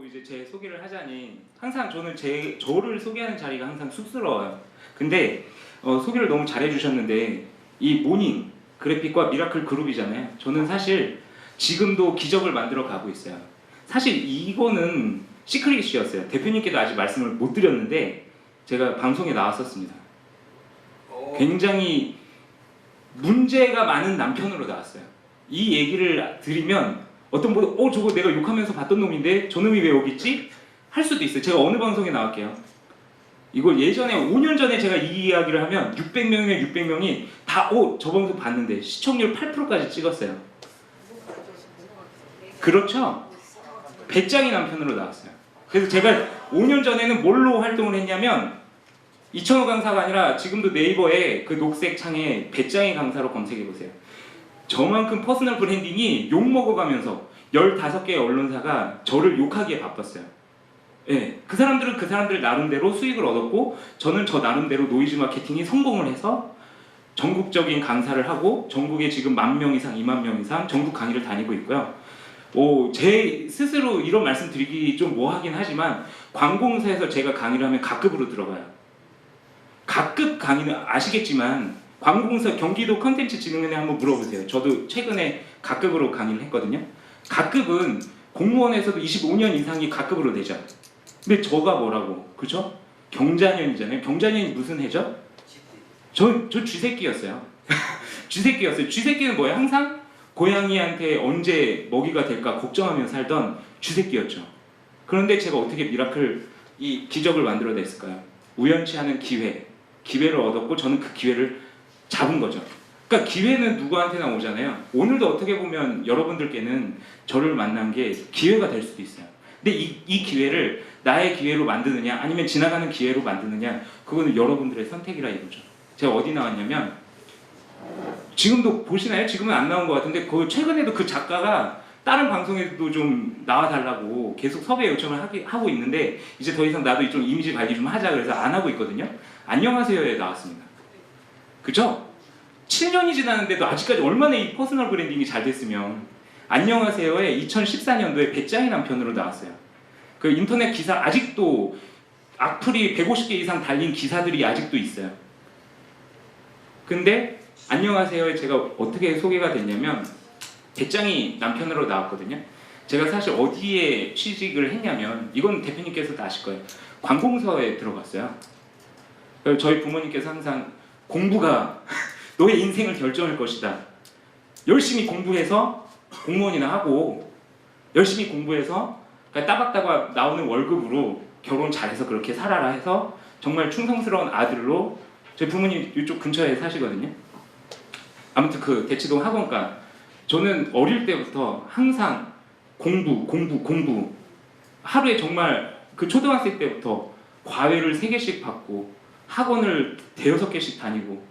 이제 제 소개를 하자니 항상 저는 저를 소개하는 자리가 항상 쑥스러워요. 근데 소개를 너무 잘해주셨는데 이 모닝 그래픽과 미라클 그룹이잖아요. 저는 사실 지금도 기적을 만들어 가고 있어요. 사실 이거는 시크릿 이슈였어요. 대표님께도 아직 말씀을 못 드렸는데 제가 방송에 나왔었습니다. 굉장히 문제가 많은 남편으로 나왔어요. 이 얘기를 드리면 어떤 분은 저거 내가 욕하면서 봤던 놈인데 저놈이 왜 여기 있지? 할 수도 있어요. 제가 어느 방송에 나갈게요. 이거 예전에 5년 전에 제가 이 이야기를 하면 600명이면 600명이 다 저 방송 봤는데 시청률 8%까지 찍었어요. 그렇죠? 배짱이 남편으로 나왔어요. 그래서 제가 5년 전에는 뭘로 활동을 했냐면 이천호 강사가 아니라 지금도 네이버에 그 녹색 창에 배짱이 강사로 검색해보세요. 저만큼 퍼스널 브랜딩이 욕먹어가면서 15개의 언론사가 저를 욕하기에 바빴어요. 예, 그 사람들은 그 사람들 나름대로 수익을 얻었고 저는 저 나름대로 노이즈 마케팅이 성공을 해서 전국적인 강사를 하고 전국에 지금 10,000명 이상, 20,000명 이상 전국 강의를 다니고 있고요. 제 스스로 이런 말씀 드리기 좀 뭐하긴 하지만 관공서에서 제가 강의를 하면 각급으로 들어가요. 각급 강의는 아시겠지만 관공서 경기도 컨텐츠진흥원에 한번 물어보세요. 저도 최근에 각급으로 강의를 했거든요. 각급은 공무원에서도 25년 이상이 각급으로 되죠. 근데 저가 뭐라고? 그죠? 경자년이잖아요. 경자년이 무슨 해죠? 저 쥐새끼였어요. 쥐새끼였어요. 쥐새끼는 뭐예요? 항상 고양이한테 언제 먹이가 될까 걱정하며 살던 쥐새끼였죠. 그런데 제가 어떻게 미라클 이 기적을 만들어냈을까요? 우연치 않은 기회를 얻었고 저는 그 기회를 잡은 거죠. 그러니까 기회는 누구한테나 오잖아요. 오늘도 어떻게 보면 여러분들께는 저를 만난 게 기회가 될 수도 있어요. 근데 이 기회를 나의 기회로 만드느냐 아니면 지나가는 기회로 만드느냐 그거는 여러분들의 선택이라 이거죠. 제가 어디 나왔냐면 지금도 보시나요? 지금은 안 나온 것 같은데 최근에도 그 작가가 다른 방송에도 좀 나와달라고 계속 섭외 요청을 하고 있는데 이제 더 이상 나도 좀 이미지 관리 좀 하자 그래서 안 하고 있거든요. 안녕하세요에 나왔습니다. 그죠? 7년이 지났는데도 아직까지 얼마나 이 퍼스널 브랜딩이 잘 됐으면 안녕하세요에 2014년도에 배짱이 남편으로 나왔어요. 그 인터넷 기사 아직도 악플이 150개 이상 달린 기사들이 아직도 있어요. 근데 안녕하세요에 제가 어떻게 소개가 됐냐면 배짱이 남편으로 나왔거든요. 제가 사실 어디에 취직을 했냐면 이건 대표님께서도 아실 거예요. 관공서에 들어갔어요. 저희 부모님께서 항상 공부가 너의 인생을 결정할 것이다. 열심히 공부해서 공무원이나 하고 열심히 공부해서 따박따박 나오는 월급으로 결혼 잘해서 그렇게 살아라 해서 정말 충성스러운 아들로 저희 부모님 이쪽 근처에 사시거든요. 아무튼 그 대치동 학원가 저는 어릴 때부터 항상 공부 하루에 정말 그 초등학생 때부터 과외를 3개씩 받고 학원을 5-6개씩 다니고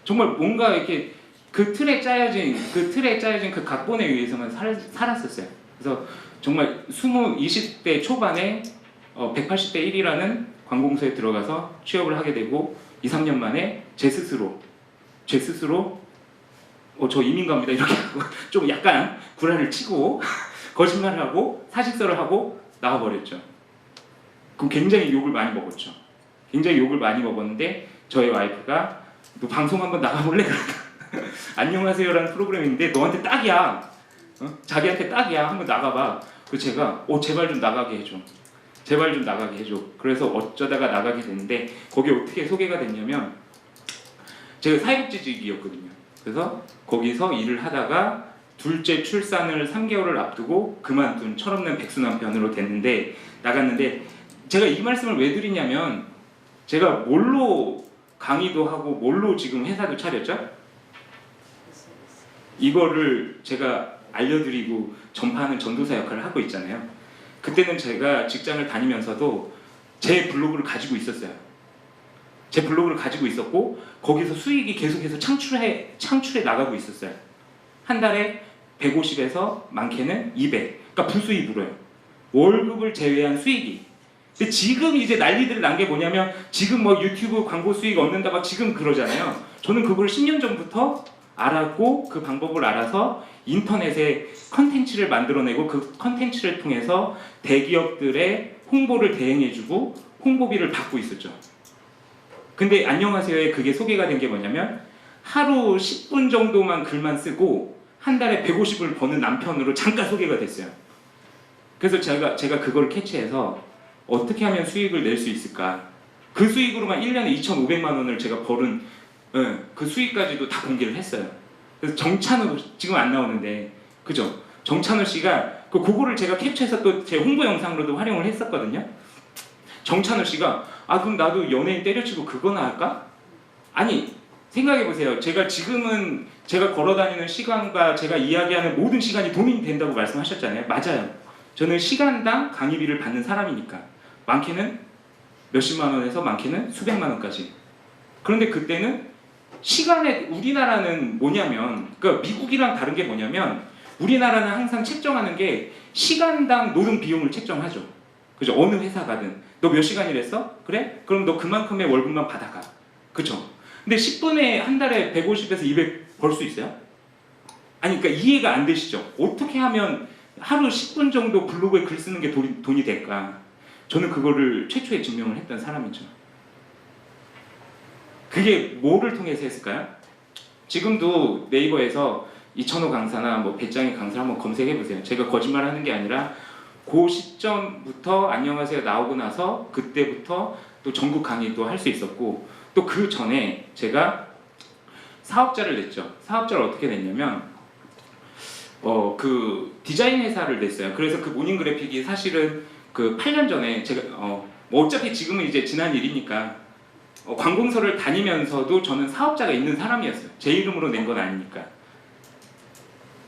정말 뭔가 이렇게 그 틀에 짜여진 그 각본에 의해서만 살았었어요. 그래서 정말 20대 초반에 180대 1이라는 관공서에 들어가서 취업을 하게 되고 2-3년 만에 제 스스로 저 이민 갑니다 이렇게 하고 좀 약간 구라를 치고 거짓말을 하고 사직서를 하고 나와버렸죠. 그럼 굉장히 욕을 많이 먹었죠. 굉장히 욕을 많이 먹었는데 저희 와이프가 너 방송 한번 나가볼래? 안녕하세요라는 프로그램인데 너한테 딱이야. 자기한테 딱이야. 한번 나가봐. 그래서 제가 제발 좀 나가게 해줘. 제발 좀 나가게 해줘. 그래서 어쩌다가 나가게 됐는데 거기 어떻게 소개가 됐냐면 제가 사회복지직이었거든요. 그래서 거기서 일을 하다가 둘째 출산을 3개월을 앞두고 그만둔 철없는 백수 남편으로 됐는데 나갔는데 제가 이 말씀을 왜 드리냐면 제가 뭘로 강의도 하고 뭘로 지금 회사도 차렸죠? 이거를 제가 알려드리고 전파하는 전도사 역할을 하고 있잖아요. 그때는 제가 직장을 다니면서도 제 블로그를 가지고 있었어요. 제 블로그를 가지고 있었고 거기서 수익이 계속해서 창출해 나가고 있었어요. 한 달에 150에서 많게는 200. 그러니까 부수입으로요. 월급을 제외한 수익이. 근데 지금 이제 난리들 난 게 뭐냐면 지금 뭐 유튜브 광고 수익 얻는다 막 지금 그러잖아요. 저는 그걸 10년 전부터 알았고 그 방법을 알아서 인터넷에 컨텐츠를 만들어내고 그 컨텐츠를 통해서 대기업들의 홍보를 대행해주고 홍보비를 받고 있었죠. 근데 안녕하세요에 그게 소개가 된 게 뭐냐면 하루 10분 정도만 글만 쓰고 한 달에 150을 버는 남편으로 잠깐 소개가 됐어요. 그래서 제가 그걸 캐치해서 어떻게 하면 수익을 낼 수 있을까? 그 수익으로만 1년에 2,500만 원을 제가 벌은 그 수익까지도 다 공개를 했어요. 그래서 정찬우 지금 안 나오는데 그죠? 정찬우 씨가 그거를 제가 캡처해서 또 제 홍보 영상으로도 활용을 했었거든요. 정찬우 씨가 그럼 나도 연예인 때려치고 그거나 할까? 아니 생각해보세요. 제가 지금은 제가 걸어다니는 시간과 제가 이야기하는 모든 시간이 돈이 된다고 말씀하셨잖아요. 맞아요. 저는 시간당 강의비를 받는 사람이니까 많게는 몇십만 원에서 많게는 수백만 원까지. 그런데 그때는 시간에 우리나라는 뭐냐면 그러니까 미국이랑 다른 게 뭐냐면 우리나라는 항상 책정하는 게 시간당 노동 비용을 책정하죠. 그죠? 어느 회사 가든 너 몇 시간 일했어? 그래? 그럼 너 그만큼의 월급만 받아가. 그죠? 근데 10분에 한 달에 150에서 200 벌 수 있어요? 아니 그러니까 이해가 안 되시죠? 어떻게 하면 하루 10분 정도 블로그에 글 쓰는 게 돈이 될까? 저는 그거를 최초에 증명을 했던 사람이죠. 그게 뭐를 통해서 했을까요? 지금도 네이버에서 이천호 강사나 뭐 배짱이 강사 한번 검색해 보세요. 제가 거짓말하는 게 아니라 그 시점부터 안녕하세요 나오고 나서 그때부터 또 전국 강의도 할 수 있었고 또 그 전에 제가 사업자를 냈죠. 사업자를 어떻게 냈냐면 그 디자인 회사를 냈어요. 그래서 그 모닝 그래픽이 사실은 그 8년 전에 제가 뭐 어차피 지금은 이제 지난 일이니까 관공서를 다니면서도 저는 사업자가 있는 사람이었어요. 제 이름으로 낸 건 아니니까.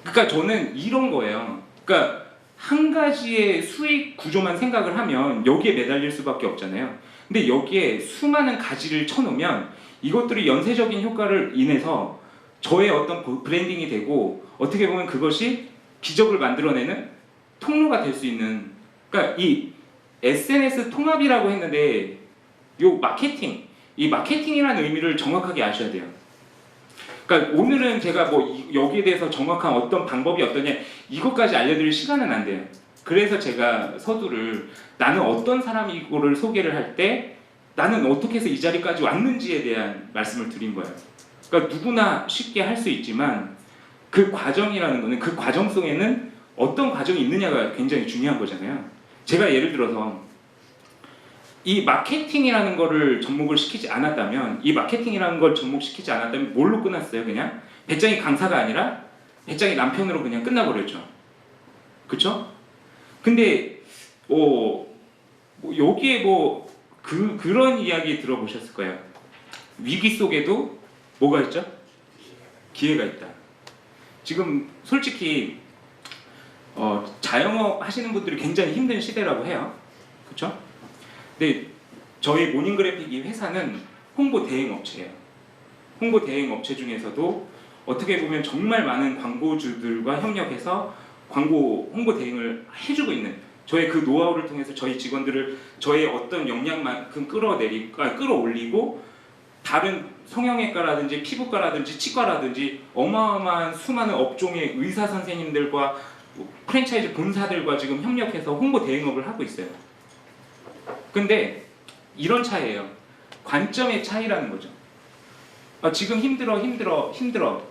그러니까 저는 이런 거예요. 그러니까 한 가지의 수익 구조만 생각을 하면 여기에 매달릴 수밖에 없잖아요. 근데 여기에 수많은 가지를 쳐놓으면 이것들이 연쇄적인 효과를 인해서 저의 어떤 브랜딩이 되고 어떻게 보면 그것이 기적을 만들어내는 통로가 될 수 있는 그러니까 이 SNS 통합이라고 했는데 요 마케팅 이 마케팅이라는 의미를 정확하게 아셔야 돼요. 그러니까 오늘은 제가 뭐 여기에 대해서 정확한 어떤 방법이 어떠냐 이것까지 알려드릴 시간은 안 돼요. 그래서 제가 서두를 나는 어떤 사람이 이거를 소개를 할 때 나는 어떻게 해서 이 자리까지 왔는지에 대한 말씀을 드린 거예요. 그러니까 누구나 쉽게 할 수 있지만 그 과정이라는 거는 그 과정 속에는 어떤 과정이 있느냐가 굉장히 중요한 거잖아요. 제가 예를 들어서 이 마케팅이라는 거를 접목을 시키지 않았다면 이 마케팅이라는 걸 접목시키지 않았다면 뭘로 끝났어요? 그냥 배짱이 강사가 아니라 배짱이 남편으로 그냥 끝나버렸죠. 그쵸? 근데 뭐 여기에 그런 이야기 들어보셨을 거예요. 위기 속에도 뭐가 있죠? 기회가 있다. 지금 솔직히 자영업 하시는 분들이 굉장히 힘든 시대라고 해요. 그쵸? 근데 저희 모닝그래픽 이 회사는 홍보 대행 업체예요. 홍보 대행 업체 중에서도 어떻게 보면 정말 많은 광고주들과 협력해서 홍보 대행을 해주고 있는 저의 그 노하우를 통해서 저희 직원들을 저의 어떤 역량만큼 끌어올리고 다른 성형외과라든지 피부과라든지 치과라든지 어마어마한 수많은 업종의 의사 선생님들과 프랜차이즈 본사들과 지금 협력해서 홍보 대행업을 하고 있어요. 근데 이런 차이예요. 관점의 차이라는 거죠. 지금 힘들어.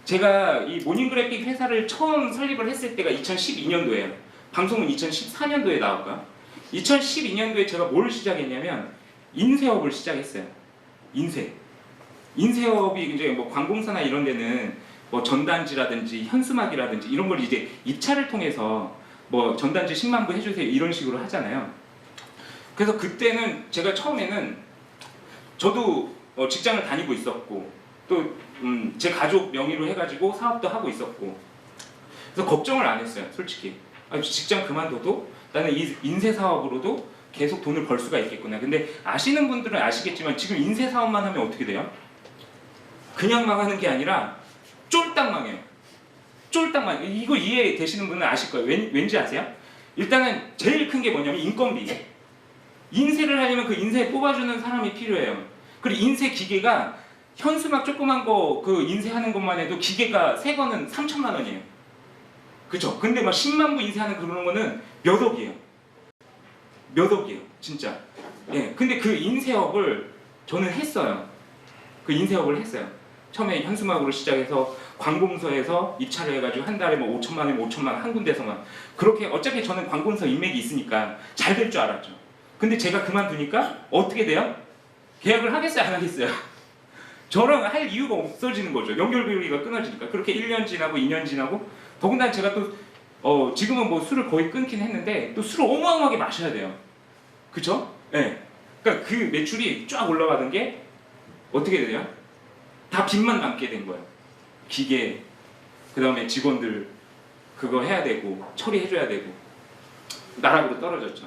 제가 이 모닝그래픽 회사를 처음 설립을 했을 때가 2012년도예요. 방송은 2014년도에 나올까요? 2012년도에 제가 뭘 시작했냐면 인쇄업을 시작했어요. 인쇄업이 이제 뭐 관공서나 이런 데는 뭐 전단지라든지 현수막이라든지 이런 걸 이제 입찰을 통해서 뭐 전단지 10만 부 해주세요 이런 식으로 하잖아요. 그래서 그때는 제가 처음에는 저도 직장을 다니고 있었고 또 제 가족 명의로 해가지고 사업도 하고 있었고 그래서 걱정을 안 했어요. 솔직히 직장 그만둬도 나는 이 인쇄 사업으로도 계속 돈을 벌 수가 있겠구나. 근데 아시는 분들은 아시겠지만 지금 인쇄 사업만 하면 어떻게 돼요? 그냥 망하는 게 아니라 쫄딱 망해요. 쫄딱 망해요. 이거 이해되시는 분은 아실 거예요. 왠지 아세요? 일단은 제일 큰 게 뭐냐면 인건비. 인쇄를 하려면 그 인쇄 뽑아주는 사람이 필요해요. 그리고 인쇄 기계가 현수막 조그만 거 그 인쇄하는 것만 해도 기계가 새 거는 3천만 원이에요. 그죠? 근데 막 10만 부 인쇄하는 그런 거는 몇 억이에요. 몇 억이에요. 진짜. 예. 근데 그 인쇄업을 저는 했어요. 그 인쇄업을 했어요. 처음에 현수막으로 시작해서 관공서에서 입찰을 해가지고 한 달에 뭐 5천만 원, 5천만 원 한 군데서만 그렇게 어차피 저는 관공서 인맥이 있으니까 잘 될 줄 알았죠. 근데 제가 그만두니까 어떻게 돼요? 계약을 하겠어요, 안 하겠어요? 저랑 할 이유가 없어지는 거죠. 연결고리가 끊어지니까. 그렇게 1년 지나고 2년 지나고 더군다나 제가 또 지금은 뭐 술을 거의 끊긴 했는데 또 술을 어마어마하게 마셔야 돼요. 그쵸? 네. 그러니까 그 매출이 쫙 올라가던 게 어떻게 돼요? 다 빚만 남게 된 거예요. 기계, 그 다음에 직원들 그거 해야 되고 처리해줘야 되고 나락으로 떨어졌죠.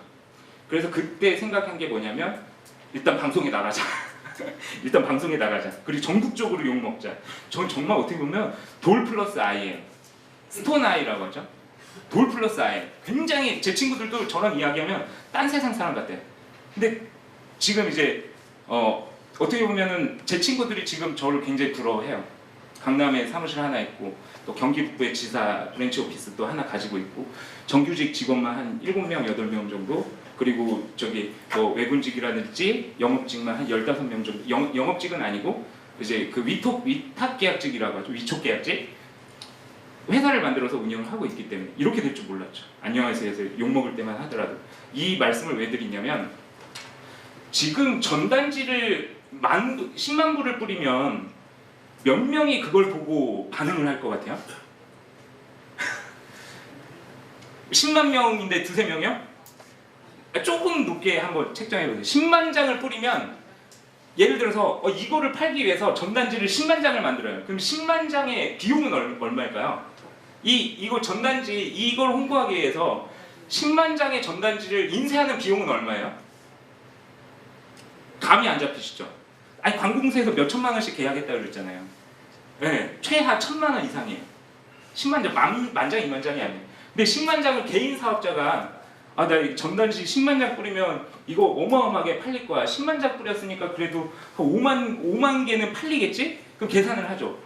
그래서 그때 생각한 게 뭐냐면 일단 방송에 나가자. 일단 방송에 나가자. 그리고 전국적으로 욕 먹자. 전 정말 어떻게 보면 돌 플러스 아이예요. 스톤 아이라고 하죠. 돌 플러스 아이. 굉장히 제 친구들도 저랑 이야기하면 딴 세상 사람 같아요. 근데 지금 이제 어떻게 보면은 제 친구들이 지금 저를 굉장히 부러워해요. 강남에 사무실 하나 있고 또 경기 북부에 지사 브랜치 오피스 또 하나 가지고 있고 정규직 직원만 한 7명, 8명 정도 그리고 저기 뭐 외군직이라든지 영업직만 한 15명 정도 영업직은 아니고 이제 그 위탁 계약직이라고 하죠. 위촉 계약직 회사를 만들어서 운영을 하고 있기 때문에 이렇게 될 줄 몰랐죠. 안녕하세요에서 욕먹을 때만 하더라도 이 말씀을 왜 드리냐면 지금 전단지를 10만 부를 뿌리면 몇 명이 그걸 보고 반응을 할 것 같아요? 10만 명인데 두세 명이요? 조금 높게 한번 책정해보세요. 10만 장을 뿌리면 예를 들어서 이거를 팔기 위해서 전단지를 10만 장을 만들어요. 그럼 10만 장의 비용은 얼마일까요? 이거 전단지 이걸 홍보하기 위해서 10만 장의 전단지를 인쇄하는 비용은 얼마예요? 감이 안 잡히시죠? 아니 관공서에서 몇 천만 원씩 계약했다고 그랬잖아요. 네, 최하 1,000만 원 이상이에요. 10만 장, 만 장, 2만 장이 아니에요. 근데 10만 장을 개인 사업자가 나 전단지 10만 장 뿌리면 이거 어마어마하게 팔릴 거야. 10만 장 뿌렸으니까 그래도 5만 개는 팔리겠지? 그럼 계산을 하죠.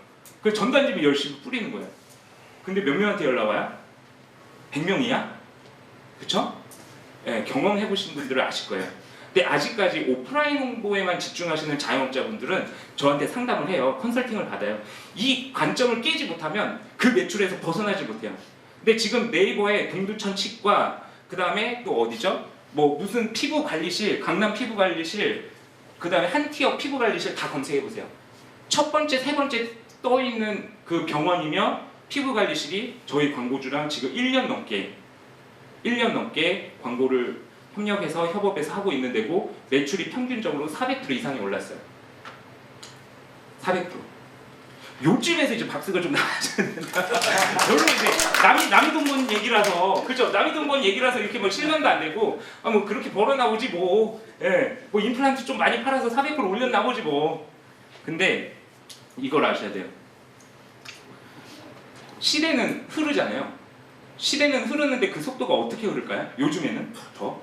그 전단지를 열심히 뿌리는 거예요. 근데 몇 명한테 연락 와요? 100명이야? 그쵸? 네, 경험해보신 분들은 아실 거예요. 근데 아직까지 오프라인 홍보에만 집중하시는 자영업자분들은 저한테 상담을 해요. 컨설팅을 받아요. 이 관점을 깨지 못하면 그 매출에서 벗어나지 못해요. 근데 지금 네이버에 동두천 치과 그 다음에 또 어디죠? 뭐 무슨 피부관리실, 강남 피부관리실 그 다음에 한티어 피부관리실 다 검색해보세요. 첫 번째, 세 번째 떠있는 그 병원이며 피부관리실이 저희 광고주랑 지금 1년 넘게 광고를 협력해서 협업해서 하고 있는 데고 매출이 평균적으로 400% 이상이 올랐어요. 400%. 요즘에서 이제 박수가 좀 나와줘야 된다. 별로 이제 남이 돈 번 얘기라서 그죠? 남이 돈 번 얘기라서 이렇게 뭐 실감도 안 되고 뭐 그렇게 벌어 나오지 뭐. 예, 뭐 임플란트 좀 많이 팔아서 400% 올려 나오지 뭐. 근데 이걸 아셔야 돼요. 시대는 흐르잖아요. 시대는 흐르는데 그 속도가 어떻게 흐를까요? 요즘에는 더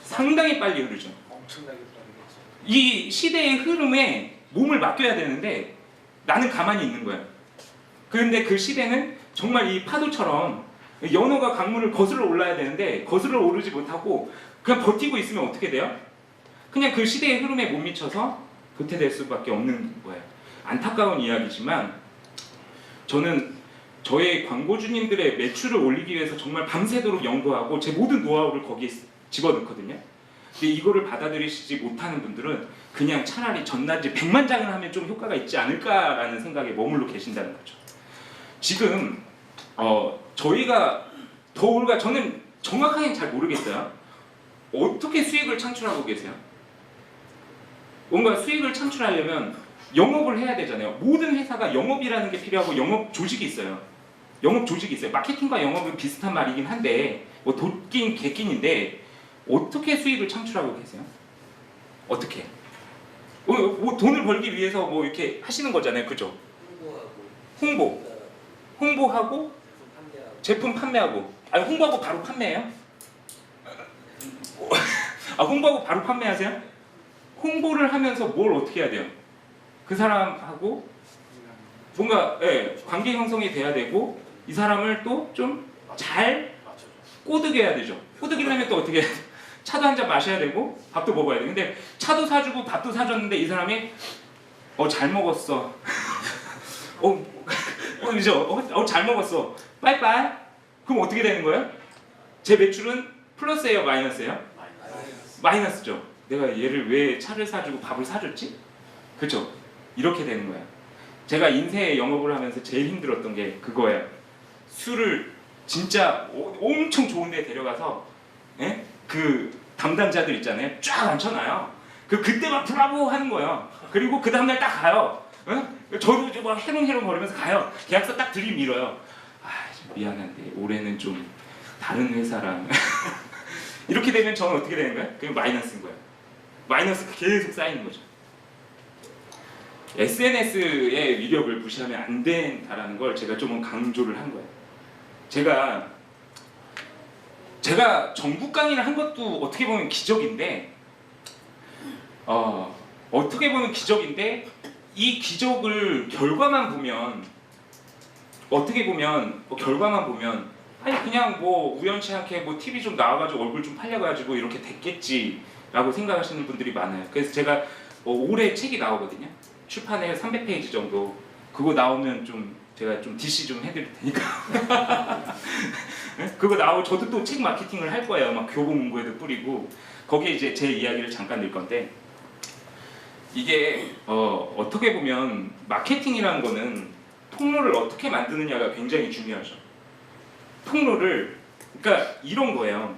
상당히 빨리 흐르죠. 엄청나게 빠르겠죠. 이 시대의 흐름에 몸을 맡겨야 되는데 나는 가만히 있는 거야. 그런데 그 시대는 정말 이 파도처럼 연어가 강물을 거슬러 올라야 되는데 거슬러 오르지 못하고 그냥 버티고 있으면 어떻게 돼요? 그냥 그 시대의 흐름에 못 미쳐서 도태될 수밖에 없는 거예요. 안타까운 이야기지만 저는 저의 광고주님들의 매출을 올리기 위해서 정말 밤새도록 연구하고 제 모든 노하우를 거기에 집어넣거든요. 근데 이거를 받아들이시지 못하는 분들은 그냥 차라리 전단지 100만 장을 하면 좀 효과가 있지 않을까라는 생각에 머물러 계신다는 거죠. 지금 저희가 저는 정확하게는 잘 모르겠어요. 어떻게 수익을 창출하고 계세요? 뭔가 수익을 창출하려면 영업을 해야 되잖아요. 모든 회사가 영업이라는 게 필요하고 영업 조직이 있어요. 영업 조직이 있어요. 마케팅과 영업은 비슷한 말이긴 한데 뭐 도끼인 개끼인데 어떻게 수익을 창출하고 계세요? 어떻게? 뭐 돈을 벌기 위해서 뭐 이렇게 하시는 거잖아요, 그죠? 홍보하고 제품 판매하고. 아니 홍보하고 바로 판매해요? 홍보하고 바로 판매하세요? 홍보를 하면서 뭘 어떻게 해야 돼요? 그 사람하고 뭔가 관계 형성이 돼야 되고 이 사람을 또 좀 잘 꼬드겨야 되죠. 꼬드기려면 또 어떻게 해야 돼? 차도 한 잔 마셔야 되고 밥도 먹어야 돼. 근데 차도 사주고 밥도 사줬는데 이 사람이 잘 먹었어. 그죠? 잘 먹었어. 빠이빠이. 그럼 어떻게 되는 거예요? 제 매출은 플러스예요, 마이너스예요? 마이너스죠. 내가 얘를 왜 차를 사주고 밥을 사줬지? 그죠? 이렇게 되는 거예요. 제가 인쇄 영업을 하면서 제일 힘들었던 게 그거예요. 술을 진짜 엄청 좋은 데 데려가서 그 담당자들 있잖아요. 쫙 앉혀놔요. 그때만 브라보 하는 거예요. 그리고 그 다음날 딱 가요. 저도 막 해롱해롱 거리면서 가요. 계약서 딱 들이밀어요. 미안한데 올해는 좀 다른 회사랑 이렇게 되면 저는 어떻게 되는 거예요? 그냥 마이너스인 거예요. 마이너스가 계속 쌓이는 거죠. SNS의 위력을 무시하면 안 된다라는 걸 제가 좀 강조를 한 거예요. 제가 전국 강의를 한 것도 어떻게 보면 기적인데 어떻게 보면 기적인데 이 기적을 결과만 보면 어떻게 보면 결과만 보면 아니 그냥 뭐 우연치 않게 뭐 TV 좀 나와가지고 얼굴 좀 팔려가지고 이렇게 됐겠지라고 생각하시는 분들이 많아요. 그래서 제가 올해 책이 나오거든요. 출판에 300페이지 정도. 그거 나오면 좀 제가 좀 DC 좀 해드릴 테니까. 그거 나오고 저도 또 책 마케팅을 할 거예요. 막 교보문고에도 뿌리고 거기에 이제 제 이야기를 잠깐 낼 건데 이게 어떻게 보면 마케팅이라는 거는 통로를 어떻게 만드느냐가 굉장히 중요하죠. 통로를 그러니까 이런 거예요.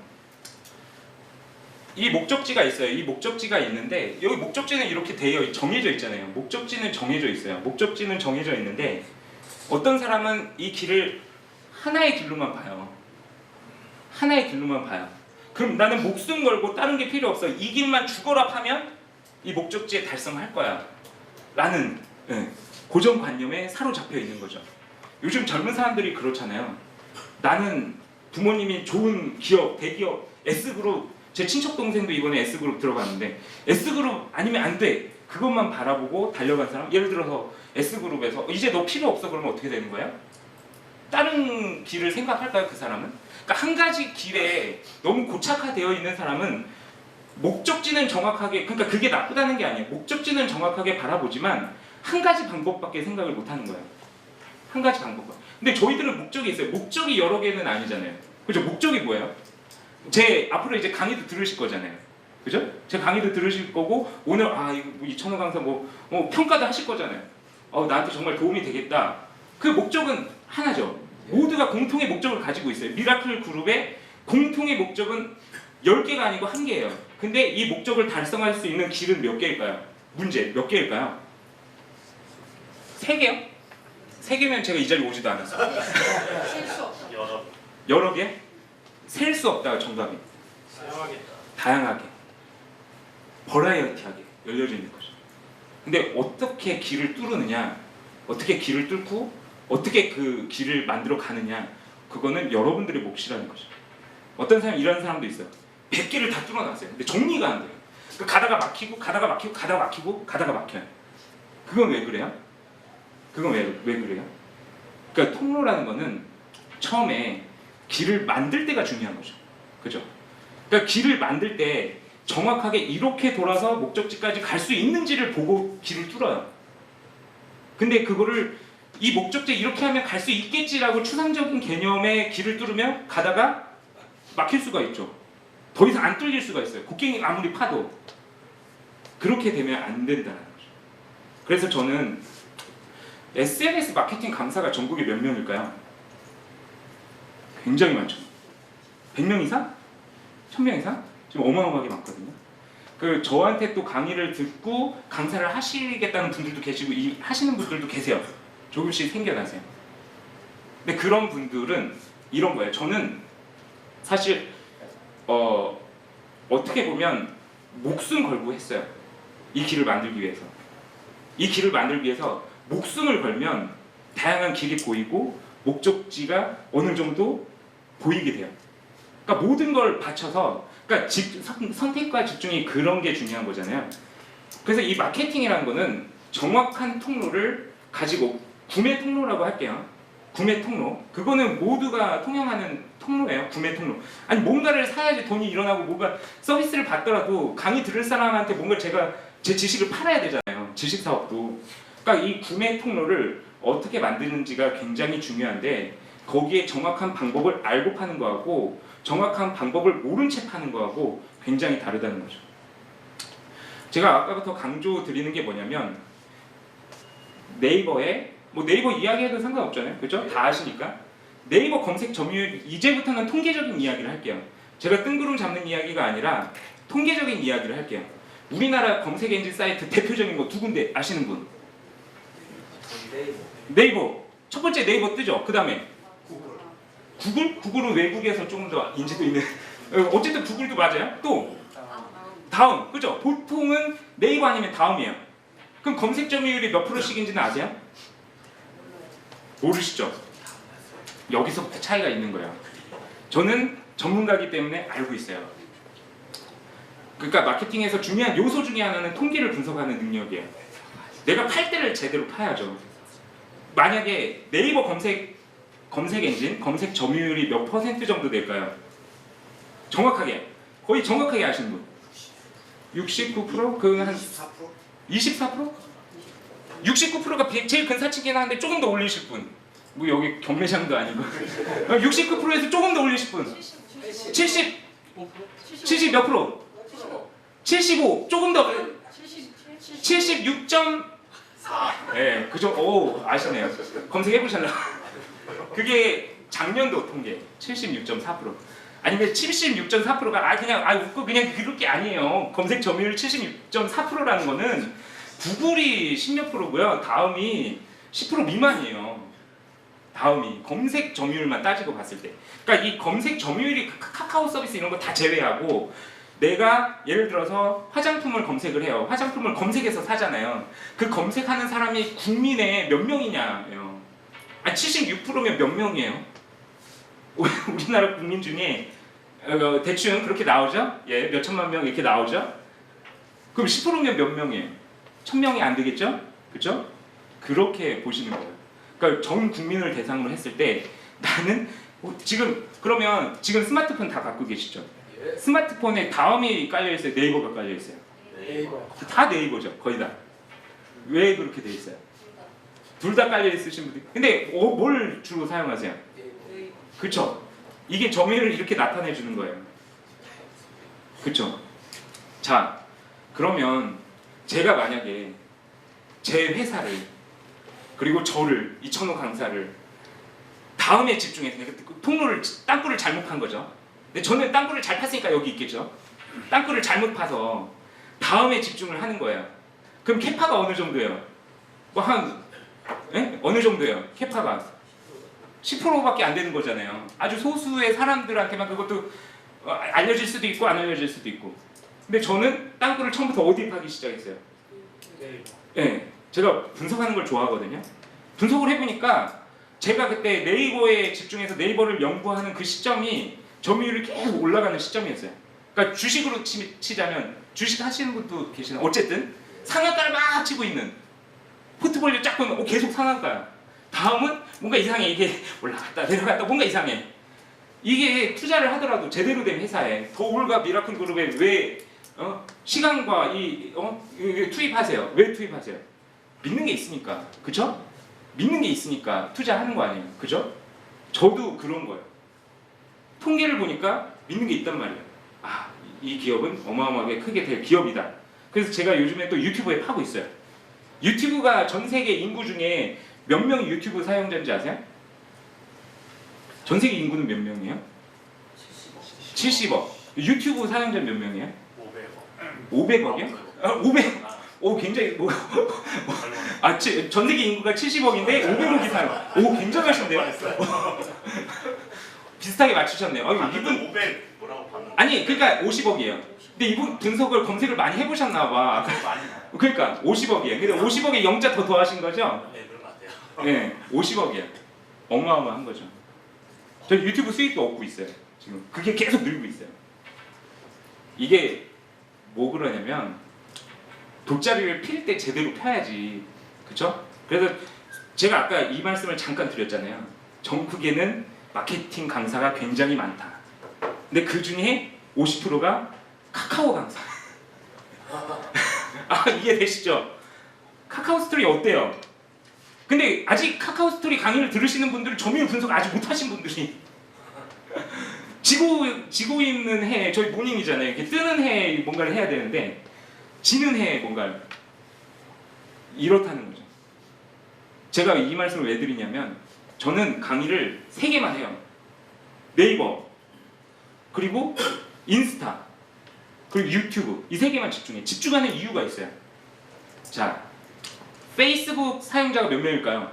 이 목적지가 있어요. 이 목적지가 있는데 여기 목적지는 이렇게 정해져 있잖아요. 목적지는 정해져 있어요. 목적지는 정해져 있는데 어떤 사람은 이 길을 하나의 길로만 봐요. 하나의 길로만 봐요. 그럼 나는 목숨 걸고 다른 게 필요 없어. 이 길만 죽어라 파면 이 목적지에 달성할 거야. 라는 고정관념에 사로잡혀 있는 거죠. 요즘 젊은 사람들이 그렇잖아요. 나는 부모님이 좋은 기업, 대기업, S그룹 제 친척 동생도 이번에 S그룹 들어갔는데 S그룹 아니면 안 돼. 그것만 바라보고 달려간 사람. 예를 들어서 S그룹에서 이제 너 필요 없어 그러면 어떻게 되는 거야? 다른 길을 생각할까요 그 사람은? 그러니까 한 가지 길에 너무 고착화되어 있는 사람은 목적지는 정확하게 그러니까 그게 나쁘다는 게 아니에요. 목적지는 정확하게 바라보지만 한 가지 방법밖에 생각을 못 하는 거예요. 한 가지 방법밖에. 근데 저희들은 목적이 있어요. 목적이 여러 개는 아니잖아요. 그죠? 목적이 뭐예요? 제 앞으로 이제 강의도 들으실 거잖아요. 그죠? 제 강의도 들으실 거고 오늘 이거 이천호 강사 평가도 하실 거잖아요. 나한테 정말 도움이 되겠다. 그 목적은 하나죠. 모두가 공통의 목적을 가지고 있어요. 미라클 그룹의 공통의 목적은 10개가 아니고 1개예요. 근데 이 목적을 달성할 수 있는 길은 몇 개일까요? 문제 몇 개일까요? 3개요? 3개면 제가 이 자리에 오지도 않았어요. 여러 개? 셀 수 없다 정답이. 다양하게. 버라이어티하게 열려져 있는 거죠. 근데 어떻게 길을 뚫느냐, 어떻게 길을 뚫고 어떻게 그 길을 만들어 가느냐, 그거는 여러분들의 몫이라는 거죠. 어떤 사람 이런 사람도 있어요. 100개를 다 뚫어놨어요. 근데 정리가 안 돼요. 가다가 막히고 가다가 막히고 가다가 막히고 가다가 막혀요. 그건 왜 그래요? 그건 왜 그래요? 그러니까 통로라는 거는 처음에 길을 만들 때가 중요한 거죠. 그죠? 그러니까 길을 만들 때 정확하게 이렇게 돌아서 목적지까지 갈 수 있는지를 보고 길을 뚫어요. 근데 그거를 이 목적지에 이렇게 하면 갈 수 있겠지라고 추상적인 개념의 길을 뚫으면 가다가 막힐 수가 있죠. 더 이상 안 뚫릴 수가 있어요. 곡괭이 아무리 파도. 그렇게 되면 안 된다는 거죠. 그래서 저는 SNS 마케팅 강사가 전국에 몇 명일까요? 굉장히 많죠. 100명 이상? 1000명 이상? 지금 어마어마하게 많거든요. 저한테 또 강의를 듣고 강사를 하시겠다는 분들도 계시고 하시는 분들도 계세요. 조금씩 생겨나세요. 근데 그런 분들은 이런 거예요. 저는 사실 어떻게 보면 목숨 걸고 했어요. 이 길을 만들기 위해서. 이 길을 만들기 위해서 목숨을 걸면 다양한 길이 보이고 목적지가 어느 정도 보이게 돼요. 그러니까 모든 걸 바쳐서 그러니까 선택과 집중이 그런 게 중요한 거잖아요. 그래서 이 마케팅이라는 거는 정확한 통로를 가지고 구매 통로라고 할게요. 구매 통로. 그거는 모두가 통용하는 통로예요. 구매 통로. 아니 뭔가를 사야지 돈이 일어나고 뭔가 서비스를 받더라도 강의 들을 사람한테 뭔가 제가 제 지식을 팔아야 되잖아요. 지식 사업도. 그러니까 이 구매 통로를 어떻게 만드는지가 굉장히 중요한데 거기에 정확한 방법을 알고 파는 거하고 정확한 방법을 모른 채 파는 거하고 굉장히 다르다는 거죠. 제가 아까부터 강조 드리는 게 뭐냐면 네이버에 뭐 네이버 이야기해도 상관없잖아요. 그죠? 다 아시니까. 네이버 검색 점유율 이제부터는 통계적인 이야기를 할게요. 제가 뜬구름 잡는 이야기가 아니라 통계적인 이야기를 할게요. 우리나라 검색 엔진 사이트 대표적인 거 두 군데 아시는 분? 네이버. 첫 번째 네이버 뜨죠. 그 다음에 구글? 구글은 외국에서 조금 더 인지도 있는 어쨌든 구글도 맞아요. 또 다음. 그죠? 보통은 네이버 아니면 다음이에요. 그럼 검색 점유율이 몇 프로씩인지는 아세요? 모르시죠? 여기서부터 차이가 있는 거예요. 저는 전문가이기 때문에 알고 있어요. 그러니까 마케팅에서 중요한 요소 중에 하나는 통계를 분석하는 능력이에요. 내가 팔 때를 제대로 파야죠. 만약에 네이버 검색 엔진 검색 점유율이 몇 퍼센트 정도 될까요? 정확하게 거의 정확하게 아시는 분? 69%? 그건 한 24%? 69%가 제일 근사치긴 한데 조금 더 올리실 분? 뭐 여기 경매장도 아니고 69%에서 조금 더 올리실 분? 70 몇 프로? 75 조금 더 76. 네, 그죠? 오 아시네요. 검색해 보셨나? 그게 작년도 통계 76.4%. 아니면 76.4%가 그냥 웃고 그냥 그렇게 아니에요. 검색 점유율 76.4%라는 거는 구글이 10몇 프로고요. 다음이 10% 미만이에요. 다음이 검색 점유율만 따지고 봤을 때. 그러니까 이 검색 점유율이 카카오 서비스 이런 거 다 제외하고 내가 예를 들어서 화장품을 검색을 해요. 화장품을 검색해서 사잖아요. 그 검색하는 사람이 국민의 몇 명이냐예요. 76%면 몇 명이에요? 우리나라 국민 중에 대충 그렇게 나오죠? 예, 몇 천만 명 이렇게 나오죠? 그럼 10%면 몇 명이에요? 1000명이 안 되겠죠? 그렇죠? 그렇게 보시는 거예요. 그러니까 전 국민을 대상으로 했을 때 나는 그러면 지금 스마트폰 다 갖고 계시죠? 스마트폰에 다음이 깔려 있어요. 네이버가 깔려 있어요. 네이버. 다 네이버죠. 거의 다. 왜 그렇게 돼 있어요? 둘 다 깔려 있으신 분들. 근데 뭘 주로 사용하세요? 그렇죠. 이게 점유율을 이렇게 나타내 주는 거예요. 그렇죠. 자, 그러면 제가 만약에 제 회사를 그리고 저를 이천호 강사를 다음에 집중해서 통로를 땅굴을 잘못 판 거죠. 근데 저는 땅굴을 잘 팠으니까 여기 있겠죠. 땅굴을 잘못 파서 다음에 집중을 하는 거예요. 그럼 캐파가 어느 정도예요? 어느 정도예요? 캐파가 10%밖에 안 되는 거잖아요. 아주 소수의 사람들한테만 그것도 알려질 수도 있고 안 알려질 수도 있고. 근데 저는 땅굴을 처음부터 어디 파기 시작했어요? 네, 제가 분석하는 걸 좋아하거든요. 분석을 해보니까 제가 그때 네이버에 집중해서 네이버를 연구하는 그 시점이 점유율이 계속 올라가는 시점이었어요. 그러니까 주식으로 치자면 주식 하시는 분도 계시나? 어쨌든 상한가를 막 치고 있는 포트폴리오 쫙 보면 계속 상한가야. 다음은 뭔가 이상해. 이게 올라갔다 내려갔다 뭔가 이상해. 이게 투자를 하더라도 제대로 된 회사에 더울과 미라클 그룹에 왜 시간과 투입하세요? 왜 투입하세요? 믿는 게 있으니까. 그쵸? 믿는 게 있으니까 투자하는 거 아니에요. 그죠? 저도 그런 거예요. 통계를 보니까 믿는 게 있단 말이에요. 이 기업은 어마어마하게 크게 될 기업이다. 그래서 제가 요즘에 또 유튜브에 파고 있어요. 유튜브가 전 세계 인구 중에 몇 명이 유튜브 사용자인지 아세요? 전 세계 인구는 몇 명이에요? 70억. 유튜브 사용자 몇 명이에요? 500억이요? 500. 오 굉장히 전 세계 인구가 70억인데 500억이 사용. 오 굉장하신데요? 비슷하게 맞추셨네요. 이분 500 뭐라고 봤는데. 아니 그러니까 50억이에요. 근데 이분 분석을 검색을 많이 해보셨나 봐. 그러니까 50억이에요. 근데 50억에 0자 더 더하신 거죠? 네, 그런 것 같아요. 네, 50억이에요. 어마어마한 거죠. 저 유튜브 수익도 얻고 있어요. 지금 그게 계속 늘고 있어요. 이게 뭐 그러냐면 돗자리를 필 때 제대로 펴야지. 그쵸? 그래서 제가 아까 이 말씀을 잠깐 드렸잖아요. 전국에는 마케팅 강사가 굉장히 많다. 근데 그 중에 50%가 카카오 강사. 아, 이해되시죠? 카카오 스토리 어때요? 근데 아직 카카오 스토리 강의를 들으시는 분들은 점유율 분석 아직 못하신 분들이 지고 있는 해, 저희 모닝이잖아요. 이렇게 뜨는 해에 뭔가를 해야 되는데 지는 해에 뭔가를 이렇다는 거죠. 제가 이 말씀을 왜 드리냐면 저는 강의를 3개만 해요. 네이버, 그리고 인스타, 그리고 유튜브 이 3개만 집중해. 집중하는 이유가 있어요. 자, 페이스북 사용자가 몇 명일까요?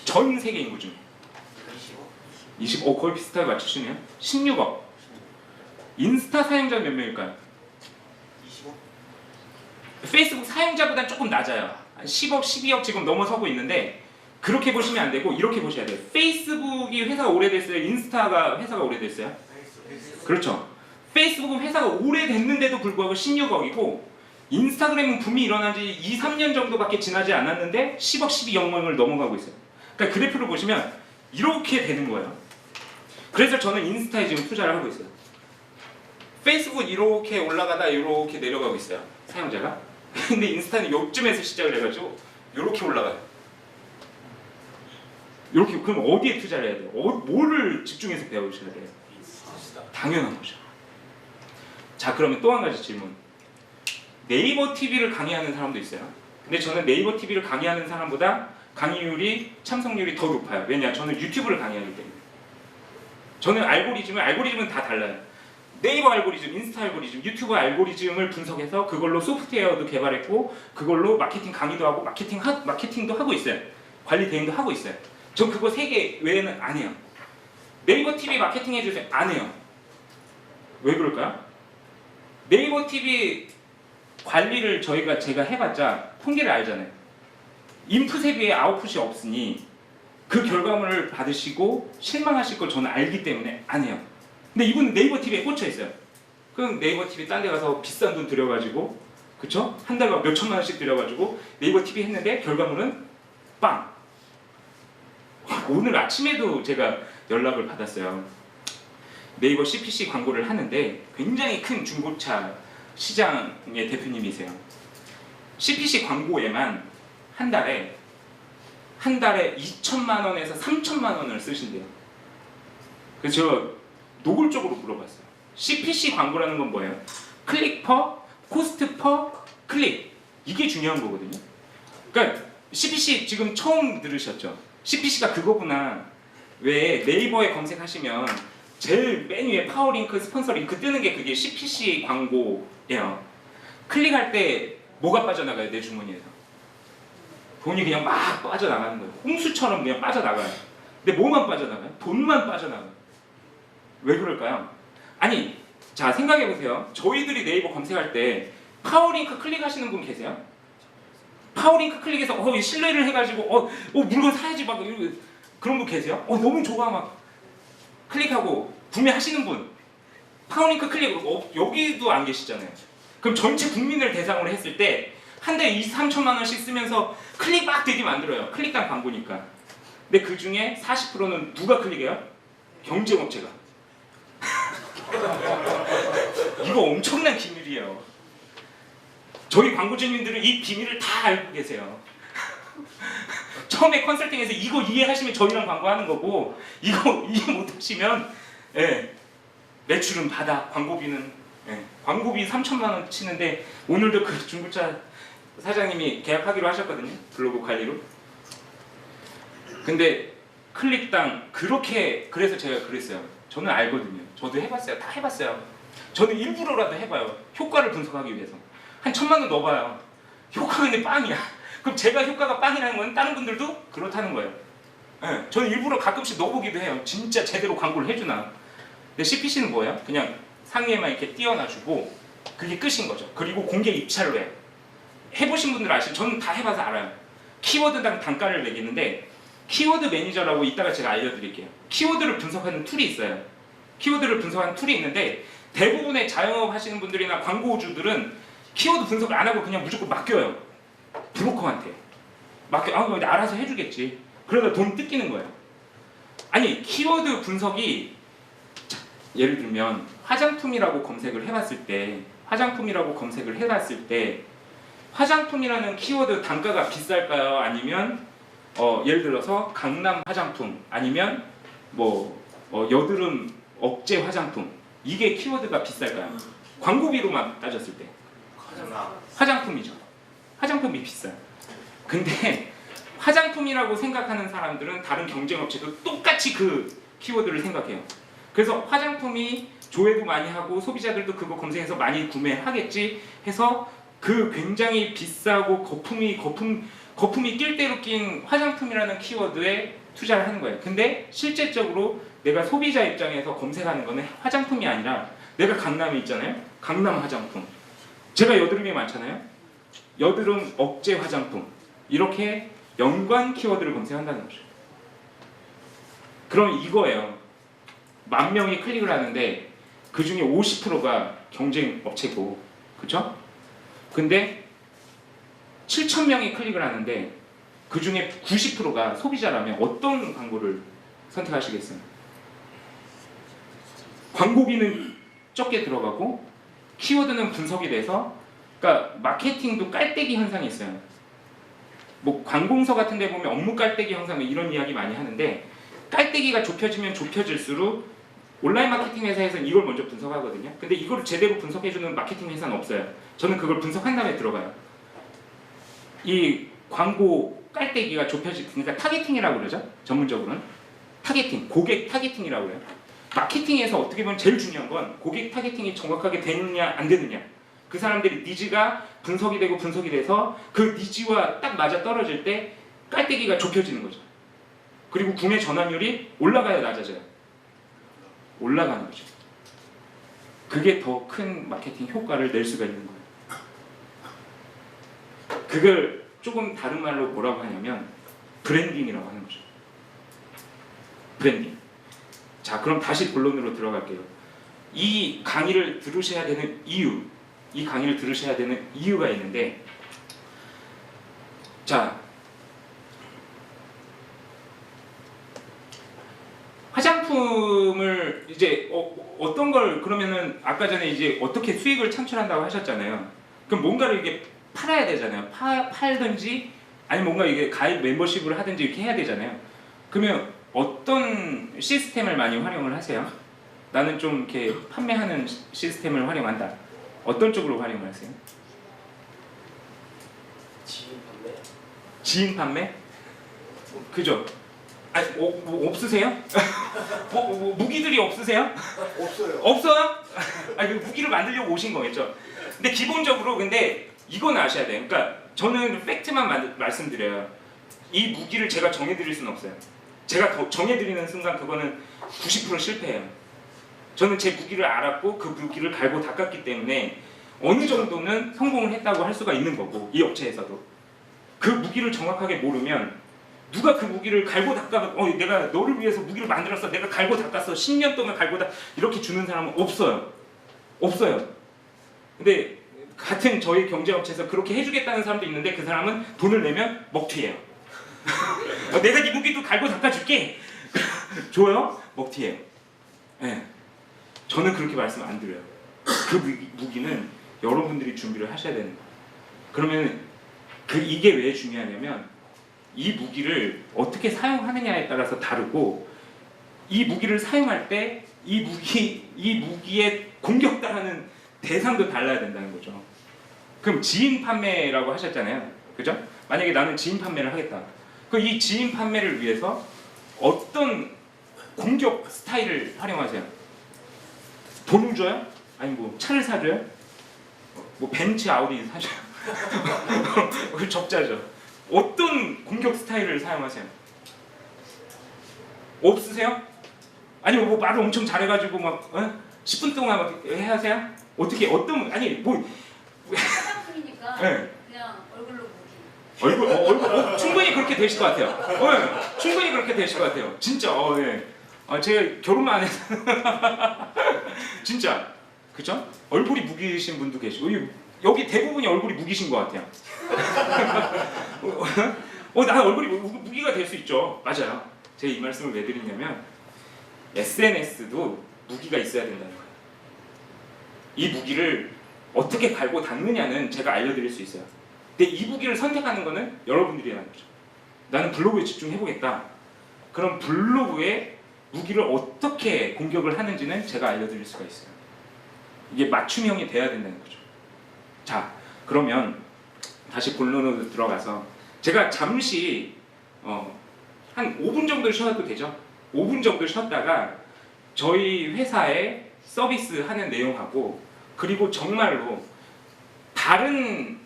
전 세계 인구 중에 20? 거의 비슷하게 맞추시네요. 16억. 인스타 사용자가 몇 명일까요? 25? 페이스북 사용자보다 조금 낮아요. 한 10억, 12억 지금 넘어서고 있는데 그렇게 보시면 안 되고 이렇게 보셔야 돼요. 페이스북이 회사가 오래됐어요? 인스타가 회사가 오래됐어요? 그렇죠. 페이스북은 회사가 오래됐는데도 불구하고 16억이고 인스타그램은 붐이 일어난 지 2, 3년 정도밖에 지나지 않았는데 10억, 12억을 넘어가고 있어요. 그러니까 그래프를 보시면 이렇게 되는 거예요. 그래서 저는 인스타에 지금 투자를 하고 있어요. 페이스북은 이렇게 올라가다 이렇게 내려가고 있어요. 사용자가. 근데 인스타는 요쯤에서 시작을 해가지고 이렇게 올라가요. 이렇게 그럼 어디에 투자를 해야 돼요? 뭐를 집중해서 배우셔야 돼요? 당연한 거죠. 자, 그러면 또 한 가지 질문. 네이버 TV를 강의하는 사람도 있어요. 근데 저는 네이버 TV를 강의하는 사람보다 강의율이 참석률이 더 높아요. 왜냐? 저는 유튜브를 강의하기 때문에. 저는 알고리즘은 다 달라요. 네이버 알고리즘, 인스타 알고리즘, 유튜브 알고리즘을 분석해서 그걸로 소프트웨어도 개발했고 그걸로 마케팅 강의도 하고 마케팅도 하고 있어요. 관리 대행도 하고 있어요. 전 그거 3개 외에는 안 해요. 네이버 TV 마케팅 해주세요. 안 해요. 왜 그럴까요? 네이버 TV 관리를 제가 해봤자 통계를 알잖아요. 인풋 대비에 아웃풋이 없으니 그 결과물을 받으시고 실망하실 걸 저는 알기 때문에 안 해요. 근데 이분은 네이버 TV에 꽂혀 있어요. 그럼 네이버 TV 딴 데 가서 비싼 돈 들여가지고, 그쵸? 한 달간 몇 천만 원씩 들여가지고 네이버 TV 했는데 결과물은 빵! 오늘 아침에도 제가 연락을 받았어요. 네이버 CPC 광고를 하는데 굉장히 큰 중고차 시장의 대표님이세요. CPC 광고에만 한 달에 2천만 원에서 3천만 원을 쓰신대요. 그래서 제가 노골적으로 물어봤어요. CPC 광고라는 건 뭐예요? 클릭 퍼, 코스트 퍼 클릭. 이게 중요한 거거든요. 그러니까 CPC 지금 처음 들으셨죠? CPC가 그거구나. 왜 네이버에 검색하시면 제일 맨 위에 파워링크, 스폰서링크 뜨는 게 그게 CPC 광고예요. 클릭할 때 뭐가 빠져나가요? 내 주머니에서. 돈이 그냥 막 빠져나가는 거예요. 홍수처럼 그냥 빠져나가요. 근데 뭐만 빠져나가요? 돈만 빠져나가요. 왜 그럴까요? 아니, 자 생각해보세요. 저희들이 네이버 검색할 때 파워링크 클릭하시는 분 계세요? 파워링크 클릭해서 신뢰를 해가지고 물건 사야지 막 그런 분 계세요? 너무 좋아 막 클릭하고 구매하시는 분 파워링크 클릭 여기도 안 계시잖아요. 그럼 전체 국민을 대상으로 했을 때 한 달에 2, 3천만 원씩 쓰면서 클릭 막 되게 만들어요. 클릭당 광고니까. 근데 그 중에 40%는 누가 클릭해요? 경쟁업체가. 이거 엄청난 기밀이에요. 저희 광고주님들은 이 비밀을 다 알고 계세요. 처음에 컨설팅에서 이거 이해하시면 저희랑 광고하는 거고 이거 이해 못하시면 매출은 바다, 광고비는 광고비 3천만 원 치는데 오늘도 그 중고차 사장님이 계약하기로 하셨거든요. 블로그 관리로. 근데 클릭당 그렇게 그래서 제가 그랬어요. 저는 알거든요. 저도 해봤어요. 다 해봤어요. 저는 일부러라도 해봐요. 효과를 분석하기 위해서. 한 1,000만 원 넣어봐요. 효과가 근데 빵이야. 그럼 제가 효과가 빵이라는 건 다른 분들도 그렇다는 거예요. 저는 일부러 가끔씩 넣어보기도 해요. 진짜 제대로 광고를 해주나. 근데 CPC는 뭐예요? 그냥 상위에만 이렇게 띄워놔주고 그게 끝인 거죠. 그리고 공개 입찰로 해요. 해보신 분들 아시죠? 저는 다 해봐서 알아요. 키워드당 단가를 매기는데 키워드 매니저라고 이따가 제가 알려드릴게요. 키워드를 분석하는 툴이 있어요. 키워드를 분석하는 툴이 있는데 대부분의 자영업 하시는 분들이나 광고주들은 키워드 분석을 안 하고 그냥 무조건 맡겨요. 브로커한테. 근데 알아서 해주겠지. 그러다 돈 뜯기는 거예요. 아니, 키워드 분석이, 자, 예를 들면 화장품이라고 검색을 해봤을 때 화장품이라는 키워드 단가가 비쌀까요? 아니면 예를 들어서 강남 화장품, 아니면 여드름 억제 화장품, 이게 키워드가 비쌀까요? 광고비로만 따졌을 때 화장품이죠. 화장품이 비싸요. 근데 화장품이라고 생각하는 사람들은 다른 경쟁업체도 똑같이 그 키워드를 생각해요. 그래서 화장품이 조회도 많이 하고 소비자들도 그거 검색해서 많이 구매하겠지 해서 그 굉장히 비싸고 거품이 낄 대로 낀 화장품이라는 키워드에 투자를 하는 거예요. 근데 실제적으로 내가 소비자 입장에서 검색하는 거는 화장품이 아니라, 내가 강남에 있잖아요. 강남 화장품. 제가 여드름이 많잖아요. 여드름 억제 화장품. 이렇게 연관 키워드를 검색한다는 거죠. 그럼 이거예요. 10,000명이 클릭을 하는데 그 중에 50%가 경쟁 업체고, 그쵸? 근데 7,000명이 클릭을 하는데 그 중에 90%가 소비자라면 어떤 광고를 선택하시겠어요? 광고비는 적게 들어가고 키워드는 분석이 돼서, 그러니까 마케팅도 깔때기 현상이 있어요. 뭐 관공서 같은 데 보면 업무 깔때기 현상 이런 이야기 많이 하는데, 깔때기가 좁혀지면 좁혀질수록 온라인 마케팅 회사에서는 이걸 먼저 분석하거든요. 근데 이걸 제대로 분석해주는 마케팅 회사는 없어요. 저는 그걸 분석한 다음에 들어가요. 이 광고 깔때기가 그러니까 타겟팅이라고 그러죠. 전문적으로는 타겟팅, 고객 타겟팅이라고 해요. 마케팅에서 어떻게 보면 제일 중요한 건 고객 타겟팅이 정확하게 되느냐 안 되느냐. 그 사람들의 니즈가 분석이 돼서 그 니즈와 딱 맞아 떨어질 때 깔때기가 좁혀지는 거죠. 그리고 구매 전환율이 올라가야 낮아져요. 올라가는 거죠. 그게 더 큰 마케팅 효과를 낼 수가 있는 거예요. 그걸 조금 다른 말로 뭐라고 하냐면 브랜딩이라고 하는 거죠. 브랜딩. 자, 그럼 다시 본론으로 들어갈게요. 이 강의를 들으셔야 되는 이유가 있는데, 자, 화장품을 이제 어떤 걸 그러면은 아까 전에 이제 어떻게 수익을 창출한다고 하셨잖아요. 그럼 뭔가를 이게 팔아야 되잖아요. 팔든지 아니면 뭔가 이게 가입 멤버십을 하든지 이렇게 해야 되잖아요. 그러면 어떤 시스템을 많이 활용을 하세요? 나는 좀 이렇게 판매하는 시스템을 활용한다. 어떤 쪽으로 활용을 하세요? 지인 판매? 그죠? 아니, 뭐 없으세요? 무기들이 없으세요? 없어요. 없어요? 아니, 무기를 만들려고 오신 거겠죠? 근데 기본적으로 근데 이건 아셔야 돼요. 그러니까 저는 팩트만 말씀드려요. 이 무기를 제가 정해드릴 수는 없어요. 제가 정해드리는 순간 그거는 90% 실패해요. 저는 제 무기를 알았고 그 무기를 갈고 닦았기 때문에 어느 정도는 성공을 했다고 할 수가 있는 거고, 이 업체에서도 그 무기를 정확하게 모르면 누가 그 무기를 갈고 닦아, 내가 너를 위해서 무기를 만들었어, 내가 갈고 닦았어, 10년 동안 갈고 이렇게 주는 사람은 없어요. 근데 같은 저희 경제업체에서 그렇게 해주겠다는 사람도 있는데 그 사람은 돈을 내면 먹튀해요. 내가 네 무기도 갈고 닦아줄게. 줘요? 먹튀해요. 네. 저는 그렇게 말씀 안 드려요. 그 무기는 여러분들이 준비를 하셔야 되는 거예요. 그러면 이게 왜 중요하냐면 이 무기를 어떻게 사용하느냐에 따라서 다르고, 이 무기를 사용할 때 이 무기에 공격당하는 대상도 달라야 된다는 거죠. 그럼 지인 판매라고 하셨잖아요. 그죠? 만약에 나는 지인 판매를 하겠다. 그럼 이 지인 판매를 위해서 어떤 공격 스타일을 활용하세요? 돈을 줘요? 아니 뭐 차를 사줘요? 뭐 벤츠 아우디 사줘요? 그 적자죠. 어떤 공격 스타일을 사용하세요? 없으세요? 아니면 뭐 말을 엄청 잘해가지고 막 10분 동안 막 하세요? 어떻게 아니 뭐 화장품이니까 네. 그냥 얼굴로 무기. 얼굴 충분히 그렇게 되실 것 같아요. 충분히 그렇게 되실 것 같아요. 진짜 예. 제가 결혼만 안 해서 진짜 그죠? 얼굴이 무기이신 분도 계시고 여기 대부분이 얼굴이 무기신 것 같아요. 나는 얼굴이 무기가 될 수 있죠. 맞아요. 제가 이 말씀을 왜 드리냐면 SNS도 무기가 있어야 된다는 거예요. 이 무기를 어떻게 갈고 닦느냐는 제가 알려드릴 수 있어요. 근데 이 무기를 선택하는 거는 여러분들이 하는 거죠. 나는 블로그에 집중해보겠다. 그럼 블로그에 무기를 어떻게 공격을 하는지는 제가 알려드릴 수가 있어요. 이게 맞춤형이 돼야 된다는 거죠. 자, 그러면 다시 본론으로 들어가서 제가 잠시 한 5분 정도 쉬어도 되죠? 5분 정도 쉬었다가 저희 회사의 서비스 하는 내용하고 그리고 정말로 다른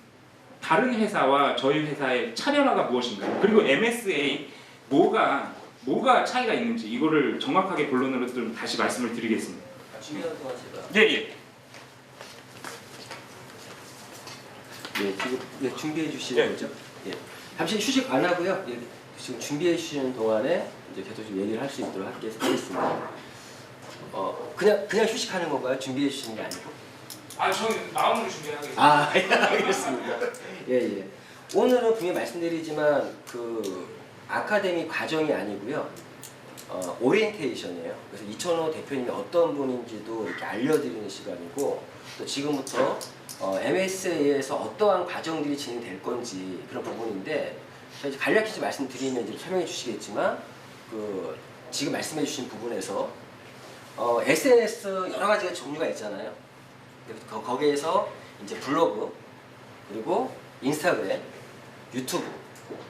회사와 저희 회사의 차별화가 무엇인가 그리고 MSA 뭐가 차이가 있는지 이거를 정확하게 본론으로 좀 다시 말씀을 드리겠습니다. 준비하는 동안 제가 예. 지금 준비해 주시는 거죠? 예. 잠시 휴식 안 하고요. 예, 지금 준비해 주시는 동안에 이제 계속 좀 얘기를 할 수 있도록 하겠습니다. 그냥 휴식하는 건가요? 준비해 주시는 게 아니고? 저는 마음으로 준비하겠습니다. 알겠습니다. 예. 오늘은 분명히 말씀드리지만 그 아카데미 과정이 아니고요. 오리엔테이션이에요. 그래서 이천호 대표님이 어떤 분인지도 이렇게 알려드리는 시간이고 또 지금부터 MSA에서 어떠한 과정들이 진행될 건지 그런 부분인데 저희 간략히 말씀드리면 이제 설명해 주시겠지만 그 지금 말씀해 주신 부분에서 SNS 여러 가지가 종류가 있잖아요. 거기에서 이제 블로그 그리고 인스타그램, 유튜브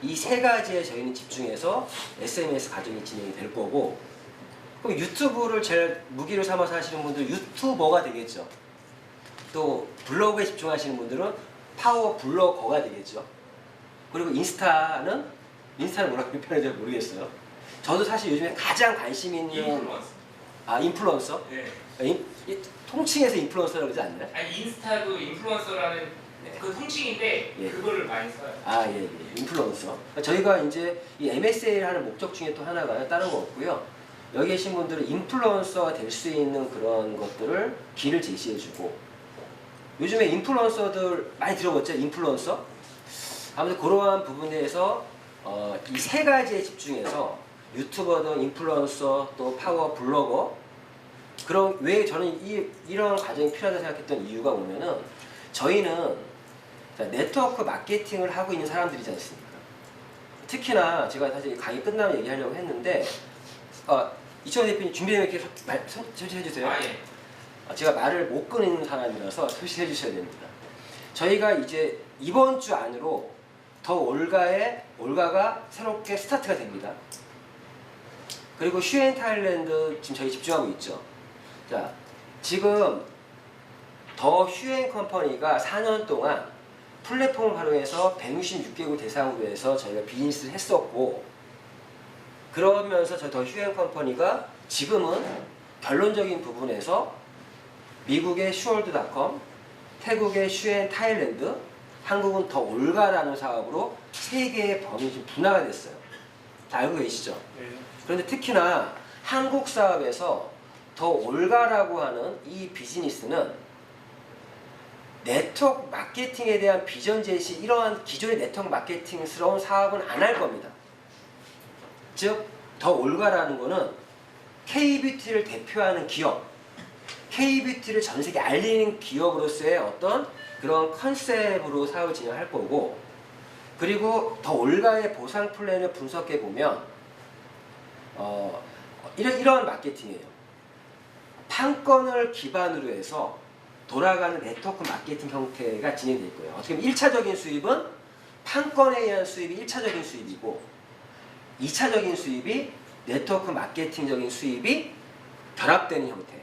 이 세 가지에 저희는 집중해서 SMS 과정이 진행이 될 거고 그럼 유튜브를 제일 무기를 삼아서 하시는 분들 유튜버가 되겠죠. 또 블로그에 집중하시는 분들은 파워 블로거가 되겠죠. 그리고 인스타는 뭐라고 표현해야 될지 모르겠어요. 저도 사실 요즘에 가장 관심 있는 인플루언서? 네. 통칭해서 인플루언서라고 그러지 않나요? 인스타도 인플루언서라는 그 통칭인데 예. 그거를 많이 써요. 예. 인플루언서. 저희가 이제 이 MSA를 하는 목적 중에 또 하나가 다른 거 없고요. 여기 계신 분들은 인플루언서가 될 수 있는 그런 것들을 길을 제시해주고 요즘에 인플루언서들 많이 들어봤죠? 인플루언서? 아무튼 그러한 부분에서 이 세 가지에 집중해서 유튜버든 인플루언서 또 파워 블로거 그런 왜 저는 이런 과정이 필요하다고 생각했던 이유가 뭐냐면 저희는 네트워크 마케팅을 하고 있는 사람들이지 않습니까? 특히나 제가 사실 강의 끝나면 얘기하려고 했는데 이천호 대표님 준비되면 이렇게 설치해 주세요. 예. 제가 말을 못 끊는 사람이라서 표시해 주셔야 됩니다. 저희가 이제 이번 주 안으로 더 올가가 새롭게 스타트가 됩니다. 그리고 휴엔 타일랜드 지금 저희 집중하고 있죠. 자, 지금 더 휴엔 컴퍼니가 4년 동안 플랫폼을 활용해서 166개국 대상으로 해서 저희가 비즈니스를 했었고 그러면서 저 더 휴엔 컴퍼니가 지금은 결론적인 부분에서 미국의 슈월드.com, 태국의 휴엔 타일랜드, 한국은 더 올가라는 사업으로 세 개의 범위 분화가 됐어요. 다 알고 계시죠? 네. 그런데 특히나 한국 사업에서 더 올가라고 하는 이 비즈니스는 네트워크 마케팅에 대한 비전 제시 이러한 기존의 네트워크 마케팅스러운 사업은 안 할 겁니다. 즉 더 올가라는 거는 K-뷰티를 대표하는 기업 K-뷰티를 전 세계에 알리는 기업으로서의 어떤 그런 컨셉으로 사업을 진행할 거고 그리고 더 올가의 보상 플랜을 분석해 보면 이런 마케팅이에요. 판권을 기반으로 해서 돌아가는 네트워크 마케팅 형태가 진행될 거예요. 어떻게 보면 1차적인 수입은 판권에 의한 수입이 1차적인 수입이고 2차적인 수입이 네트워크 마케팅적인 수입이 결합되는 형태.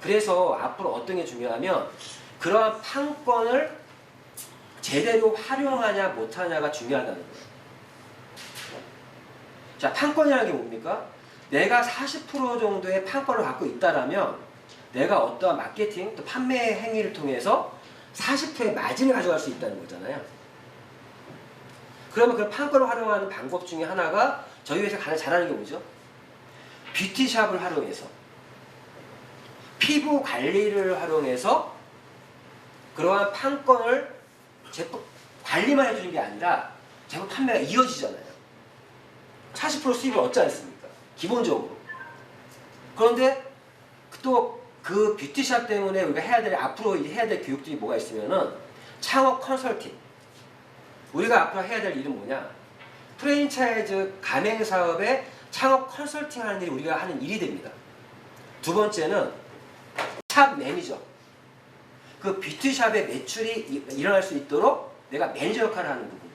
그래서 앞으로 어떤 게 중요하면 그러한 판권을 제대로 활용하냐 못하냐가 중요하다는 거예요. 자, 판권이라는 게 뭡니까? 내가 40% 정도의 판권을 갖고 있다라면 내가 어떠한 마케팅 또 판매 행위를 통해서 40%의 마진을 가져갈 수 있다는 거잖아요. 그러면 그 판권을 활용하는 방법 중에 하나가 저희 회사가 가장 잘하는 게 뭐죠? 뷰티샵을 활용해서 피부 관리를 활용해서 그러한 판권을 제품 관리만 해주는 게 아니라 제품 판매가 이어지잖아요. 40% 수입을 얻지 않습니까? 기본적으로. 그런데 또 그 뷰티샵 때문에 우리가 해야 될 앞으로 해야 될 교육들이 뭐가 있으면은 창업 컨설팅. 우리가 앞으로 해야 될 일은 뭐냐? 프랜차이즈 가맹 사업의 창업 컨설팅 하는 일이 우리가 하는 일이 됩니다. 두 번째는 샵 매니저. 그 뷰티샵의 매출이 일어날 수 있도록 내가 매니저 역할을 하는 부분.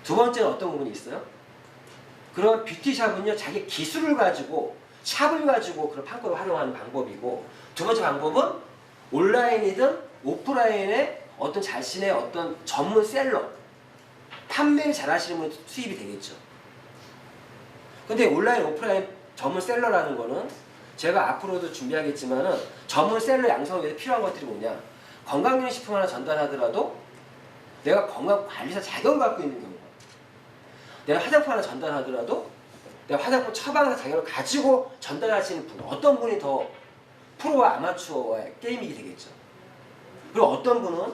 두 번째는 어떤 부분이 있어요? 그런 뷰티샵은요, 자기 기술을 가지고, 샵을 가지고 그런 판권을 활용하는 방법이고, 두 번째 방법은 온라인이든 오프라인의 어떤 자신의 어떤 전문 셀러, 판매를 잘 하시는 분은 수입이 되겠죠. 근데 온라인, 오프라인 전문 셀러라는 거는 제가 앞으로도 준비하겠지만은 전문 셀러 양성을 위해서 필요한 것들이 뭐냐? 건강기능식품 하나 전달하더라도 내가 건강관리사 자격을 갖고 있는 경우가, 내가 화장품 하나 전달하더라도 내가 화장품 처방사 자격을 가지고 전달하시는 분, 어떤 분이 더 프로와 아마추어의 게임이 되겠죠. 그리고 어떤 분은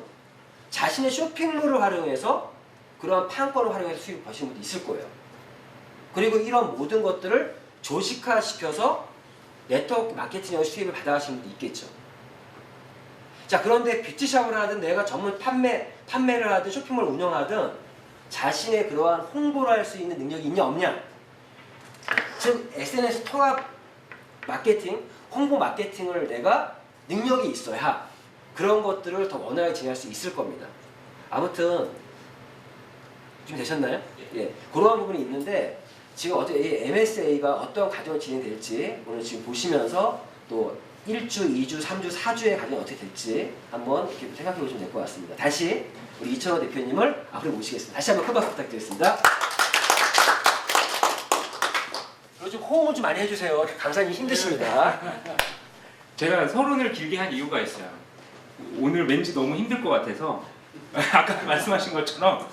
자신의 쇼핑몰을 활용해서 그러한 판권을 활용해서 수입을 버시는 분도 있을 거예요. 그리고 이런 모든 것들을 조직화시켜서 네트워크 마케팅으로 수입을 받아가시는 분도 있겠죠. 자, 그런데 뷰티샵을 하든 내가 전문 판매를 하든 쇼핑몰을 운영하든 자신의 그러한 홍보를 할 수 있는 능력이 있냐 없냐, 즉 SNS 통합 마케팅, 홍보 마케팅을 내가 능력이 있어야 그런 것들을 더 원활하게 진행할 수 있을 겁니다. 아무튼 좀 되셨나요? 예, 그러한 부분이 있는데 지금 어떻게 MSA가 어떤 과정을 진행될지 오늘 지금 보시면서 또 1주, 2주, 3주, 4주의 과정이 어떻게 될지 한번 이렇게 생각해 보시면 될 것 같습니다. 다시 우리 이천호 대표님을 앞으로 모시겠습니다. 다시 한번 큰 박수 부탁드리겠습니다. 그리고 좀 호응을 좀 많이 해주세요. 강사님 힘드십니다. 제가 서론을 길게 한 이유가 있어요. 오늘 왠지 너무 힘들 것 같아서 아까 말씀하신 것처럼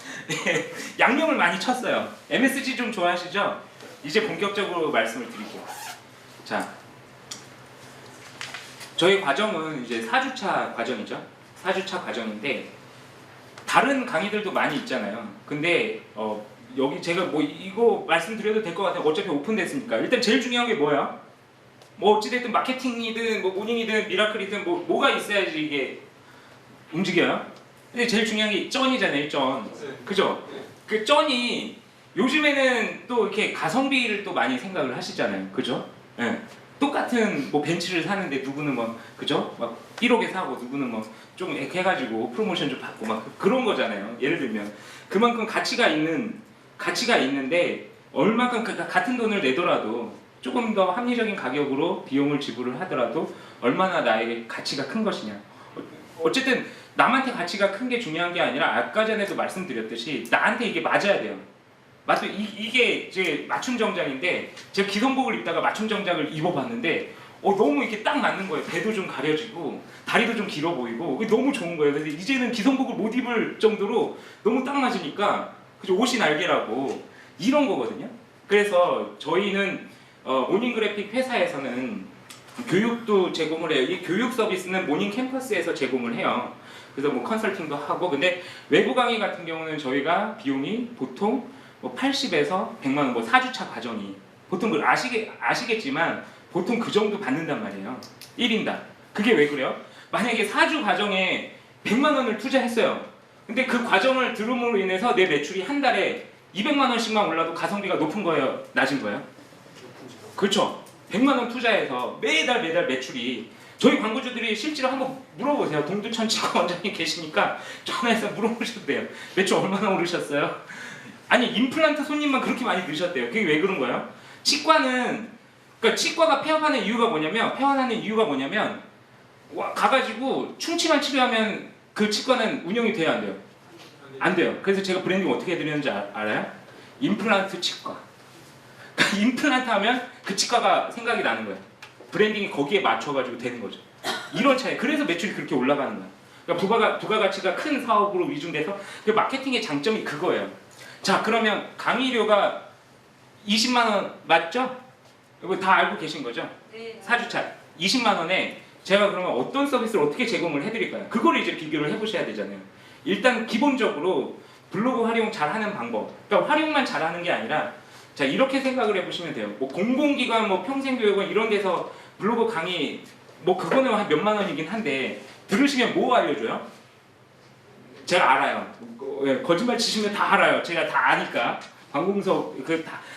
양념을 많이 쳤어요. MSG 좀 좋아하시죠? 이제 본격적으로 말씀을 드릴게요. 자, 저희 과정은 이제 4주차 과정이죠. 4주차 과정인데 다른 강의들도 많이 있잖아요. 근데 여기 제가 뭐 이거 말씀드려도 될 것 같아요. 어차피 오픈됐으니까. 일단 제일 중요한 게 뭐야? 뭐 어찌됐든 마케팅이든 뭐 모닝이든 미라클이든 뭐가 있어야지 이게 움직여요. 근데 제일 중요한 게 쩐이잖아요, 쩐. 그죠? 그 쩐이 요즘에는 또 이렇게 가성비를 또 많이 생각을 하시잖아요. 그죠? 예. 똑같은 뭐 벤츠를 사는데 누구는 뭐 그죠? 막 1억에 사고 누구는 뭐 좀 해가지고 프로모션 좀 받고 막 그런 거잖아요. 예를 들면 그만큼 가치가 있는데 얼마큼 같은 돈을 내더라도 조금 더 합리적인 가격으로 비용을 지불을 하더라도 얼마나 나에게 가치가 큰 것이냐. 어쨌든 남한테 가치가 큰 게 중요한 게 아니라 아까 전에도 말씀드렸듯이 나한테 이게 맞아야 돼요. 맞죠? 이게 이제 맞춤 정장인데 제가 기성복을 입다가 맞춤 정장을 입어봤는데 너무 이렇게 딱 맞는 거예요. 배도 좀 가려지고 다리도 좀 길어 보이고 그게 너무 좋은 거예요. 그래서 이제는 기성복을 못 입을 정도로 너무 딱 맞으니까 그죠? 옷이 날개라고 이런 거거든요. 그래서 저희는 모닝그래픽 회사에서는 교육도 제공을 해요. 이 교육 서비스는 모닝 캠퍼스에서 제공을 해요. 그래서 뭐 컨설팅도 하고 근데 외부 강의 같은 경우는 저희가 비용이 보통 뭐 80에서 100만 원, 뭐 4주차 과정이 보통 그 아시겠지만 보통 그 정도 받는단 말이에요. 1인당. 그게 왜 그래요? 만약에 4주 과정에 100만 원을 투자했어요. 근데 그 과정을 들음으로 인해서 내 매출이 한 달에 200만 원씩만 올라도 가성비가 높은 거예요? 낮은 거예요? 그렇죠. 100만 원 투자해서 매달 매출이 저희 광고주들이 실제로 한번 물어보세요. 동두천 치과 원장님 계시니까 전화해서 물어보셔도 돼요. 매출 얼마나 오르셨어요? 아니 임플란트 손님만 그렇게 많이 늘으셨대요. 그게 왜 그런 거예요? 그러니까 치과가 폐업하는 이유가 뭐냐면 가가지고 충치만 치료하면 그 치과는 운영이 돼야 안 돼요? 안 돼요. 그래서 제가 브랜딩 어떻게 해드리는지 알아요? 임플란트 치과. 그러니까 임플란트 하면 그 치과가 생각이 나는 거예요. 브랜딩이 거기에 맞춰가지고 되는 거죠. 이런 차이. 그래서 매출이 그렇게 올라가는 거예요. 그러니까 부가가치가 큰 사업으로 위중돼서 그 마케팅의 장점이 그거예요. 자, 그러면 강의료가 20만 원 맞죠? 이거 다 알고 계신 거죠? 네. 4주차 20만 원에 제가 그러면 어떤 서비스를 어떻게 제공을 해드릴까요? 그거를 이제 비교를 해보셔야 되잖아요. 일단 기본적으로 블로그 활용 잘하는 방법, 그러니까 활용만 잘하는 게 아니라 자 이렇게 생각을 해보시면 돼요. 뭐 공공기관, 뭐 평생교육원 이런 데서 블로그 강의 뭐 그거는 한 몇만 원이긴 한데 들으시면 뭐 알려줘요? 제가 알아요. 거짓말 치시면 다 알아요. 제가 다 아니까. 관공서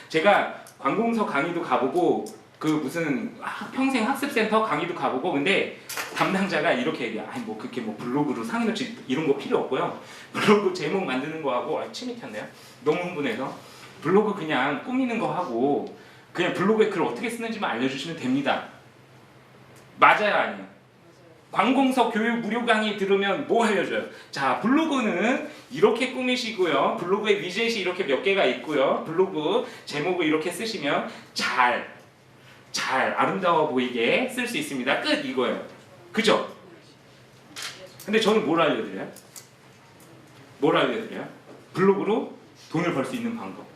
제가 관공서 강의도 가보고 그 무슨 평생 학습센터 강의도 가보고 근데 담당자가 이렇게 얘기해. 아니 뭐 그렇게 뭐 블로그로 상위 노출 이런 거 필요 없고요. 블로그 제목 만드는 거 하고 침이 튀었네요. 너무 흥분해서 블로그 그냥 꾸미는 거 하고 그냥 블로그에 글 어떻게 쓰는지만 알려주시면 됩니다. 맞아요, 아니에요? 관공서 교육 무료 강의 들으면 뭐 알려줘요? 자, 블로그는 이렇게 꾸미시고요. 블로그에 위젯이 이렇게 몇 개가 있고요. 블로그 제목을 이렇게 쓰시면 잘 아름다워 보이게 쓸 수 있습니다. 끝 이거예요. 그죠? 근데 저는 뭘 알려드려요? 뭘 알려드려요? 블로그로 돈을 벌 수 있는 방법.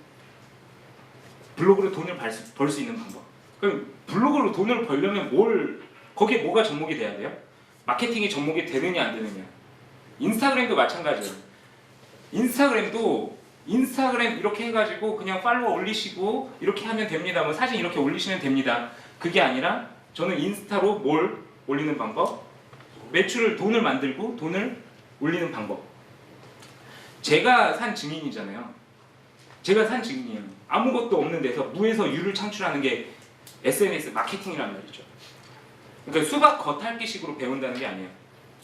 블로그로 돈을 벌 수 있는 방법. 그럼 블로그로 돈을 벌려면 거기에 뭐가 접목이 돼야 돼요? 마케팅이 접목이 되느냐 안 되느냐. 인스타그램도 마찬가지예요. 인스타그램 이렇게 해가지고 그냥 팔로워 올리시고 이렇게 하면 됩니다. 뭐 사진 이렇게 올리시면 됩니다. 그게 아니라 저는 인스타로 뭘 올리는 방법? 돈을 만들고 돈을 올리는 방법. 제가 산 증인이잖아요. 제가 산 증인이에요. 아무것도 없는 데서 무에서 유를 창출하는 게 SNS 마케팅이란 말이죠. 그러니까 수박 겉핥기식으로 배운다는 게 아니에요.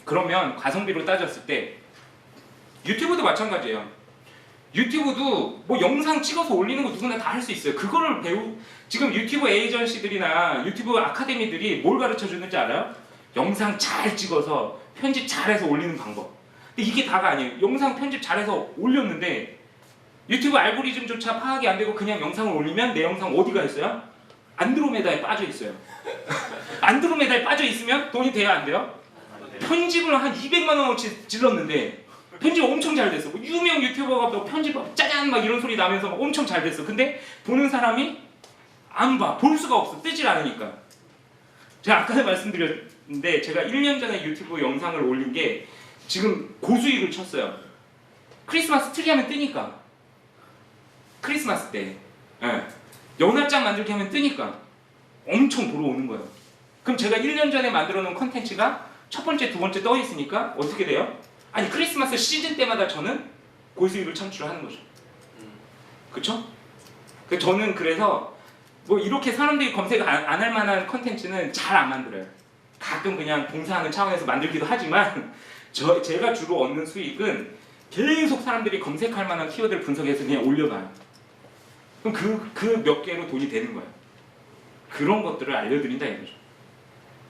그러면 가성비로 따졌을 때 유튜브도 마찬가지예요. 유튜브도 뭐 영상 찍어서 올리는 거 누구나 다 할 수 있어요. 그거를 지금 유튜브 에이전시들이나 유튜브 아카데미들이 뭘 가르쳐 주는지 알아요? 영상 잘 찍어서 편집 잘해서 올리는 방법. 근데 이게 다가 아니에요. 영상 편집 잘해서 올렸는데 유튜브 알고리즘조차 파악이 안 되고 그냥 영상을 올리면 내 영상 어디가 있어요? 안드로메다에 빠져 있어요. 안드로메다에 빠져 있으면 돈이 돼야 안 돼요? 편집을 한 200만 원어치 질렀는데 편집 엄청 잘 됐어. 뭐 유명 유튜버가 뭐 편집 짜잔 막 이런 소리 나면서 막 엄청 잘 됐어. 근데 보는 사람이 안 봐. 볼 수가 없어. 뜨질 않으니까. 제가 아까 말씀드렸는데 제가 1년 전에 유튜브 영상을 올린 게 지금 고수익을 쳤어요. 크리스마스 트리 하면 뜨니까. 크리스마스 때. 예. 연합장 만들기 하면 뜨니까. 엄청 보러 오는 거예요. 그럼 제가 1년 전에 만들어 놓은 컨텐츠가 첫 번째, 두 번째 떠 있으니까 어떻게 돼요? 아니 크리스마스 시즌 때마다 저는 고수익을 창출하는 거죠. 그쵸? 저는 그래서 뭐 이렇게 사람들이 검색 안 할 만한 컨텐츠는 잘 안 만들어요. 가끔 그냥 봉사하는 차원에서 만들기도 하지만 제가 주로 얻는 수익은 계속 사람들이 검색할 만한 키워드를 분석해서 그냥 올려놔요. 그럼 그 몇 개로 돈이 되는 거예요. 그런 것들을 알려드린다 이거죠.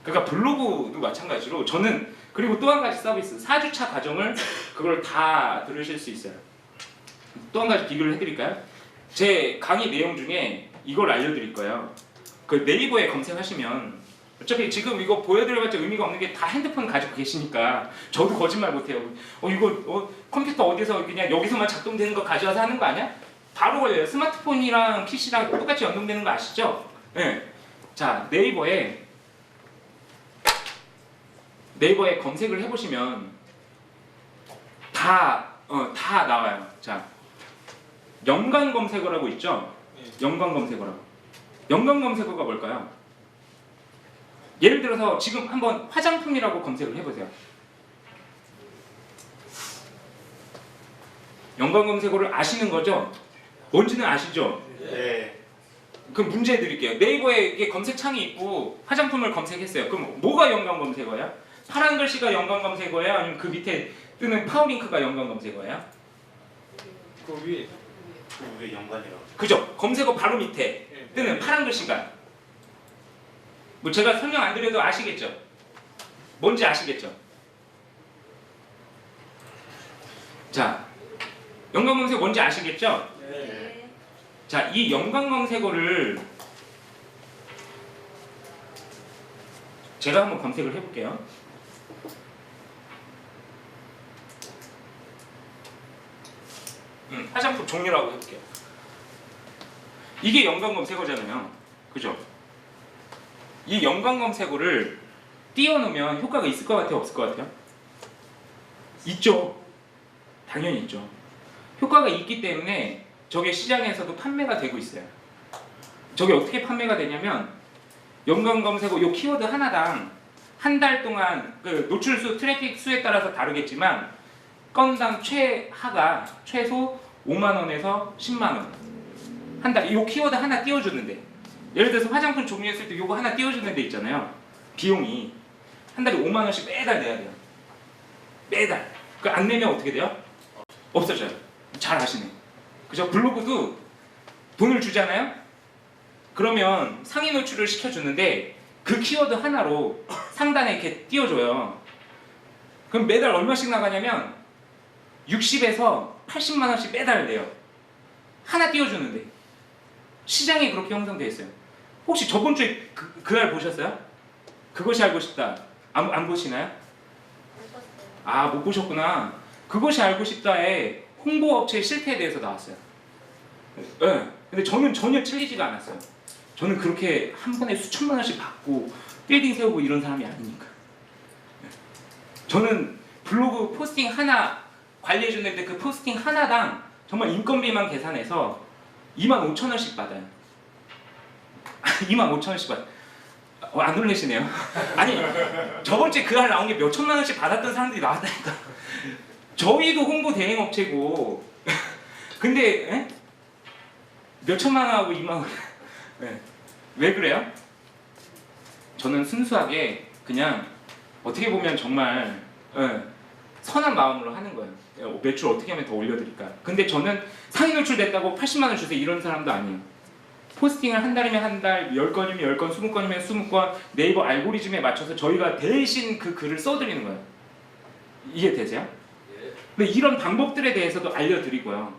그러니까 블로그도 마찬가지로 저는 그리고 또 한 가지 서비스 4주차 과정을 그걸 다 들으실 수 있어요. 또 한 가지 비교를 해드릴까요? 제 강의 내용 중에 이걸 알려드릴 거예요. 그 네이버에 검색하시면 어차피 지금 이거 보여드려봤자 의미가 없는 게 다 핸드폰 가지고 계시니까 저도 거짓말 못해요. 컴퓨터 어디서 그냥 여기서만 작동되는 거 가져와서 하는 거 아니야? 바로 걸려요. 스마트폰이랑 PC랑 똑같이 연동되는 거 아시죠? 네. 자 네이버에 검색을 해보시면 다 나와요. 자, 연관 검색어라고 있죠? 연관 검색어라고. 연관 검색어가 뭘까요? 예를 들어서 지금 한번 화장품이라고 검색을 해보세요. 연관 검색어를 아시는 거죠? 뭔지는 아시죠? 네. 그럼 문제 드릴게요. 네이버에 이게 검색창이 있고 화장품을 검색했어요. 그럼 뭐가 연관 검색어야? 파란 글씨가 연관 검색어예요? 아니면 그 밑에 뜨는 파워링크가 연관 검색어예요? 그 위에 연관이라고. 그죠? 검색어 바로 밑에 뜨는 파란 글씨가 뭐 제가 설명 안 드려도 아시겠죠? 뭔지 아시겠죠? 자, 연관 검색어 뭔지 아시겠죠? 네. 자, 이 연관 검색어를 제가 한번 검색을 해볼게요. 화장품 종류라고 해볼게요. 이게 연관 검색어잖아요. 그죠? 이 연관 검색어를 띄워놓으면 효과가 있을 것 같아요? 없을 것 같아요? 있죠. 당연히 있죠. 효과가 있기 때문에 저게 시장에서도 판매가 되고 있어요. 저게 어떻게 판매가 되냐면 연관 검색어 요 키워드 하나당 한 달 동안 그 노출수 트래픽 수에 따라서 다르겠지만 건당 최하가 최소 5만 원에서 10만 원. 한 달. 요 키워드 하나 띄워주는데 예를 들어서 화장품 종류했을 때 요거 하나 띄워주는 데 있잖아요. 비용이 한 달에 5만 원씩 매달 내야 돼요. 매달. 그 안 내면 어떻게 돼요? 없어져요. 잘 아시네. 그죠? 블로그도 돈을 주잖아요. 그러면 상위 노출을 시켜주는데 그 키워드 하나로 상단에 이렇게 띄워줘요. 그럼 매달 얼마씩 나가냐면 60에서 80만 원씩 매달 내요. 하나 띄워주는데 시장이 그렇게 형성되어 있어요. 혹시 저번 주에 그날 보셨어요? 그것이 알고 싶다. 안 보시나요? 아, 못 보셨구나. 그것이 알고 싶다에 홍보업체의 실태에 대해서 나왔어요. 네. 근데 저는 전혀 찔리지가 않았어요. 저는 그렇게 한 번에 수천만 원씩 받고 빌딩 세우고 이런 사람이 아니니까. 네. 저는 블로그 포스팅 하나 관리해 주는데 그 포스팅 하나당 정말 인건비만 계산해서 2만 5천 원씩 받아요. 2만 5천 원씩 받아요. 안 놀라시네요. 아니 저번 주에 그날 나온 게 몇 천만 원씩 받았던 사람들이 나왔다니까. 저희도 홍보 대행 업체고 근데 에? 몇 천만 원하고 2만 원. 네. 왜 그래요? 저는 순수하게 그냥 어떻게 보면 정말 선한 마음으로 하는 거예요. 매출 어떻게 하면 더 올려드릴까. 근데 저는 상위 노출 됐다고 80만 원 주세요 이런 사람도 아니에요. 포스팅을 한 달이면 한 달, 10건이면 10건, 20건이면 20건 네이버 알고리즘에 맞춰서 저희가 대신 그 글을 써드리는 거예요. 이해되세요? 근데 이런 방법들에 대해서도 알려드리고요.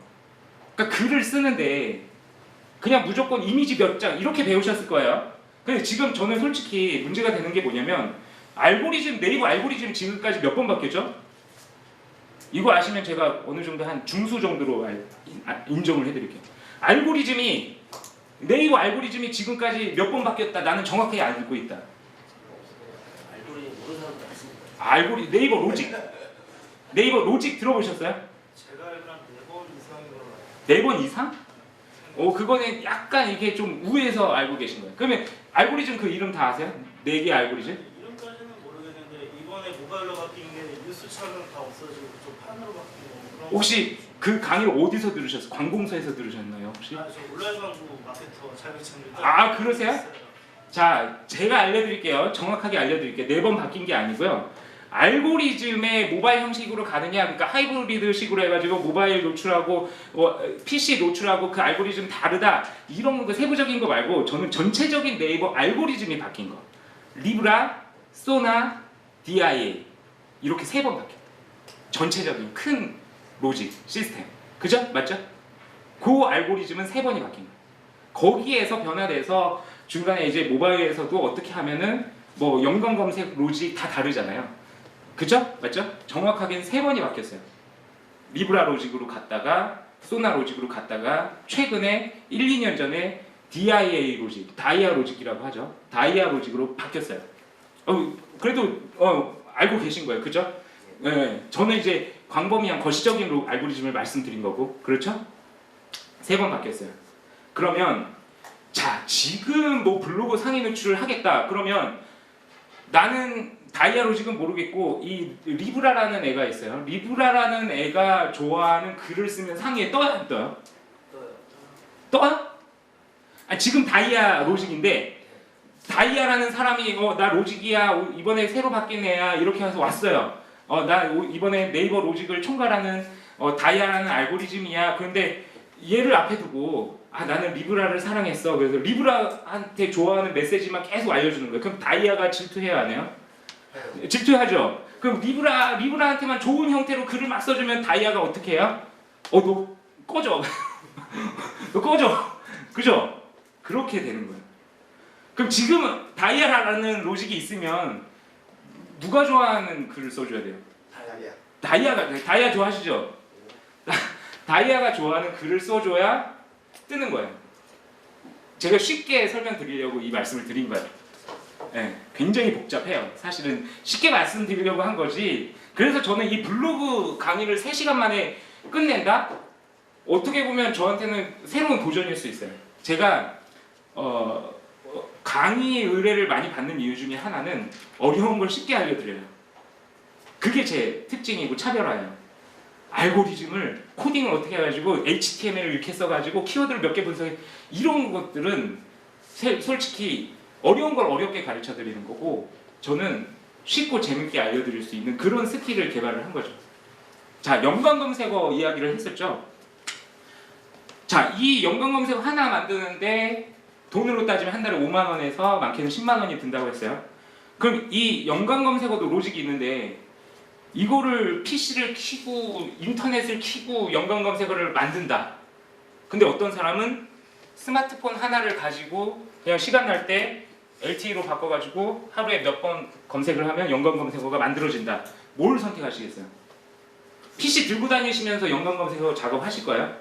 그러니까 글을 쓰는데 그냥 무조건 이미지 몇 장 이렇게 배우셨을 거예요. 근데 지금 저는 솔직히 문제가 되는 게 뭐냐면 알고리즘, 네이버 알고리즘 지금까지 몇 번 바뀌었죠? 이거 아시면 제가 어느 정도 한 중수 정도로 인정을 해드릴게요. 알고리즘이 네이버 알고리즘이 지금까지 몇 번 바뀌었다. 나는 정확하게 알고 있다. 알고리즘 모르는 사람도 많습니다. 네이버 로직. 네이버 로직 들어보셨어요? 제가 알기로 한 4번 이상인 걸로 알아요. 4번 이상? 그거는 약간 이게 좀 우회해서 알고 계신 거예요. 그러면 알고리즘 그 이름 다 아세요? 4개 알고리즘? 이름까지는 모르겠는데 이번에 모바일로 바뀐 게 뉴스처럼 다 없어지고 좀 판으로 바뀐 거 그런 혹시 그 강의를 어디서 들으셨어요? 관공서에서 들으셨나요 혹시? 저 온라인광고 마케터 자격증 아, 그러세요? 자, 제가 알려드릴게요. 정확하게 알려드릴게요. 4번 바뀐 게 아니고요. 알고리즘의 모바일 형식으로 가느냐, 그러니까 하이브리드식으로 해가지고 모바일 노출하고 PC 노출하고 그 알고리즘 다르다 이런 거 세부적인 거 말고 저는 전체적인 네이버 알고리즘이 바뀐 거. 리브라, 소나, DIA 이렇게 3번 바뀌었다. 전체적인 큰 로직 시스템, 그죠? 맞죠? 그 알고리즘은 3번이 바뀐 거예요. 거기에서 변화돼서 중간에 이제 모바일에서도 어떻게 하면은 뭐 연관 검색 로직 다 다르잖아요. 그죠? 맞죠? 정확하게는 3번이 바뀌었어요. 리브라 로직으로 갔다가 소나 로직으로 갔다가 최근에 1, 2년 전에 DIA 로직, 다이아 로직이라고 하죠. 다이아 로직으로 바뀌었어요. 그래도 알고 계신 거예요. 그죠? 네, 저는 이제 광범위한 거시적인 알고리즘을 말씀드린 거고, 그렇죠? 3번 바뀌었어요. 그러면 자, 지금 뭐 블로그 상위 노출을 하겠다. 그러면 나는 다이아 로직은 모르겠고 이 리브라라는 애가 있어요. 리브라라는 애가 좋아하는 글을 쓰면 상위에 떠요, 안 떠요? 떠요? 지금 다이아 로직인데 다이아라는 사람이 나 로직이야, 이번에 새로 바뀐 애야 이렇게 해서 왔어요. 나 이번에 네이버 로직을 총괄하는 다이아라는 알고리즘이야. 그런데 얘를 앞에 두고 나는 리브라를 사랑했어. 그래서 리브라한테 좋아하는 메시지만 계속 알려주는 거예요. 그럼 다이아가 질투해야 하네요? 질투하죠. 그럼 리브라한테만 좋은 형태로 글을 막 써주면 다이아가 어떻게 해요? 너 꺼져. 너 꺼져. 그죠? 그렇게 되는 거예요. 그럼 지금 다이아라는 로직이 있으면 누가 좋아하는 글을 써줘야 돼요? 다이아 좋아하시죠? 다이아가 좋아하는 글을 써줘야 뜨는 거예요. 제가 쉽게 설명드리려고 이 말씀을 드린 거예요. 예, 굉장히 복잡해요. 사실은 쉽게 말씀드리려고 한 거지. 그래서 저는 이 블로그 강의를 3시간 만에 끝낸다? 어떻게 보면 저한테는 새로운 도전일 수 있어요. 제가 강의 의뢰를 많이 받는 이유 중에 하나는 어려운 걸 쉽게 알려드려요. 그게 제 특징이고 차별화예요. 알고리즘을 코딩을 어떻게 해가지고 HTML을 이렇게 써가지고 키워드를 몇 개 분석해, 이런 것들은 솔직히 어려운 걸 어렵게 가르쳐 드리는 거고, 저는 쉽고 재밌게 알려드릴 수 있는 그런 스킬을 개발을 한 거죠. 자, 연관 검색어 이야기를 했었죠. 자, 이 연관 검색어 하나 만드는데 돈으로 따지면 한 달에 5만 원에서 많게는 10만 원이 든다고 했어요. 그럼 이 연관 검색어도 로직이 있는데, 이거를 PC를 켜고 인터넷을 켜고 연관 검색어를 만든다. 근데 어떤 사람은 스마트폰 하나를 가지고 그냥 시간 날 때 LTE로 바꿔가지고 하루에 몇 번 검색을 하면 연관 검색어가 만들어진다. 뭘 선택하시겠어요? PC 들고 다니시면서 연관 검색어 작업하실 거예요?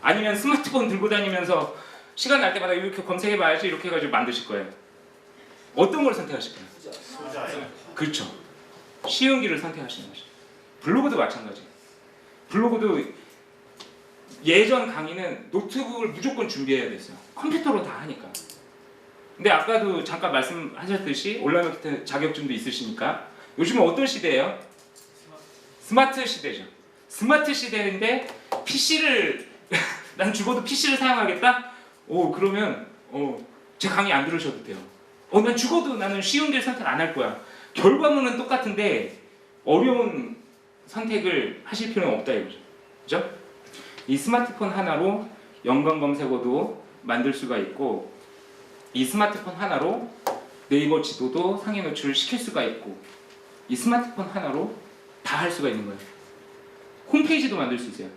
아니면 스마트폰 들고 다니면서 시간 날 때마다 이렇게 검색해봐야지 이렇게 해가지고 만드실 거예요? 어떤 걸 선택하실 거예요? 후자예요. 그렇죠. 쉬운 길을 선택하시는 거죠. 블로그도 마찬가지예요. 블로그도 예전 강의는 노트북을 무조건 준비해야 됐어요. 컴퓨터로 다 하니까. 근데 아까도 잠깐 말씀하셨듯이 온라인 마케팅 자격증도 있으시니까 요즘은 어떤 시대예요? 스마트 시대죠. 스마트 시대인데 PC를 난 죽어도 PC를 사용하겠다? 그러면 제 강의 안 들으셔도 돼요. 난 죽어도 나는 쉬운 길 선택 안 할 거야. 결과물은 똑같은데 어려운 선택을 하실 필요는 없다 이거죠. 그죠? 이 스마트폰 하나로 연관 검색어도 만들 수가 있고, 이 스마트폰 하나로 네이버 지도도 상위 노출을 시킬 수가 있고, 이 스마트폰 하나로 다 할 수가 있는 거예요. 홈페이지도 만들 수 있어요.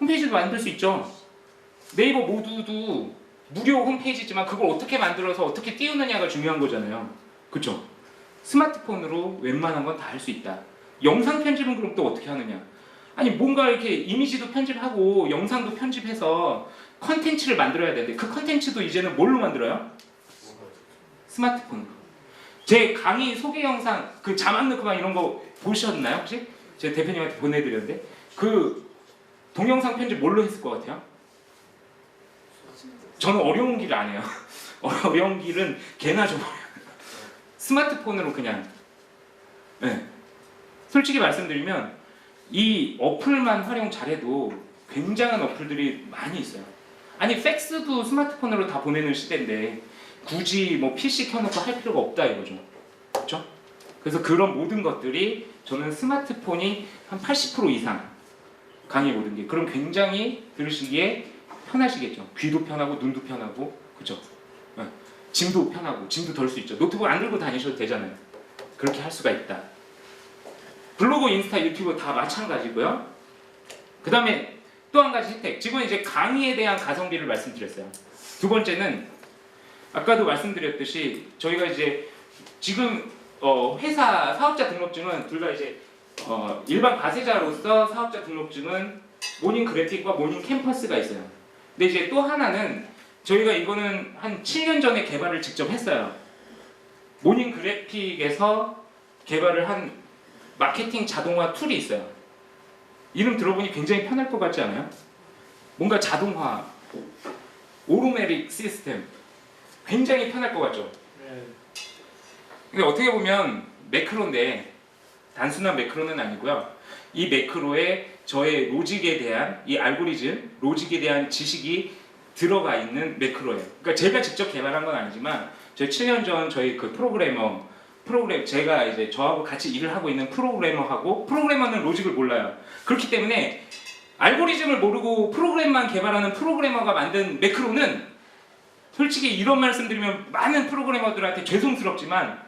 홈페이지도 만들 수 있죠. 네이버 모두도 무료 홈페이지지만 그걸 어떻게 만들어서 어떻게 띄우느냐가 중요한 거잖아요. 그렇죠? 스마트폰으로 웬만한 건 다 할 수 있다. 영상 편집은 그럼 또 어떻게 하느냐? 아니 뭔가 이렇게 이미지도 편집하고 영상도 편집해서 컨텐츠를 만들어야 되는데, 그 컨텐츠도 이제는 뭘로 만들어요? 스마트폰으로. 제 강의 소개 영상 그 자막 넣고 막 이런 거 보셨나요 혹시? 제 대표님한테 보내드렸는데 그 동영상 편집 뭘로 했을 것 같아요? 저는 어려운 길 안 해요. 어려운 길은 개나 줘버려요. 스마트폰으로 그냥. 네. 솔직히 말씀드리면 이 어플만 활용 잘해도 굉장한 어플들이 많이 있어요. 아니 팩스도 스마트폰으로 다 보내는 시대인데 굳이 뭐 PC 켜놓고 할 필요가 없다 이거죠. 그렇죠? 그래서 그런 모든 것들이 저는 스마트폰이 한 80% 이상 강의 모든 게, 그럼 굉장히 들으시기에 편하시겠죠. 귀도 편하고 눈도 편하고, 그렇죠? 네. 짐도 편하고, 짐도 덜 수 있죠. 노트북 안 들고 다니셔도 되잖아요. 그렇게 할 수가 있다. 블로그, 인스타, 유튜브 다 마찬가지고요. 그 다음에 또 한 가지 혜택. 지금 이제 강의에 대한 가성비를 말씀드렸어요. 두 번째는 아까도 말씀드렸듯이 저희가 이제 지금 회사 사업자 등록증은 둘 다 이제 일반 과세자로서 사업자 등록증은 모닝 그래픽과 모닝 캠퍼스가 있어요. 근데 이제 또 하나는 저희가 이거는 한 7년 전에 개발을 직접 했어요. 모닝 그래픽에서 개발을 한 마케팅 자동화 툴이 있어요. 이름 들어보니 굉장히 편할 것 같지 않아요? 뭔가 자동화, 오토매틱 시스템, 굉장히 편할 것 같죠? 네. 근데 어떻게 보면 매크로인데 단순한 매크로는 아니고요. 이 매크로에 저의 로직에 대한, 이 알고리즘, 로직에 대한 지식이 들어가 있는 매크로예요. 그러니까 제가 직접 개발한 건 아니지만 저희 7년 전 저희 그 제가 이제 저하고 같이 일을 하고 있는 프로그래머는 로직을 몰라요. 그렇기 때문에 알고리즘을 모르고 프로그램만 개발하는 프로그래머가 만든 매크로는 솔직히 이런 말씀 드리면 많은 프로그래머들한테 죄송스럽지만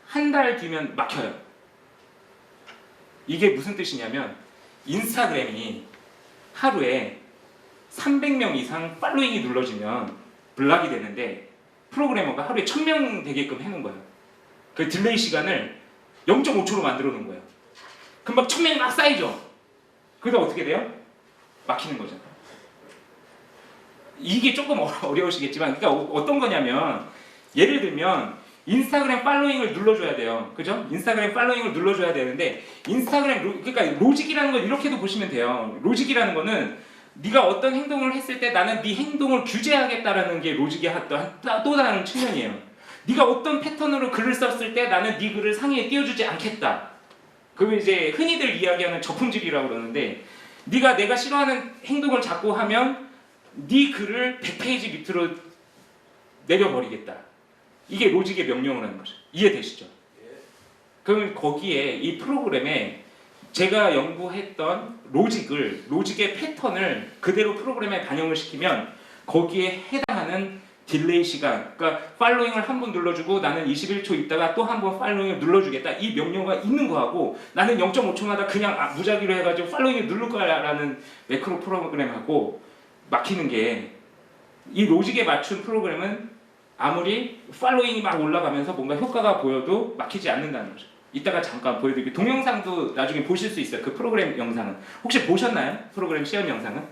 한 달 뒤면 막혀요. 이게 무슨 뜻이냐면 인스타그램이 하루에 300명 이상 팔로잉이 눌러지면 블락이 되는데 프로그래머가 하루에 1000명 되게끔 해놓은 거예요. 그 딜레이 시간을 0.5초로 만들어 놓은 거예요. 그럼 막 1000명이 막 쌓이죠. 그러다 어떻게 돼요? 막히는 거죠. 이게 조금 어려우시겠지만, 그러니까 어떤 거냐면 예를 들면 인스타그램 팔로잉을 눌러줘야 돼요. 그죠? 인스타그램 팔로잉을 눌러줘야 되는데 그러니까 로직이라는 건 이렇게도 보시면 돼요. 로직이라는 거는 네가 어떤 행동을 했을 때 나는 네 행동을 규제하겠다라는 게 로직의 또 다른 측면이에요. 네가 어떤 패턴으로 글을 썼을 때 나는 네 글을 상위에 띄워주지 않겠다. 그걸 이제 흔히들 이야기하는 저품질이라고 그러는데 네가 내가 싫어하는 행동을 자꾸 하면 네 글을 100페이지 밑으로 내려버리겠다. 이게 로직의 명령을 하는 거죠. 이해되시죠? 그러면 거기에 이 프로그램에 제가 연구했던 로직의 패턴을 그대로 프로그램에 반영을 시키면 거기에 해당하는 딜레이 시간, 그러니까 팔로잉을 한 번 눌러주고 나는 21초 있다가 또 한 번 팔로잉을 눌러주겠다. 이 명령어가 있는 거하고 나는 0.5초마다 그냥 무작위로 해가지고 팔로잉을 누를 거야라는 매크로 프로그램하고 막히는 게 이 로직에 맞춘 프로그램은 아무리 팔로잉이 막 올라가면서 뭔가 효과가 보여도 막히지 않는다는 거죠. 이따가 잠깐 보여드릴게요. 동영상도 나중에 보실 수 있어요. 그 프로그램 영상은. 혹시 보셨나요? 프로그램 시연 영상은?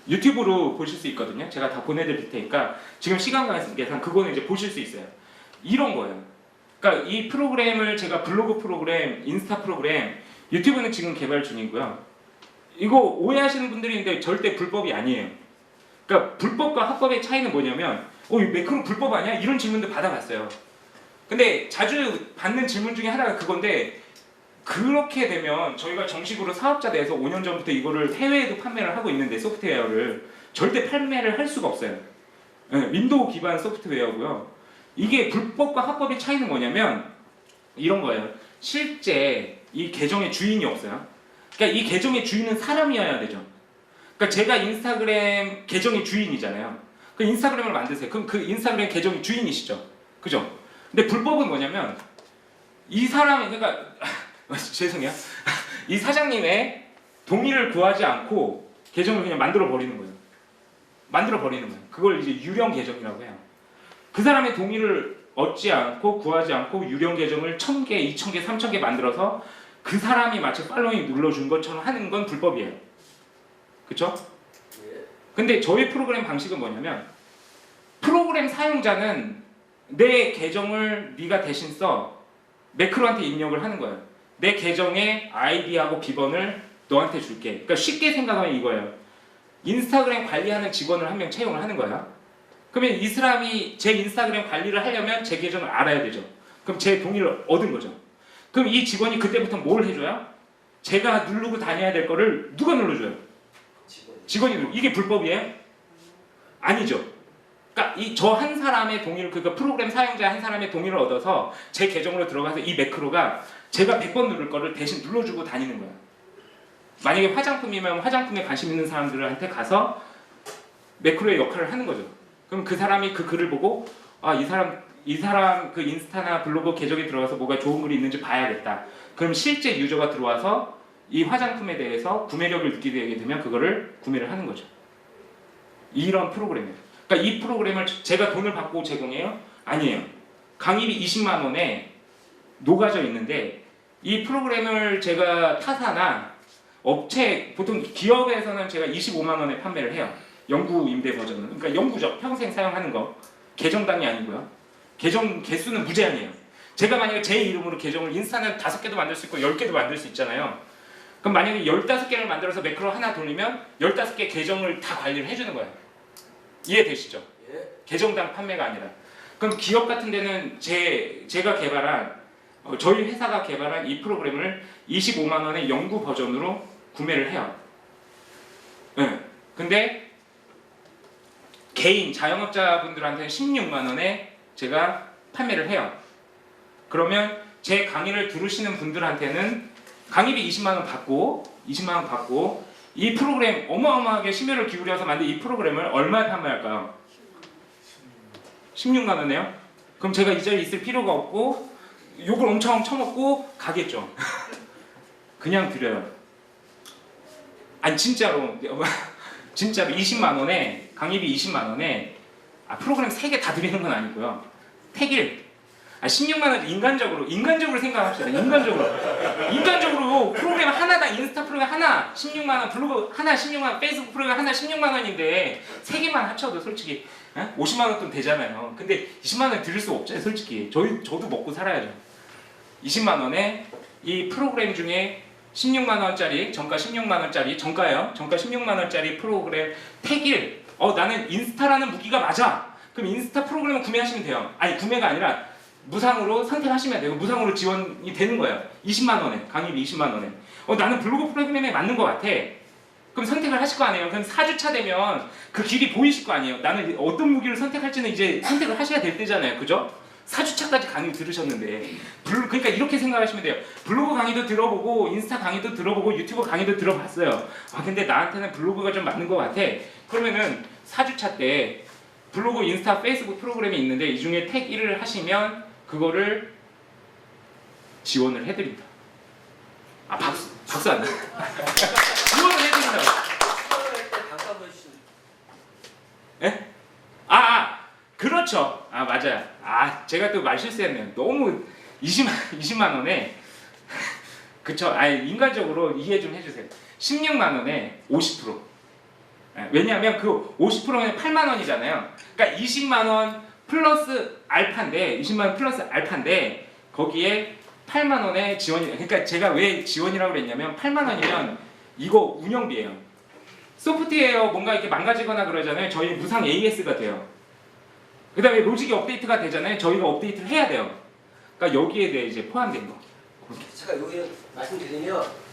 유튜브로 보실 수 있거든요. 제가 다 보내드릴 테니까 지금 시간 관계상 그거는 이제 보실 수 있어요. 이런 거예요. 그러니까 이 프로그램을 제가 블로그 프로그램, 인스타 프로그램, 유튜브는 지금 개발 중이고요. 이거 오해하시는 분들이 있는데 절대 불법이 아니에요. 그러니까 불법과 합법의 차이는 뭐냐면 이 매크로 불법 아니야? 이런 질문도 받아봤어요. 근데 자주 받는 질문 중에 하나가 그건데 그렇게 되면 저희가 정식으로 사업자 내에서 5년 전부터 이거를 해외에도 판매를 하고 있는데 소프트웨어를 절대 판매를 할 수가 없어요. 윈도우 기반 소프트웨어고요. 이게 불법과 합법의 차이는 뭐냐면 이런 거예요. 실제 이 계정의 주인이 없어요. 그러니까 이 계정의 주인은 사람이어야 되죠. 그러니까 제가 인스타그램 계정의 주인이잖아요. 그 인스타그램을 만드세요. 그럼 그 인스타그램 계정의 주인이시죠. 그죠? 근데 불법은 뭐냐면 이 사람이 그러니까 죄송해요. 이 사장님의 동의를 구하지 않고 계정을 그냥 만들어 버리는 거예요. 그걸 이제 유령 계정이라고 해요. 그 사람의 동의를 얻지 않고 구하지 않고 유령 계정을 1000개, 2000개, 3000개 만들어서 그 사람이 마치 팔로잉 눌러준 것처럼 하는 건 불법이에요. 그쵸? 근데 저희 프로그램 방식은 뭐냐면 프로그램 사용자는 내 계정을 네가 대신 써 매크로한테 입력을 하는 거예요. 내 계정의 아이디하고 비번을 너한테 줄게. 그러니까 쉽게 생각하면 이거예요. 인스타그램 관리하는 직원을 한 명 채용을 하는 거야. 그러면 이 사람이 제 인스타그램 관리를 하려면 제 계정을 알아야 되죠. 그럼 제 동의를 얻은 거죠. 그럼 이 직원이 그때부터 뭘 해줘요? 제가 누르고 다녀야 될 거를 누가 눌러줘요? 직원이 눌러. 이게 불법이에요? 아니죠. 그러니까 저 한 사람의 동의를 그러니까 프로그램 사용자 한 사람의 동의를 얻어서 제 계정으로 들어가서 이 매크로가 제가 100번 누를 거를 대신 눌러주고 다니는 거예요. 만약에 화장품이면 화장품에 관심 있는 사람들한테 가서 매크로의 역할을 하는 거죠. 그럼 그 사람이 그 글을 보고 이 사람 그 인스타나 블로그 계정에 들어가서 뭐가 좋은 글이 있는지 봐야겠다. 그럼 실제 유저가 들어와서 이 화장품에 대해서 구매력을 느끼게 되면 그거를 구매를 하는 거죠. 이런 프로그램이에요. 그러니까 이 프로그램을 제가 돈을 받고 제공해요? 아니에요. 강의비 20만 원에 녹아져 있는데 이 프로그램을 제가 타사나 업체, 보통 기업에서는 제가 25만 원에 판매를 해요. 연구 임대 버전은. 그러니까 영구적, 평생 사용하는 거. 계정당이 아니고요. 계정 개수는 무제한이에요. 제가 만약에 제 이름으로 계정을 인스타는 5개도 만들 수 있고 10개도 만들 수 있잖아요. 그럼 만약에 15개를 만들어서 매크로 하나 돌리면 15개 계정을 다 관리를 해주는 거예요. 이해되시죠? 계정당 판매가 아니라. 그럼 기업 같은 데는 제가 개발한 저희 회사가 개발한 이 프로그램을 25만 원의 연구 버전으로 구매를 해요. 근데 개인 자영업자분들한테는 16만 원에 제가 판매를 해요. 그러면 제 강의를 들으시는 분들한테는 강의비 20만 원 받고 이 프로그램 어마어마하게 심혈을 기울여서 만든 이 프로그램을 얼마에 판매할까요? 16만 원이에요? 그럼 제가 이 자리에 있을 필요가 없고 욕을 엄청 처먹고 가겠죠. 그냥 드려요. 아니 진짜로 20만 원에 강의비 20만 원에 프로그램 3개 다 드리는 건 아니고요. 택일 16만 원 인간적으로 생각합시다. 인간적으로 프로그램 하나당 인스타 프로그램 하나 16만 원, 블로그 하나 16만 원, 페이스북 프로그램 하나 16만 원인데 3개만 합쳐도 솔직히 50만 원 돈 되잖아요. 근데 20만 원 들을 수 없잖아요, 솔직히. 저도 먹고 살아야죠. 20만 원에 이 프로그램 중에 16만 원짜리, 정가 16만 원짜리, 정가요. 정가 16만 원짜리 프로그램 택일. 나는 인스타라는 무기가 맞아. 그럼 인스타 프로그램을 구매하시면 돼요. 아니, 구매가 아니라 무상으로 선택하시면 되고 무상으로 지원이 되는 거예요. 20만 원에, 강의비 20만 원에. 나는 블로그 프로그램에 맞는 것 같아. 그럼 선택을 하실 거 아니에요. 그럼 4주차 되면 그 길이 보이실 거 아니에요. 나는 어떤 무기를 선택할지는 이제 선택을 하셔야 될 때잖아요. 그죠? 4주차까지 강의 들으셨는데 그러니까 이렇게 생각하시면 돼요. 블로그 강의도 들어보고 인스타 강의도 들어보고 유튜브 강의도 들어봤어요. 근데 나한테는 블로그가 좀 맞는 것 같아. 그러면은 4주차 때 블로그, 인스타, 페이스북 프로그램이 있는데 이 중에 택 1을 하시면 그거를 지원을 해드린다. 박수 안 돼. 지원을 해드린다고. 예? 그렇죠. 맞아요. 제가 또 말 실수했네요. 너무 20만 원에 그쵸. 인간적으로 이해 좀 해주세요. 16만 원에 50%. 왜냐하면 그 50%면 8만 원이잖아요. 그러니까 20만 원 플러스 알파인데 20만 원 플러스 알파인데 거기에 8만 원의 지원이. 그러니까 제가 왜 지원이라고 그랬냐면 8만 원이면 이거 운영비예요. 소프트웨어 뭔가 이렇게 망가지거나 그러잖아요. 저희 무상 AS가 돼요. 그 다음에 로직이 업데이트가 되잖아요. 저희가 업데이트를 해야 돼요. 그러니까 여기에 대해 이제 포함된 거. 제가 여기 말씀드리면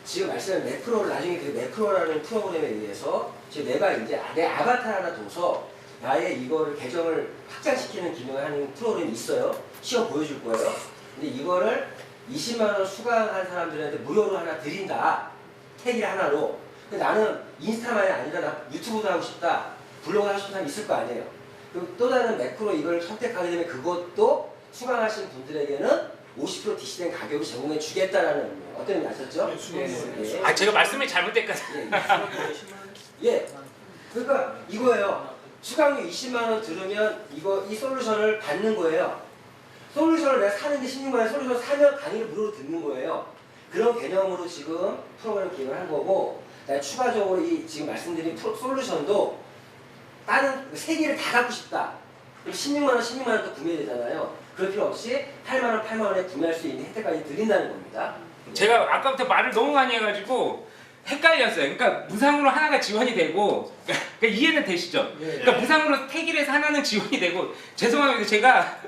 지금 말씀한 매크로를 나중에 그 매크로라는 프로그램에 의해서 지금 내가 이제 내 아바타 하나 둬서 나의 이거를 계정을 확장시키는 기능을 하는 프로그램이 있어요. 시험 보여줄 거예요. 근데 이거를 20만 원 수강한 사람들한테 무료로 하나 드린다. 택일 하나로. 근데 나는 인스타만이 아니라 나 유튜브도 하고 싶다. 블로그 하고 싶은 사람 있을 거 아니에요. 그리고 또 다른 매크로 이걸 선택하게 되면 그것도 수강하신 분들에게는 50% DC된 가격을 제공해 주겠다라는 의미예요. 어떤 의미 아셨죠? 예. 제가 말씀이 잘못됐까. 예. 그러니까 이거예요. 수강료 20만 원 들으면 이 솔루션을 받는 거예요. 솔루션을 내가 사는데 16만 원 솔루션 사면 강의를 무료로 듣는 거예요. 그런 개념으로 지금 프로그램 기획을 한 거고, 추가적으로 이 지금 말씀드린 솔루션도 다른 3개를 다 갖고 싶다. 그럼 16만 원 또 구매해야 되잖아요. 그럴 필요 없이 8만 원, 8만 원에 구매할 수 있는 혜택까지 드린다는 겁니다. 제가 아까부터 말을 너무 많이 해가지고 헷갈렸어요. 그러니까 무상으로 하나가 지원이 되고, 그러니까 이해는 되시죠? 그러니까 무상으로 택일에서 하나는 지원이 되고, 죄송합니다. 제가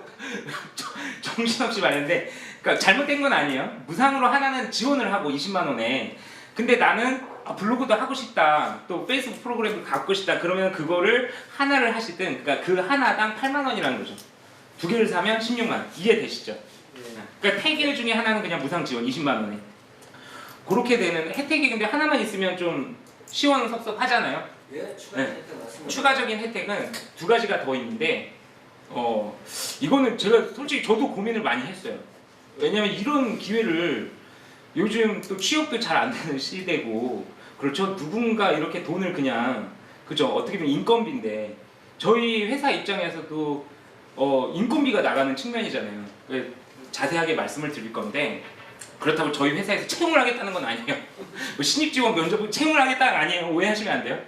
정신없이 말했는데, 그러니까 잘못된 건 아니에요. 무상으로 하나는 지원을 하고 20만 원에. 근데 나는 블로그도 하고 싶다. 또 페이스북 프로그램을 갖고 싶다. 그러면 그거를 하나를 하시든, 그러니까 그 하나당 8만 원이라는 거죠. 2개를 사면 16만 원. 이해되시죠? 그러니까 택일 중에 하나는 그냥 무상 지원 20만 원에. 그렇게 되는 혜택이 근데 하나만 있으면 좀 시원섭섭하잖아요. 예, 혜택 맞습니다. 추가적인 혜택은 2가지가 더 있는데, 이거는 제가 솔직히 저도 고민을 많이 했어요. 왜냐면 이런 기회를 요즘 또 취업도 잘 안 되는 시대고, 그렇죠. 누군가 이렇게 돈을 그냥, 그죠. 어떻게 보면 인건비인데, 저희 회사 입장에서도 인건비가 나가는 측면이잖아요. 자세하게 말씀을 드릴 건데, 그렇다고 저희 회사에서 채용을 하겠다는 건 아니에요. 신입 지원 면접을 채용을 하겠다는 건 아니에요. 오해하시면 안 돼요.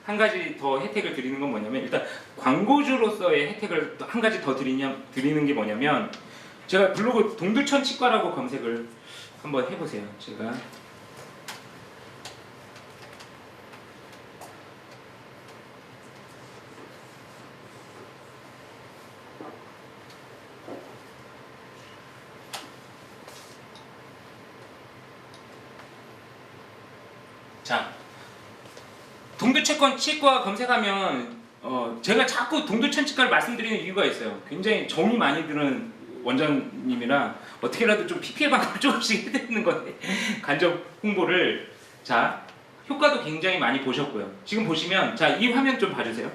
한 가지 더 혜택을 드리는 건 뭐냐면, 일단 광고주로서의 혜택을 한 가지 더 드리는 게 뭐냐면, 제가 블로그 동두천 치과라고 검색을 한번 해보세요. 제가 자, 동두천 치과 검색하면 제가 자꾸 동두천 치과를 말씀드리는 이유가 있어요. 굉장히 정이 많이 드는 원장님이라 어떻게라도 좀 PPL 광고를 조금씩 해드리는 건데 간접 홍보를. 자, 효과도 굉장히 많이 보셨고요. 지금 보시면, 자, 이 화면 좀 봐주세요.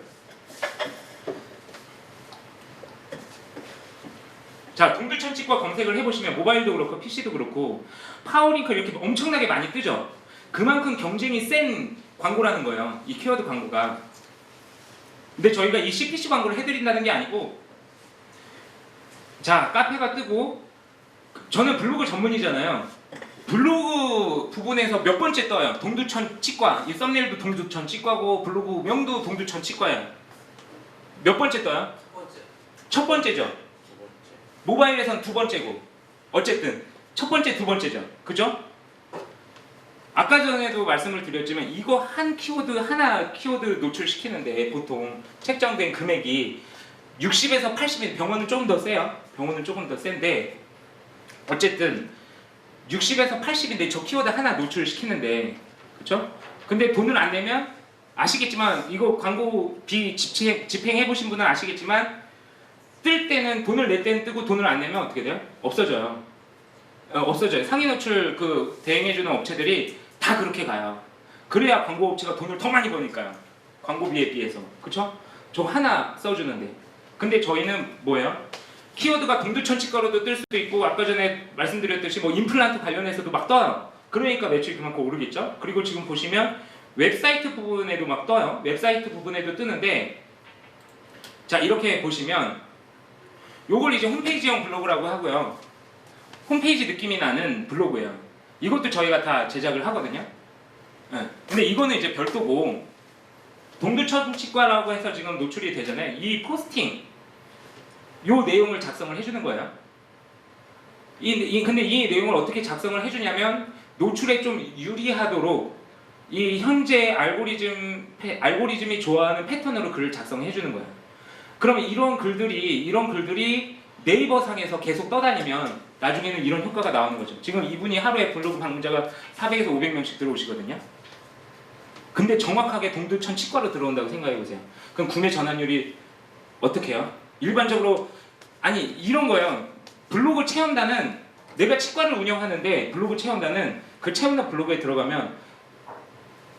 자, 동두천 치과 검색을 해보시면 모바일도 그렇고 PC도 그렇고 파워링크 이렇게 엄청나게 많이 뜨죠. 그만큼 경쟁이 센 광고라는 거예요. 이 키워드 광고가. 근데 저희가 이 CPC 광고를 해드린다는 게 아니고, 자, 카페가 뜨고, 저는 블로그 전문이잖아요. 블로그 부분에서 몇 번째 떠요. 동두천 치과. 이 썸네일도 동두천 치과고 블로그 명도 동두천 치과예요. 몇 번째 떠요? 첫 번째죠. 모바일에선 두 번째고 어쨌든 첫 번째 두 번째죠. 그죠? 아까 전에도 말씀을 드렸지만 이거 한 키워드 하나 키워드 노출시키는데 보통 책정된 금액이 60에서 80인 병원은 조금 더 세요. 병원은 조금 더 센데 어쨌든 60에서 80인데 저 키워드 하나 노출시키는데 그쵸? 근데 돈을 안 내면 아시겠지만 이거 광고비 집행해 보신 분은 아시겠지만 뜰 때는 돈을 낼 때는 뜨고 돈을 안 내면 어떻게 돼요? 없어져요. 없어져요. 상위 노출 그 대행해주는 업체들이 다 그렇게 가요. 그래야 광고 업체가 돈을 더 많이 버니까요. 광고비에 비해서. 그쵸? 저 하나 써주는데. 근데 저희는 뭐예요? 키워드가 동두천치가로도 뜰 수도 있고 아까 전에 말씀드렸듯이 뭐 임플란트 관련해서도 막 떠요. 그러니까 매출이 그만큼 오르겠죠? 그리고 지금 보시면 웹사이트 부분에도 막 떠요. 웹사이트 부분에도 뜨는데 자 이렇게 보시면 요걸 이제 홈페이지형 블로그라고 하고요. 홈페이지 느낌이 나는 블로그예요. 이것도 저희가 다 제작을 하거든요. 네. 근데 이거는 이제 별도고 동두천치과라고 해서 지금 노출이 되잖아요. 이 포스팅 요 내용을 작성을 해주는 거예요. 근데 이 내용을 어떻게 작성을 해주냐면 노출에 좀 유리하도록 이 현재 알고리즘이 좋아하는 패턴으로 글을 작성해 주는 거예요. 그러면 이런 글들이 네이버 상에서 계속 떠다니면 나중에는 이런 효과가 나오는 거죠. 지금 이분이 하루에 블로그 방문자가 400에서 500명씩 들어오시거든요. 근데 정확하게 동두천치과로 들어온다고 생각해 보세요. 그럼 구매 전환율이 어떻게 해요? 일반적으로 아니 이런 거예요. 블로그 체험단은 내가 치과를 운영하는데 블로그 체험단은 그 체험단 블로그에 들어가면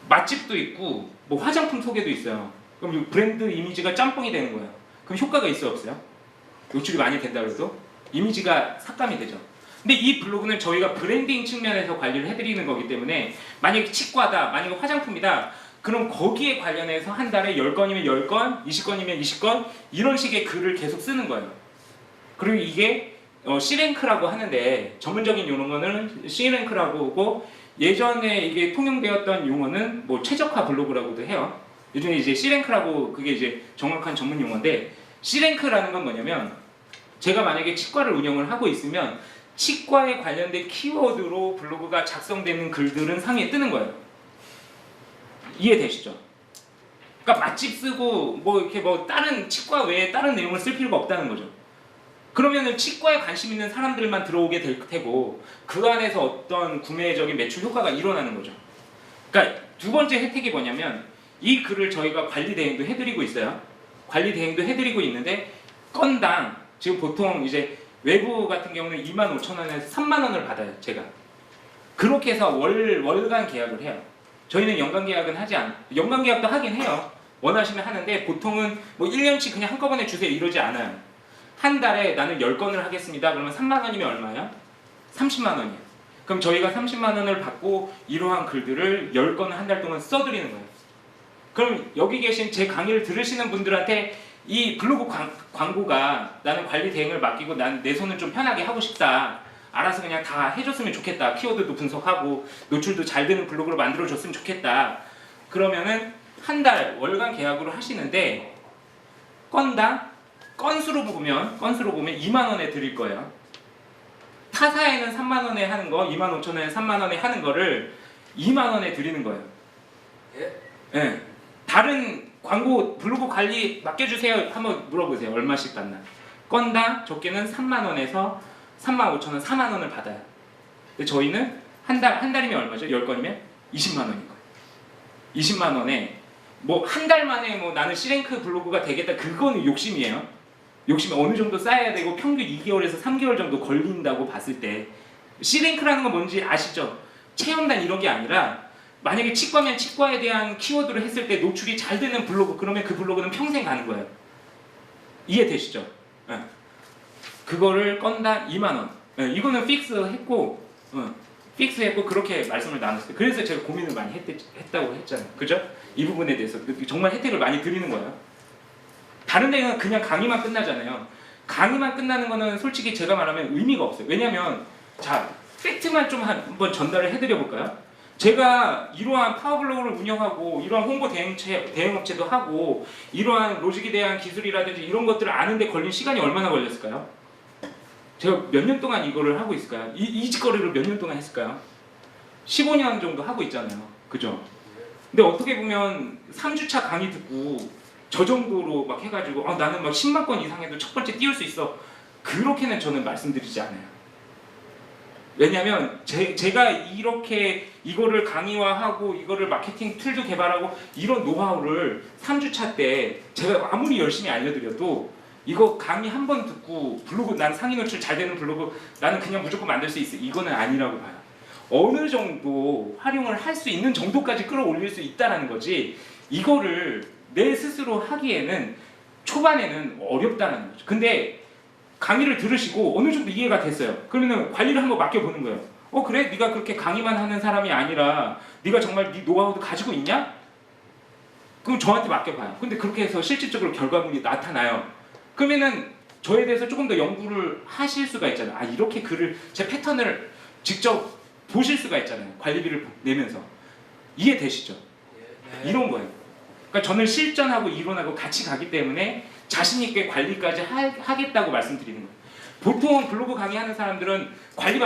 맛집도 있고 뭐 화장품 소개도 있어요. 그럼 이 브랜드 이미지가 짬뽕이 되는 거예요. 그럼 효과가 있어요 없어요? 노출이 많이 된다 그래도 이미지가 삭감이 되죠. 근데 이 블로그는 저희가 브랜딩 측면에서 관리를 해드리는 거기 때문에 만약에 치과다, 만약에 화장품이다 그럼 거기에 관련해서 한 달에 10건이면 10건, 20건이면 20건 이런 식의 글을 계속 쓰는 거예요. 그리고 이게 C랭크라고 하는데 전문적인 용어는 C랭크라고 하고 예전에 이게 통용되었던 용어는 뭐 최적화 블로그라고도 해요. 요즘에 이제 C랭크라고 그게 이제 정확한 전문 용어인데 C랭크라는 건 뭐냐면 제가 만약에 치과를 운영을 하고 있으면 치과에 관련된 키워드로 블로그가 작성되는 글들은 상위에 뜨는 거예요. 이해되시죠? 그러니까 맛집 쓰고 뭐 이렇게 뭐 다른 치과 외에 다른 내용을 쓸 필요가 없다는 거죠. 그러면은 치과에 관심 있는 사람들만 들어오게 될 테고 그 안에서 어떤 구매적인 매출 효과가 일어나는 거죠. 그러니까 두 번째 혜택이 뭐냐면 이 글을 저희가 관리 대행도 해드리고 있어요. 관리 대행도 해드리고 있는데 건당 지금 보통 이제 외부 같은 경우는 25,000원에서 30,000원을 받아요. 제가 그렇게 해서 월간 계약을 해요. 저희는 연간 계약은 연간 계약도 하긴 해요. 원하시면 하는데 보통은 뭐 1년치 그냥 한꺼번에 주세요 이러지 않아요. 한 달에 나는 10건을 하겠습니다. 그러면 30,000원이면 얼마예요? 300,000원이에요. 그럼 저희가 300,000원을 받고 이러한 글들을 10건을 한 달 동안 써드리는 거예요. 그럼 여기 계신 제 강의를 들으시는 분들한테 이 블로그 광고가 나는 관리 대행을 맡기고 난 내 손은 좀 편하게 하고 싶다. 알아서 그냥 다 해줬으면 좋겠다. 키워드도 분석하고 노출도 잘 되는 블로그로 만들어줬으면 좋겠다. 그러면은 한 달 월간 계약으로 하시는데 건수로 보면 2만 원에 드릴 거예요. 타사에는 3만 원에 하는 거, 25,000원에 3만 원에 하는 거를 2만 원에 드리는 거예요. 예? 네. 다른 광고 블로그 관리 맡겨주세요. 한번 물어보세요. 얼마씩 받나? 건당 적게는 3만 원에서 35,000원, 4만 원을 받아요. 근데 저희는 한 달이면 얼마죠? 10건이면 20만 원인 거예요. 20만 원에 뭐 한 달 만에 뭐 나는 C랭크 블로그가 되겠다. 그거는 욕심이에요. 욕심이 어느 정도 쌓아야 되고 평균 2개월에서 3개월 정도 걸린다고 봤을 때 C랭크라는 건 뭔지 아시죠? 체험단 이런 게 아니라 만약에 치과면 치과에 대한 키워드를 했을 때 노출이 잘 되는 블로그 그러면 그 블로그는 평생 가는 거예요. 이해되시죠? 네. 그거를 건당 2만 원. 네, 이거는 픽스했고 그렇게 말씀을 나눴어요. 그래서 제가 고민을 많이 했다고 했잖아요. 그죠? 이 부분에 대해서 정말 혜택을 많이 드리는 거예요. 다른 데는 그냥 강의만 끝나잖아요. 강의만 끝나는 거는 솔직히 제가 말하면 의미가 없어요. 왜냐면 자 팩트만 좀 한번 전달을 해드려 볼까요? 제가 이러한 파워블로그를 운영하고 이러한 홍보 대행업체도 하고 이러한 로직에 대한 기술이라든지 이런 것들을 아는데 걸린 시간이 얼마나 걸렸을까요? 제가 몇 년 동안 이거를 하고 있을까요? 이 짓거리를 몇 년 동안 했을까요? 15년 정도 하고 있잖아요. 그죠? 근데 어떻게 보면 3주차 강의 듣고 저 정도로 막 해가지고 나는 막 10만 건 이상 해도 첫 번째 띄울 수 있어. 그렇게는 저는 말씀드리지 않아요. 왜냐면 제가 이렇게 이거를 강의화하고 이거를 마케팅 툴도 개발하고 이런 노하우를 3주차 때 제가 아무리 열심히 알려드려도 이거 강의 한 번 듣고 블로그 난 상위 노출 잘 되는 블로그 나는 그냥 무조건 만들 수 있어. 이거는 아니라고 봐요. 어느 정도 활용을 할 수 있는 정도까지 끌어올릴 수 있다라는 거지 이거를 내 스스로 하기에는 초반에는 어렵다는 거죠. 근데 강의를 들으시고 어느 정도 이해가 됐어요. 그러면 관리를 한번 맡겨보는 거예요. 그래? 네가 그렇게 강의만 하는 사람이 아니라 네가 정말 네 노하우도 가지고 있냐? 그럼 저한테 맡겨봐요. 근데 그렇게 해서 실질적으로 결과물이 나타나요. 그러면은 저에 대해서 조금 더 연구를 하실 수가 있잖아요. 이렇게 글을 제 패턴을 직접 보실 수가 있잖아요. 관리비를 내면서. 이해되시죠? 이런 거예요. 그러니까 저는 실전하고 이론하고 같이 가기 때문에 자신 있게 관리까지 하겠다고 말씀드리는 거예요. 보통 블로그 강의하는 사람들은 관리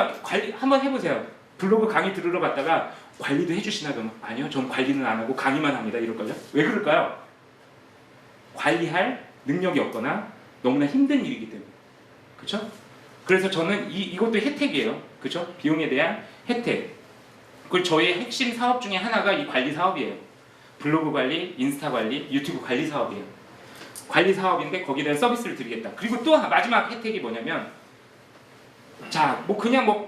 한번 해보세요. 블로그 강의 들으러 갔다가 관리도 해주시나 그러면 아니요, 전 관리는 안 하고 강의만 합니다. 이럴걸요? 왜 그럴까요? 관리할 능력이 없거나 너무나 힘든 일이기 때문에. 그렇죠? 그래서 저는 이것도 혜택이에요. 그렇죠? 비용에 대한 혜택. 그리고 저의 핵심 사업 중에 하나가 이 관리 사업이에요. 블로그 관리, 인스타 관리, 유튜브 관리 사업이에요. 관리 사업인데 거기에 대한 서비스를 드리겠다. 그리고 또 마지막 혜택이 뭐냐면 자, 그냥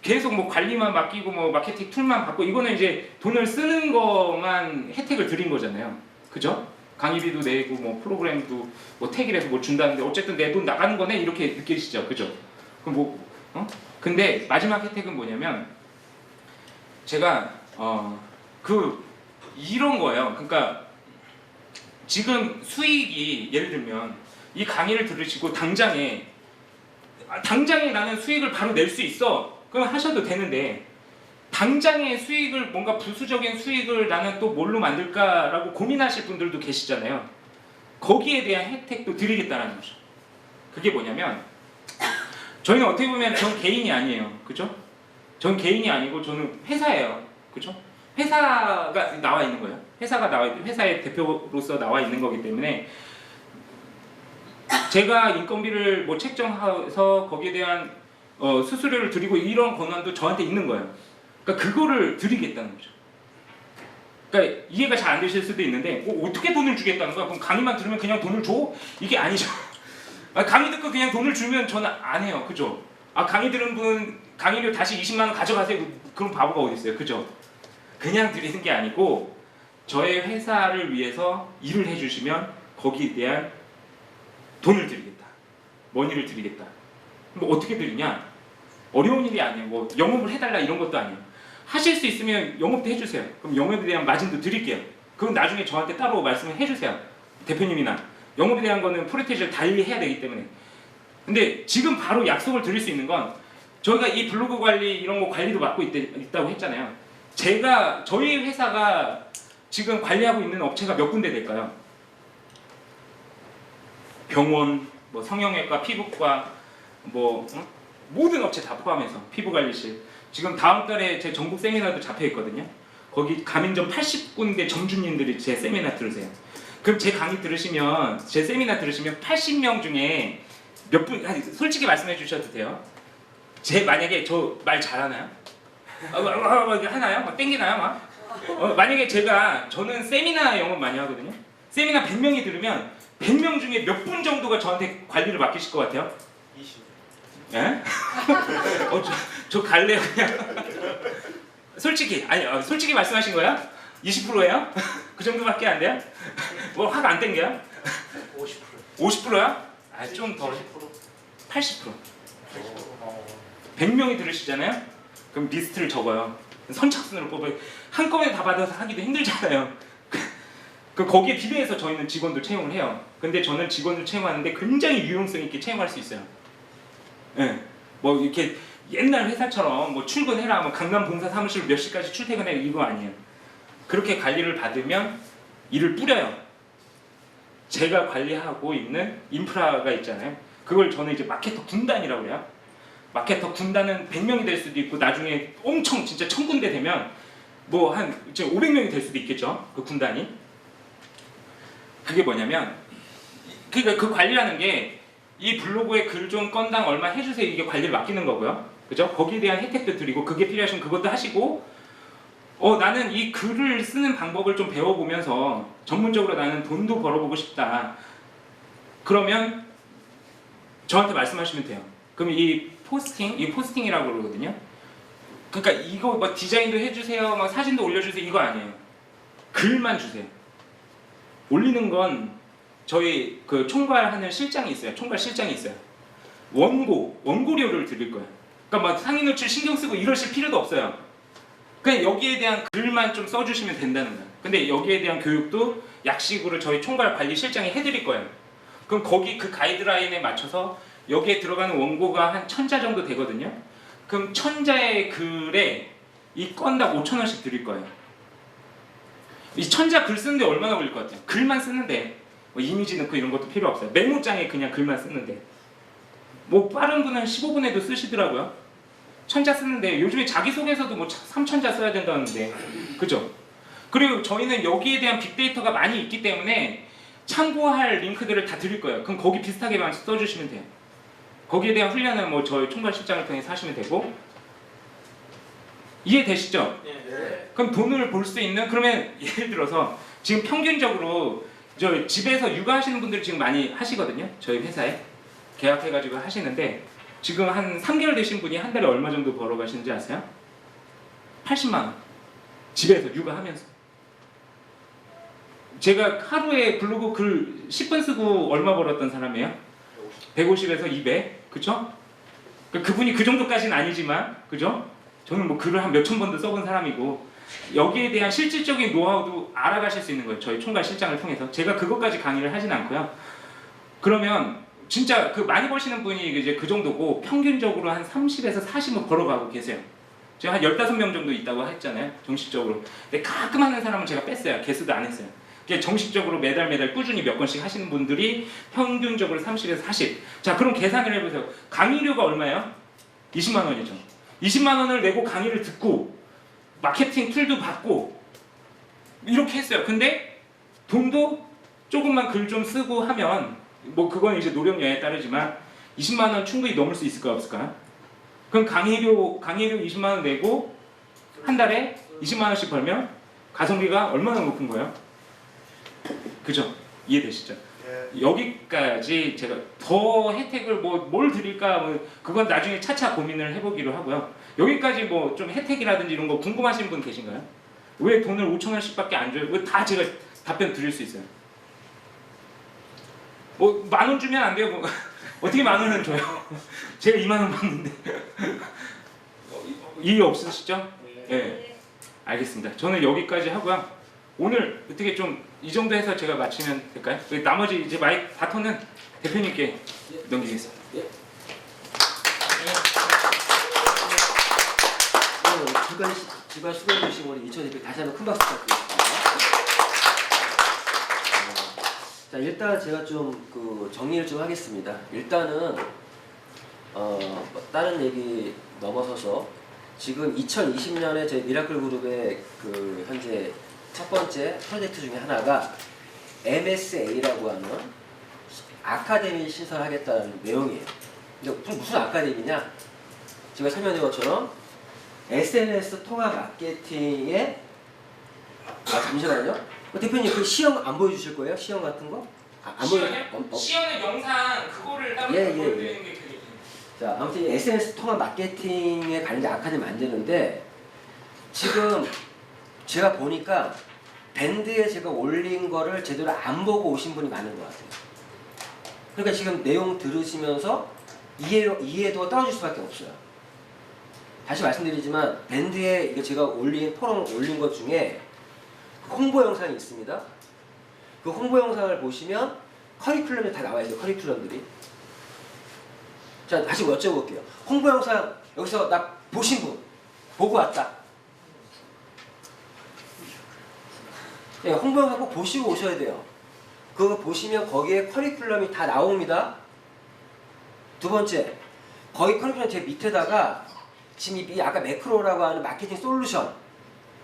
계속 관리만 맡기고 마케팅 툴만 받고 이거는 이제 돈을 쓰는 것만 혜택을 드린 거잖아요. 그죠? 강의비도 내고 프로그램도 택이라서 준다는데 어쨌든 내 돈 나가는 거네 이렇게 느끼시죠. 그죠? 그럼 근데 마지막 혜택은 뭐냐면 제가 이런 거예요. 그러니까 지금 수익이 예를 들면 이 강의를 들으시고 당장에 나는 수익을 바로 낼 수 있어. 그럼 하셔도 되는데 당장의 수익을 뭔가 부수적인 수익을 나는 또 뭘로 만들까라고 고민하실 분들도 계시잖아요. 거기에 대한 혜택도 드리겠다는 거죠. 그게 뭐냐면 저희는 어떻게 보면 전 개인이 아니에요. 그죠? 전 개인이 아니고 저는 회사예요. 그죠? 회사가 나와 있는 거예요. 회사의 대표로서 나와 있는 거기 때문에 제가 인건비를 책정해서 거기에 대한 수수료를 드리고 이런 권한도 저한테 있는 거예요. 그러니까 그거를 드리겠다는 거죠. 그러니까 이해가 잘 안 되실 수도 있는데 어떻게 돈을 주겠다는 거야? 그럼 강의만 들으면 그냥 돈을 줘? 이게 아니죠. 강의 듣고 그냥 돈을 주면 저는 안 해요. 그죠? 강의 들은 분 강의료 다시 20만 원 가져가세요. 그럼 바보가 어디 있어요. 그죠? 그냥 드리는 게 아니고 저의 회사를 위해서 일을 해주시면 거기에 대한 돈을 드리겠다. 머니를 드리겠다. 어떻게 드리냐? 어려운 일이 아니에요. 영업을 해달라 이런 것도 아니에요. 하실 수 있으면 영업도 해주세요. 그럼 영업에 대한 마진도 드릴게요. 그건 나중에 저한테 따로 말씀을 해주세요. 대표님이나. 영업에 대한 거는 프로테이지를 달리해야 되기 때문에. 근데 지금 바로 약속을 드릴 수 있는 건 저희가 이 블로그 관리 이런 거 관리도 맡고 있다고 했잖아요. 저희 회사가 지금 관리하고 있는 업체가 몇 군데 될까요? 병원, 성형외과, 피부과, 모든 업체 다 포함해서 피부관리실. 지금 다음 달에 제 전국 세미나도 잡혀 있거든요. 거기 가맹점 80군데 점주님들이 제 세미나 들으세요. 그럼 제 강의 들으시면, 제 세미나 들으시면 80명 중에 몇 분, 솔직히 말씀해 주셔도 돼요. 만약에 저 말 잘하나요? 하나요? 땡기나요? 만약에 저는 세미나 영업 많이 하거든요. 세미나 100명이 들으면 100명 중에 몇 분 정도가 저한테 관리를 맡기실 것 같아요? 20. 예? 저 갈래요 그냥. 솔직히 솔직히 말씀하신 거야? 20%예요? 그 정도밖에 안 돼요? 확 안 땡겨요? 50%. 50%야? 좀 더. 80%. 100명이 들으시잖아요? 그럼 리스트를 적어요. 선착순으로 뽑아요. 한꺼번에 다 받아서 하기도 힘들잖아요. 거기에 비례해서 저희는 직원들 채용을 해요. 근데 저는 직원들 채용하는데 굉장히 유용성 있게 채용할 수 있어요. 예. 이렇게 옛날 회사처럼 뭐 출근해라, 뭐 강남 봉사 사무실 몇 시까지 출퇴근해 이거 아니에요. 그렇게 관리를 받으면 일을 뿌려요. 제가 관리하고 있는 인프라가 있잖아요. 그걸 저는 이제 마케터 군단이라고 그래요. 마케터 군단은 100명이 될 수도 있고 나중에 엄청 진짜 1000군데 되면 뭐 한 500명이 될 수도 있겠죠. 그 군단이. 그게 뭐냐면 그러니까 그 관리라는 게 이 블로그에 글 좀 건당 얼마 해주세요. 이게 관리를 맡기는 거고요. 그죠? 거기에 대한 혜택도 드리고 그게 필요하시면 그것도 하시고 나는 이 글을 쓰는 방법을 좀 배워보면서 전문적으로 나는 돈도 벌어보고 싶다. 그러면 저한테 말씀하시면 돼요. 그럼 이 포스팅이라고 그러거든요. 그러니까 이거 뭐 디자인도 해주세요, 막 사진도 올려주세요 이거 아니에요. 글만 주세요. 올리는 건 저희 그 총괄하는 실장이 있어요. 총괄 실장이 있어요. 원고료를 드릴 거예요. 그러니까 막 상위 노출 신경 쓰고 이러실 필요도 없어요. 그냥 여기에 대한 글만 좀 써주시면 된다는 거예요. 근데 여기에 대한 교육도 약식으로 저희 총괄 관리 실장이 해드릴 거예요. 그럼 거기 그 가이드라인에 맞춰서 여기에 들어가는 원고가 한 1000자 정도 되거든요. 그럼 1000자의 글에 이 건당 5,000원씩 드릴 거예요. 이 1000자 글 쓰는데 얼마나 걸릴 것 같아요? 글만 쓰는데 뭐 이미지 넣고 이런 것도 필요 없어요. 메모장에 그냥 글만 쓰는데 뭐 빠른 분은 15분에도 쓰시더라고요. 1000자 쓰는데 요즘에 자기소개서도 뭐 3000자 써야 된다는데 그죠? 그리고 저희는 여기에 대한 빅데이터가 많이 있기 때문에 참고할 링크들을 다 드릴 거예요. 그럼 거기 비슷하게만 써주시면 돼요. 거기에 대한 훈련은 뭐 저희 총괄실장을 통해서 하시면 되고 이해되시죠? 네. 그럼 돈을 벌 수 있는 그러면 예를 들어서 지금 평균적으로 저 집에서 육아하시는 분들이 지금 많이 하시거든요. 저희 회사에 계약해가지고 하시는데 지금 한 3개월 되신 분이 한 달에 얼마 정도 벌어가시는지 아세요? 80만 원. 집에서 육아하면서. 제가 하루에 블로그 글 10분 쓰고 얼마 벌었던 사람이에요? 150에서 200, 그쵸? 그분이 그 정도까지는 아니지만, 그죠? 저는 뭐 글을 한 몇천 번도 써본 사람이고 여기에 대한 실질적인 노하우도 알아가실 수 있는 거예요. 저희 총괄 실장을 통해서. 제가 그것까지 강의를 하진 않고요. 그러면 진짜 그 많이 버시는 분이 이제 그 정도고 평균적으로 한 30에서 40은 벌어가고 계세요. 제가 한 15명 정도 있다고 했잖아요. 정식적으로. 근데 가끔 하는 사람은 제가 뺐어요. 개수도 안 했어요. 정식적으로 매달 꾸준히 몇 건씩 하시는 분들이 평균적으로 30에서 40. 자, 그럼 계산을 해보세요. 강의료가 얼마예요? 20만 원이죠. 20만 원을 내고 강의를 듣고 마케팅 툴도 받고 이렇게 했어요. 근데 돈도 조금만 글 좀 쓰고 하면 뭐 그건 이제 노력량에 따르지만 20만 원 충분히 넘을 수 있을까요? 없을까요? 그럼 강의료 20만 원 내고 한 달에 20만 원씩 벌면 가성비가 얼마나 높은 거예요? 그죠? 이해되시죠? 여기까지 제가 더 혜택을 뭘 드릴까 그건 나중에 차차 고민을 해보기로 하고요. 여기까지 뭐 좀 혜택이라든지 이런 거 궁금하신 분 계신가요? 왜 돈을 5,000원씩밖에 안 줘요? 왜 다 제가 답변 드릴 수 있어요? 뭐 10,000원 주면 안 돼요? 뭐 어떻게 10,000원을 줘요? 제가 20,000원 받는데 이해 없으시죠? 네. 알겠습니다. 저는 여기까지 하고요. 오늘 어떻게 좀 이 정도 해서 제가 마치면 될까요? 나머지 이제 마이크 바톤은 대표님께 넘기겠습니다. 예. 주간 수고해 주신 우리 이천 대표 다시 한번 큰 박수 부탁드리겠습니다. 자, 일단 제가 좀 그 정리를 좀 하겠습니다. 일단은 다른 얘기 넘어서서 지금 2020년에 저희 미라클 그룹의 그 현재 첫 번째 프로젝트 중에 하나가 MSA라고 하는 아카데미 신설하겠다는 내용이에요. 근데 무슨 아카데미냐? 제가 설명드린 것처럼 SNS 통합 마케팅에 잠시만요. 대표님 그 시험 안 보여주실 거예요? 시험 같은 거? 안 시연은 영상 그거를 따로 보여드리는 게 되게. 자, 아무튼 SNS 통합 마케팅에 관련 아카데미 만드는데 지금 제가 보니까 밴드에 제가 올린 거를 제대로 안 보고 오신 분이 많은 것 같아요. 그러니까 지금 내용 들으시면서 이해도가 떨어질 수밖에 없어요. 다시 말씀드리지만 밴드에 이거 제가 포럼 올린 것 중에 홍보 영상이 있습니다. 그 홍보 영상을 보시면 커리큘럼이 다 나와 있어요. 커리큘럼들이. 자, 다시 여쭤볼게요. 홍보 영상 여기서 나 보신 분 보고 왔다. 네, 홍보 영상 꼭 보시고 오셔야 돼요. 그거 보시면 거기에 커리큘럼이 다 나옵니다. 두 번째, 거기 커리큘럼 제 밑에다가 지금 이 아까 매크로라고 하는 마케팅 솔루션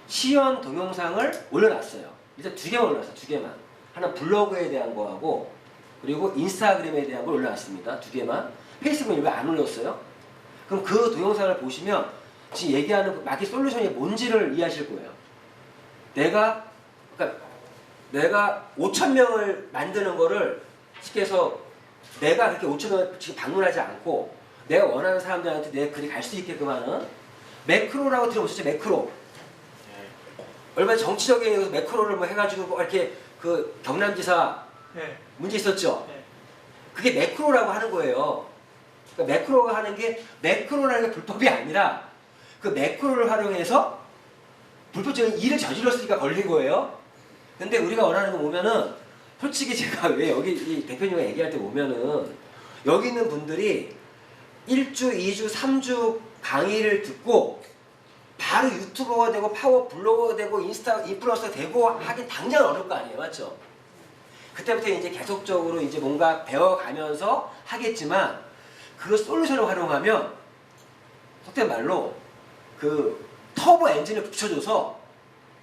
시연 동영상을 올려놨어요. 일단 2개만 올려놨어요. 2개만. 하나 블로그에 대한 거하고 그리고 인스타그램에 대한 걸 올려놨습니다. 2개만. 페이스북에 왜 안 올렸어요? 그럼 그 동영상을 보시면 지금 얘기하는 마케팅 솔루션이 뭔지를 이해하실 거예요. 내가 5,000명을 만드는 거를 쉽게 해서 내가 그렇게 5,000명을 지금 방문하지 않고 내가 원하는 사람들한테 내 글이 갈 수 있게끔 하는 매크로라고 들어보셨죠? 매크로. 얼마 정치적인 여기서 매크로를 뭐 해가지고 뭐 이렇게 그 경남지사 네. 문제 있었죠? 네. 그게 매크로라고 하는 거예요. 그러니까 매크로가 하는 게 매크로라는 게 불법이 아니라 그 매크로를 활용해서 불법적인 일을 저질렀으니까 걸린 거예요. 근데 우리가 원하는 거 보면은 솔직히 제가 왜 여기 이 대표님과 얘기할 때 보면은 여기 있는 분들이 1주, 2주, 3주 강의를 듣고 바로 유튜버가 되고 파워 블로거가 되고 인스타 인플루언서가 되고 하긴 당장 어려울 거 아니에요. 맞죠? 그때부터 이제 계속적으로 이제 뭔가 배워가면서 하겠지만 그 솔루션을 활용하면 속된 말로 그 터보 엔진을 붙여줘서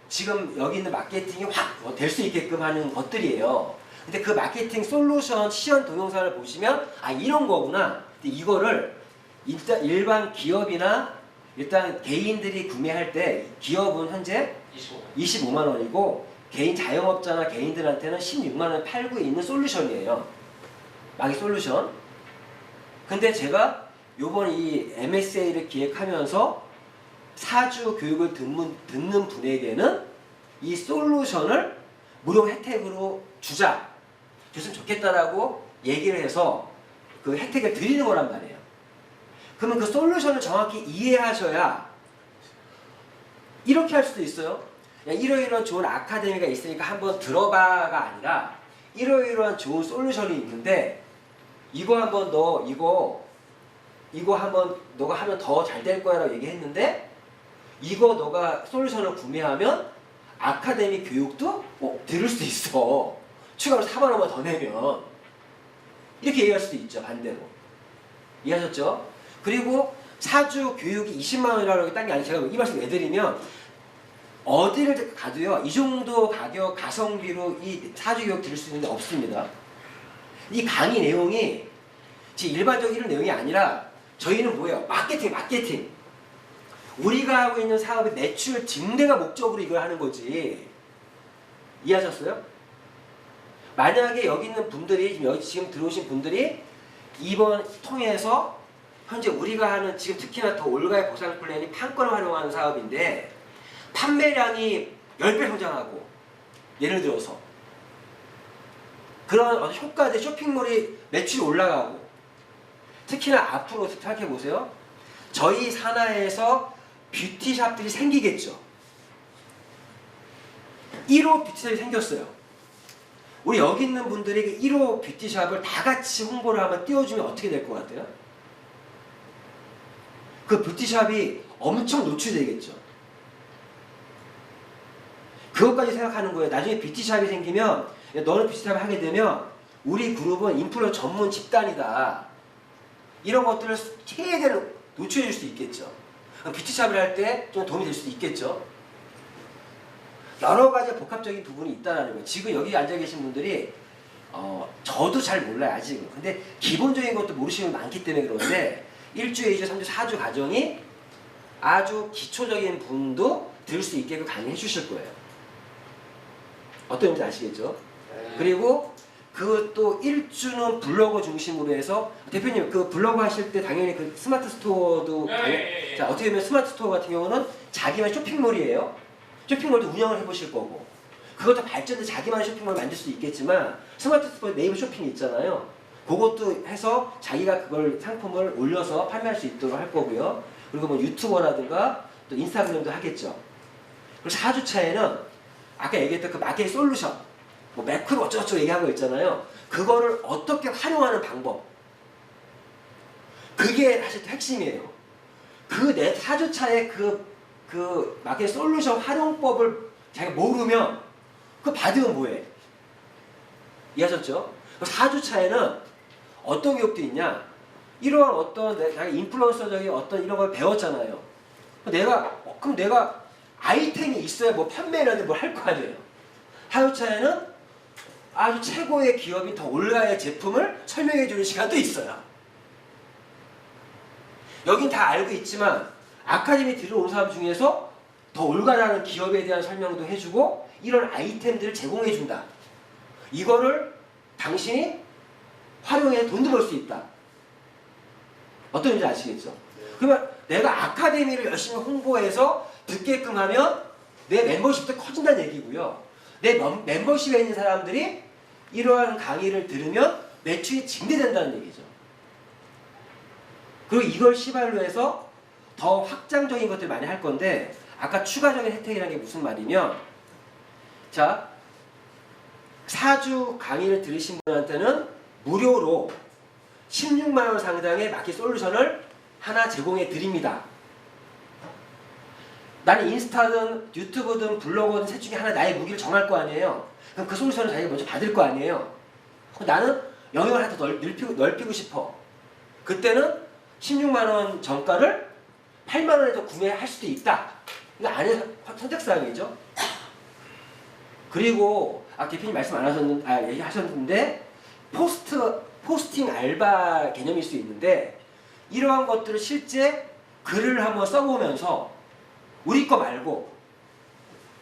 지금 여기 있는 마케팅이 확 될 수 있게끔 하는 것들이에요. 근데 그 마케팅 솔루션 시연 동영상을 보시면 아 이런 거구나. 근데 이거를 일반 기업이나 일단 개인들이 구매할 때 기업은 현재 25만 원이고 개인 자영업자나 개인들한테는 16만 원에 팔고 있는 솔루션이에요. 마케팅 솔루션. 근데 제가 요번 이 MSA를 기획하면서 4주 교육을 듣는 분에게는 이 솔루션을 무료 혜택으로 줬으면 좋겠다라고 얘기를 해서 그 혜택을 드리는 거란 말이에요. 그러면 그 솔루션을 정확히 이해하셔야 이렇게 할 수도 있어요. 이러이러한 좋은 아카데미가 있으니까 한번 들어봐가 아니라 이러이러한 좋은 솔루션이 있는데 이거 한번 이거 한번 너가 하면 더 잘 될 거야 라고 얘기했는데 이거 너가 솔루션을 구매하면 아카데미 교육도 들을 수도 있어. 추가로 4만 원만 더 내면 이렇게 얘기할 수도 있죠. 반대로. 이해하셨죠? 그리고 4주 교육이 20만 원이라고 딴 게 아니라 제가 이 말씀 왜 드리면 어디를 가도요. 이 정도 가격 가성비로 이 4주 교육 들을 수 있는데 없습니다. 이 강의 내용이 지금 일반적인 이런 내용이 아니라 저희는 뭐예요? 마케팅. 우리가 하고 있는 사업의 매출 증대가 목적으로 이걸 하는 거지. 이해하셨어요? 만약에 여기 있는 분들이 지금 들어오신 분들이 이번 통해서 현재 우리가 하는 지금 특히나 더 올가의 보상 플랜이 판권을 활용하는 사업인데 판매량이 10배 성장하고 예를 들어서 그런 어떤 효과들 쇼핑몰이 매출이 올라가고 특히나 앞으로 생각해 보세요. 저희 산하에서 뷰티샵들이 생기겠죠. 1호 뷰티샵이 생겼어요. 우리 여기 있는 분들이 1호 뷰티샵을 다 같이 홍보를 하면 띄워주면 어떻게 될 것 같아요? 그 뷰티샵이 엄청 노출되겠죠. 그것까지 생각하는 거예요. 나중에 뷰티샵이 생기면 너는 뷰티샵을 하게 되면 우리 그룹은 인플루언서 전문 집단이다. 이런 것들을 최대한 노출해 줄 수 있겠죠. 뷰티샵을 할 때 좀 도움이 될 수도 있겠죠. 여러 가지 복합적인 부분이 있다는 거예요. 지금 여기 앉아 계신 분들이 저도 잘 몰라요 아직은. 근데 기본적인 것도 모르시는 분 많기 때문에 그런데 1주, 2주, 3주, 4주 과정이 아주 기초적인 분도 들을 수 있게 강의해 주실 거예요. 어떤 의미인지 아시겠죠? 그리고 그것도 1주는 블로거 중심으로 해서 대표님 그 블로그 하실 때 당연히 그 스마트 스토어도 자 어떻게 보면 스마트 스토어 같은 경우는 자기만 쇼핑몰이에요. 쇼핑몰도 운영을 해보실 거고 그것도 발전돼 자기만의 쇼핑몰을 만들 수도 있겠지만 스마트 스토어 네이버 쇼핑이 있잖아요. 그것도 해서 자기가 그걸 상품을 올려서 판매할 수 있도록 할 거고요. 그리고 뭐 유튜버라든가 또 인스타그램도 하겠죠. 그래서 4주차에는 아까 얘기했던 그 마케팅 솔루션 뭐 매크로 어쩌고저쩌고 얘기하고 있잖아요. 그거를 어떻게 활용하는 방법 그게 사실 핵심이에요. 그 내 4주차의 그 마케팅 솔루션 활용법을 자기가 모르면 그거 받으면 뭐해? 이해하셨죠? 4주차에는 어떤 교육도 있냐? 이러한 어떤 자기가 인플루언서적인 어떤 이런 걸 배웠잖아요. 그럼 내가 아이템이 있어야 뭐 판매라든지 뭘 할 거 아니에요. 4주차에는 아주 최고의 기업이 더 올라야 제품을 설명해 주는 시간도 있어요. 여긴 다 알고 있지만 아카데미 들어온 사람 중에서 더 올가라는 기업에 대한 설명도 해주고 이런 아이템들을 제공해 준다. 이거를 당신이 활용해 돈도 벌 수 있다. 어떤 의미인지 아시겠죠? 그러면 내가 아카데미를 열심히 홍보해서 듣게끔 하면 내 멤버십도 커진다는 얘기고요. 내 멤버십에 있는 사람들이 이러한 강의를 들으면 매출이 증대된다는 얘기죠. 그리고 이걸 시발로 해서 더 확장적인 것들 많이 할 건데 아까 추가적인 혜택이라는 게 무슨 말이면 자 4주 강의를 들으신 분한테는 무료로 16만 원 상당의 마켓 솔루션을 하나 제공해 드립니다. 나는 인스타든 유튜브든 블로그든 셋 중에 하나 나의 무기를 정할 거 아니에요. 그럼 그 솔루션을 자기가 먼저 받을 거 아니에요. 나는 영역을 하나 더 넓히고 싶어. 그때는 16만 원 정가를 8만 원에 더 구매할 수도 있다. 이거 안에 선택사항이죠. 그리고 대표님 말씀 안 하셨는데 얘기하셨는데 포스팅 알바 개념일 수 있는데 이러한 것들을 실제 글을 한번 써보면서 우리 거 말고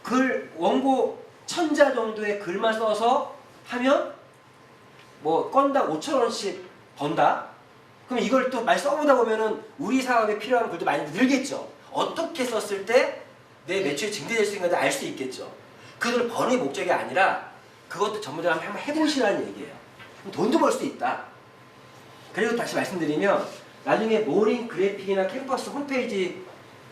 글 원고 1000자 정도의 글만 써서 하면 뭐 건당 5,000원씩 번다. 그럼 이걸 또 많이 써보다 보면은 우리 사업에 필요한 글도 많이 늘겠죠. 어떻게 썼을 때 내 매출이 증대될 수 있는지 알 수 있겠죠. 그걸 버는 목적이 아니라 그것도 전부 다 한번 해보시라는 얘기예요. 그럼 돈도 벌 수 있다. 그리고 다시 말씀드리면 나중에 모닝 그래픽이나 캠퍼스 홈페이지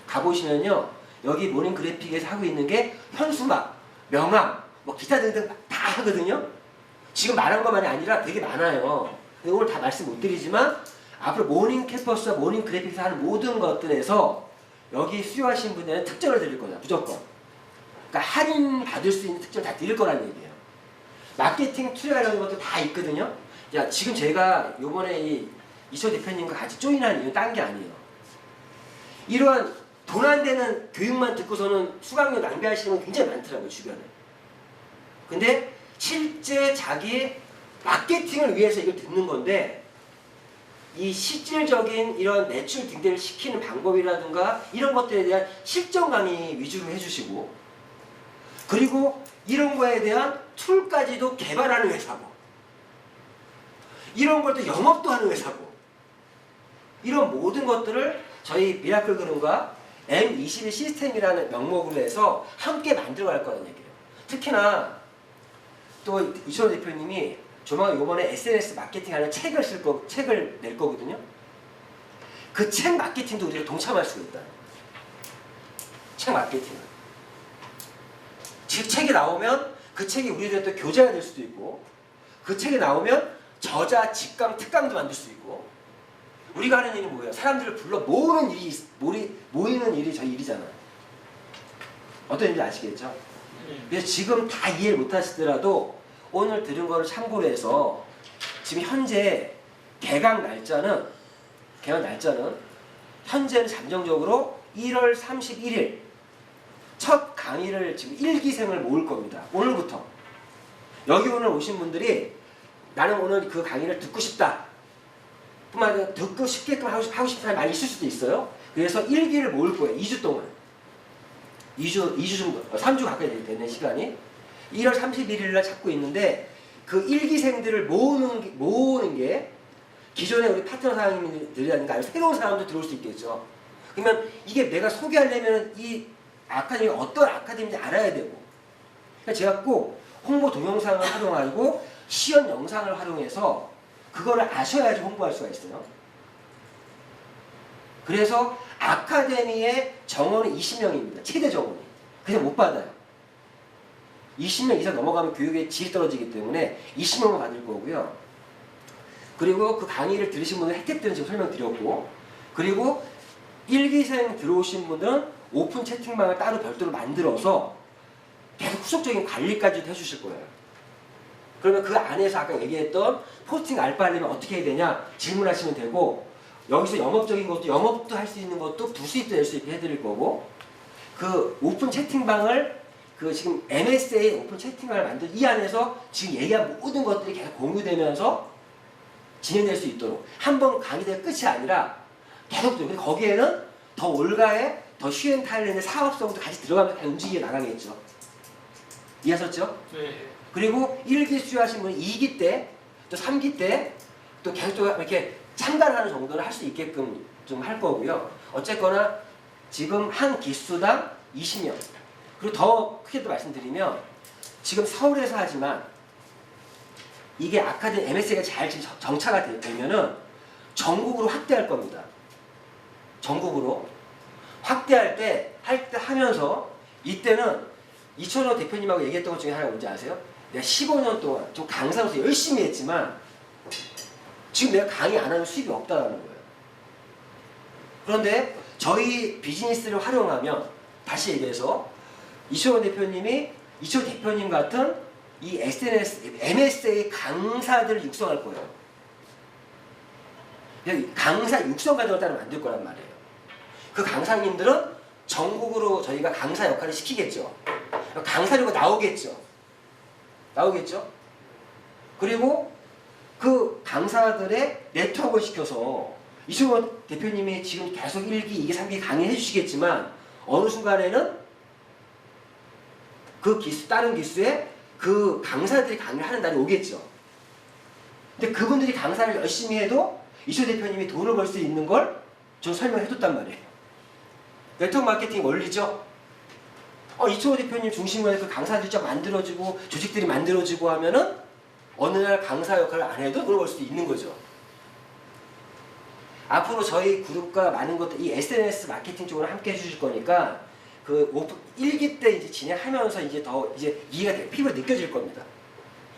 가보시면요. 여기 모닝 그래픽에서 하고 있는 게 현수막, 명함, 뭐 기타 등등 다 하거든요. 지금 말한 것만이 아니라 되게 많아요. 오늘 다 말씀 못 드리지만 앞으로 모닝 캠퍼스와 모닝 그래픽에서 하는 모든 것들에서 여기 수요하신 분들은 특전을 드릴 거다. 무조건. 그러니까 할인 받을 수 있는 특전을 다 드릴 거라는 얘기예요. 마케팅 투자하려는 것도 다 있거든요. 야, 지금 제가 요번에 이철 대표님과 같이 조인한 이유는 딴 게 아니에요. 이러한 돈 안 되는 교육만 듣고서는 수강료 낭비하시는 분 굉장히 많더라고요, 주변에. 근데 실제 자기 마케팅을 위해서 이걸 듣는 건데 이 실질적인 이런 매출 증대를 시키는 방법이라든가 이런 것들에 대한 실전 강의 위주로 해주시고 그리고 이런 거에 대한 툴까지도 개발하는 회사고 이런 걸 또 영업도 하는 회사고 이런 모든 것들을 저희 미라클 그룹과 M21 시스템이라는 명목으로 해서 함께 만들어 갈 거라는 얘기예요. 특히나 또 이철호 대표님이 조만간 이번에 SNS 마케팅하는 책을 낼 거거든요. 그 책 마케팅도 우리가 동참할 수 있다. 책 마케팅은. 책이 나오면 그 책이 우리들한테 교재가 될 수도 있고 그 책이 나오면 저자, 직강, 특강도 만들 수 있고 우리가 하는 일이 뭐예요? 사람들을 불러 모으는 모이는 일이 저희 일이잖아요. 어떤 일인지 아시겠죠? 그래서 지금 다 이해를 못 하시더라도 오늘 들은 거를 참고로 해서 지금 현재 개강 날짜는 현재는 잠정적으로 1월 31일 첫 강의를 지금 1기생을 모을 겁니다. 오늘부터. 여기 오늘 오신 분들이 나는 오늘 그 강의를 듣고 싶다. 뿐만 아니라 듣고 싶게끔 하고 싶은 사람이 많이 있을 수도 있어요. 그래서 1기를 모을 거예요. 2주 동안. 2주 정도, 3주 가까이 되는 시간이 1월 31일 날 찾고 있는데 그 1기생들을 모으는 게 기존에 우리 파트너 사장님들이라든가 아니면 새로운 사람도 들어올 수 있겠죠. 그러면 이게 내가 소개하려면 이 아카데미가 어떤 아카데미인지 알아야 되고 그러니까 제가 꼭 홍보 동영상을 활용하고 시연 영상을 활용해서 그거를 아셔야지 홍보할 수가 있어요. 그래서 아카데미의 정원은 20명입니다. 최대 정원이. 그냥 못 받아요. 20명 이상 넘어가면 교육의 질이 떨어지기 때문에 20명만 받을 거고요. 그리고 그 강의를 들으신 분들 혜택들은 지금 설명드렸고 그리고 1기생 들어오신 분들은 오픈 채팅방을 따로 별도로 만들어서 계속 후속적인 관리까지도 해주실 거예요. 그러면 그 안에서 아까 얘기했던 포스팅 알바 하려면 어떻게 해야 되냐 질문하시면 되고, 여기서 영업적인 것도 영업도 할 수 있는 것도 부수입도 낼 수 있게 해드릴 거고, 그 오픈 채팅방을 그 지금 MSA 오픈 채팅방을 만든 이 안에서 지금 얘기한 모든 것들이 계속 공유되면서 진행될 수 있도록, 한 번 강의될 끝이 아니라 계속 근데 거기에는 더 올가의 더 슈앤 타일랜드 사업성도 같이 들어가면서 움직여 나가겠죠. 이해하셨죠? 네. 그리고 1기 수료하신 분이 2기 때 또 3기 때 또 계속 이렇게 참관하는 정도는 할 수 있게끔 좀 할 거고요. 어쨌거나 지금 한 기수당 20명. 그리고 더 크게 또 말씀드리면 지금 서울에서 하지만 이게 아카데미 MSA가 잘 지금 정차가 되면은 전국으로 확대할 겁니다. 전국으로 확대할 때 하면서 이때는 이천호 대표님하고 얘기했던 것 중에 하나가 뭔지 아세요? 내가 15년 동안 좀 강사로서 열심히 했지만 지금 내가 강의 안 하면 수입이 없다는 거예요. 그런데 저희 비즈니스를 활용하면 다시 얘기해서 이천호 대표님 같은 이 SNS, MSA 강사들을 육성할 거예요. 강사 육성 과정을 따로 만들 거란 말이에요. 그 강사님들은 전국으로 저희가 강사 역할을 시키겠죠. 강사료가 나오겠죠. 그리고 그 강사들의 네트워크를 시켜서 이승원 대표님이 지금 계속 1기, 2기, 3기 강의해 주시겠지만 어느 순간에는 그 기수, 다른 기수에 그 강사들이 강의를 하는 날이 오겠죠. 근데 그분들이 강사를 열심히 해도 이승원 대표님이 돈을 벌 수 있는 걸 저 설명해 줬단 말이에요. 네트워크 마케팅 원리죠. 이철호 대표님 중심으로 그 강사들이 좀 만들어지고 조직들이 만들어지고 하면은 어느 날 강사 역할을 안 해도 돈을 벌 수도 있는 거죠. 앞으로 저희 그룹과 많은 것들 이 SNS 마케팅 쪽으로 함께 해주실 거니까 그 1기 때 이제 진행하면서 이제 더 이제 이해가 피부에 느껴질 겁니다.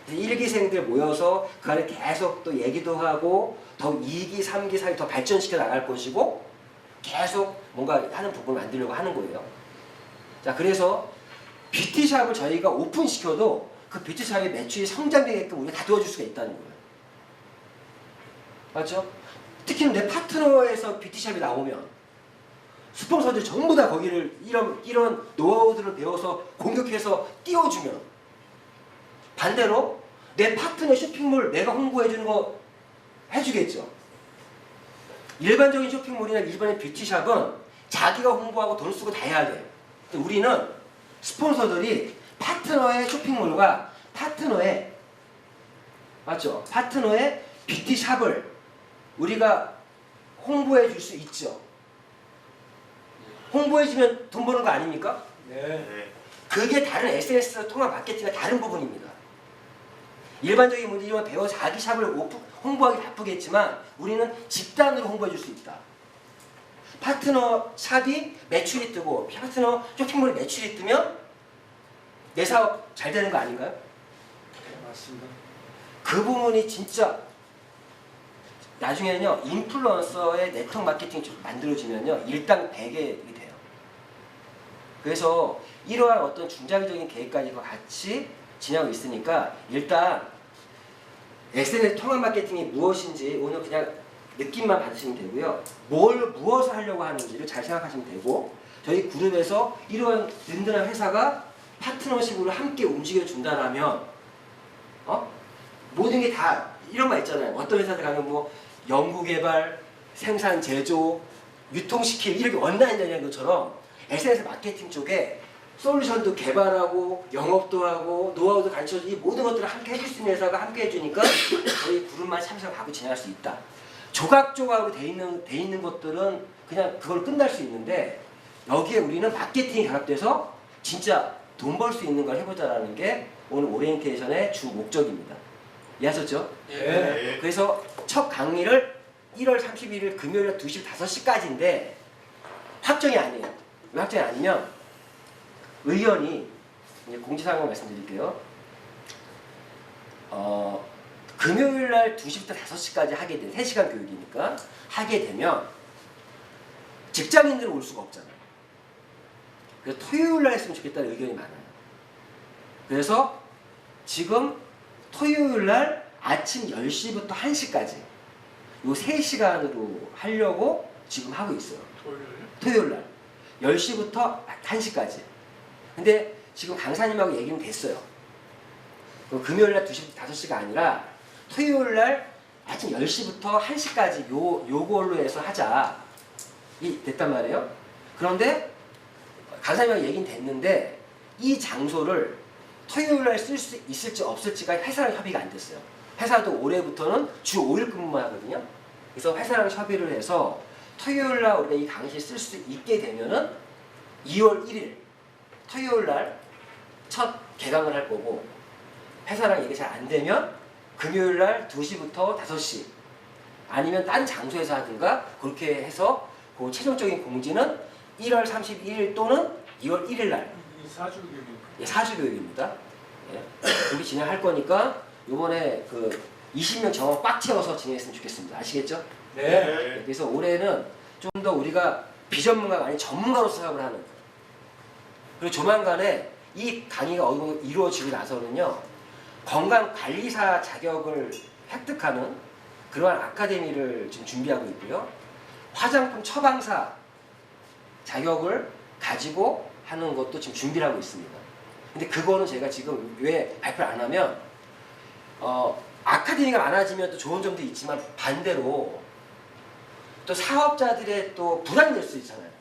1기생들 모여서 그 안에 계속 또 얘기도 하고 더 2기, 3기, 4기 더 발전시켜 나갈 것이고 계속 뭔가 하는 부분을 만들려고 하는 거예요. 자, 그래서 뷰티샵을 저희가 오픈시켜도 그 뷰티샵의 매출이 성장되게끔 우리가 다 도와줄 수가 있다는 거예요. 맞죠? 특히 내 파트너에서 뷰티샵이 나오면 스폰서들 전부 다 거기를 이런 노하우들을 배워서 공격해서 띄워주면, 반대로 내 파트너 쇼핑몰 내가 홍보해주는 거 해주겠죠. 일반적인 쇼핑몰이나 일반적인 뷰티샵은 자기가 홍보하고 돈 쓰고 다 해야 돼요. 근데 우리는 스폰서들이 파트너의 쇼핑몰과 파트너의, 맞죠? 파트너의 뷰티샵을 우리가 홍보해 줄 수 있죠. 홍보해 주면 돈 버는 거 아닙니까? 네. 그게 다른 SNS 통합 마케팅과 다른 부분입니다. 일반적인 분들이 배워 자기 샵을 홍보하기 바쁘겠지만 우리는 집단으로 홍보해 줄 수 있다. 파트너 샵이 매출이 뜨고 파트너 쇼핑몰이 매출이 뜨면 내 사업 잘 되는 거 아닌가요? 네, 맞습니다. 그 부분이 진짜 나중에는요 인플루언서의 네트워크 마케팅이 좀 만들어지면요 일당 100에 돼요. 그래서 이러한 어떤 중장기적인 계획까지도 같이 진행하고 있으니까 일단 SNS 통합 마케팅이 무엇인지 오늘 그냥 느낌만 받으시면 되고요. 무엇을 하려고 하는지를 잘 생각하시면 되고, 저희 그룹에서 이러한 든든한 회사가 파트너십으로 함께 움직여준다라면 모든 게 다 이런 말 있잖아요. 어떤 회사들 가면 뭐 연구개발, 생산, 제조, 유통시키기 이렇게 원단이라는 것처럼 SNS 마케팅 쪽에 솔루션도 개발하고 영업도 하고 노하우도 가르쳐주고 이 모든 것들을 함께 해줄 수 있는 회사가 함께 해주니까 저희 그룹만 참석하고 진행할 수 있다. 조각조각으로 돼 있는 것들은 그냥 그걸 끝날 수 있는데 여기에 우리는 마케팅이 결합돼서 진짜 돈 벌 수 있는 걸 해보자라는 게 오늘 오리엔테이션의 주 목적입니다. 이해하셨죠? 네. 그래서 첫 강의를 1월 31일 금요일 2시 5시까지인데 확정이 아니에요. 왜 확정이 아니면 의원이 이제 공지사항을 말씀드릴게요. 금요일 날 2시부터 5시까지 하게 된 3시간 교육이니까 하게 되면 직장인들은 올 수가 없잖아요. 그래서 토요일 날 했으면 좋겠다는 의견이 많아요. 그래서 지금 토요일 날 아침 10시부터 1시까지 요 3시간으로 하려고 지금 하고 있어요. 토요일 날 10시부터 1시까지. 근데 지금 강사님하고 얘기는 됐어요. 금요일 날 2시부터 5시가 아니라 토요일 날 아침 10시부터 1시까지 요걸로 해서 하자. 이 됐단 말이에요. 그런데 강사님하고 얘기는 됐는데 이 장소를 토요일 날 쓸 수 있을지 없을지가 회사랑 협의가 안 됐어요. 회사도 올해부터는 주 5일 근무만 하거든요. 그래서 회사랑 협의를 해서 토요일 날 우리가 이 강의실 쓸 수 있게 되면은 2월 1일 토요일 날 첫 개강을 할 거고, 회사랑 얘기 잘 안 되면 금요일 날 2시부터 5시 아니면 다른 장소에서 하든가 그렇게 해서 그 최종적인 공지는 1월 31일 또는 2월 1일 날. 이 4주 교육입니다. 예, 4주 교육입니다. 예. 그렇게 진행할 거니까 요번에 그 20명 정원 꽉 채워서 진행했으면 좋겠습니다. 아시겠죠? 네. 그래서 올해는 좀 더 우리가 비전문가가 아닌 전문가로서 사업을 하는, 그리고 조만간에 이 강의가 이루어지고 나서는요 건강관리사 자격을 획득하는 그러한 아카데미를 지금 준비하고 있고요, 화장품 처방사 자격을 가지고 하는 것도 지금 준비를 하고 있습니다. 근데 그거는 제가 지금 왜 발표를 안 하면 아카데미가 많아지면 또 좋은 점도 있지만 반대로 또 사업자들의 또 부담이 될 수 있잖아요.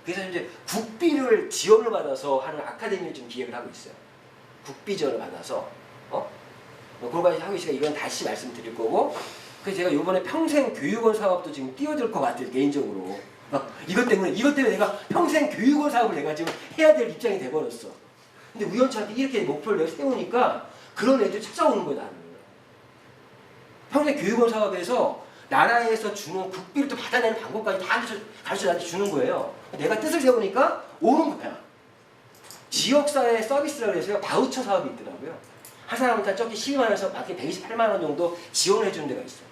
그래서 이제 국비를 지원을 받아서 하는 아카데미를 좀 기획을 하고 있어요. 국비 지원을 받아서 그거까지 하고 있으니까 이건 다시 말씀드릴 거고, 그래서 제가 이번에 평생 교육원 사업도 지금 뛰어들 것 같아요, 개인적으로. 이것 때문에 내가 평생 교육원 사업을 내가 지금 해야 될 입장이 돼버렸어. 근데 우연찮게 이렇게 목표를 내가 세우니까 그런 애들이 찾아오는 거야, 나는. 평생 교육원 사업에서 나라에서 주는 국비를 또 받아내는 방법까지 다 가르쳐 나한테 주는 거예요. 내가 뜻을 세우니까 오는 거야. 지역사회 서비스라고 해서 바우처 사업이 있더라고요. 한 사람한테 적게 12만 원에서 많게 128만 원 정도 지원을 해주는 데가 있어요.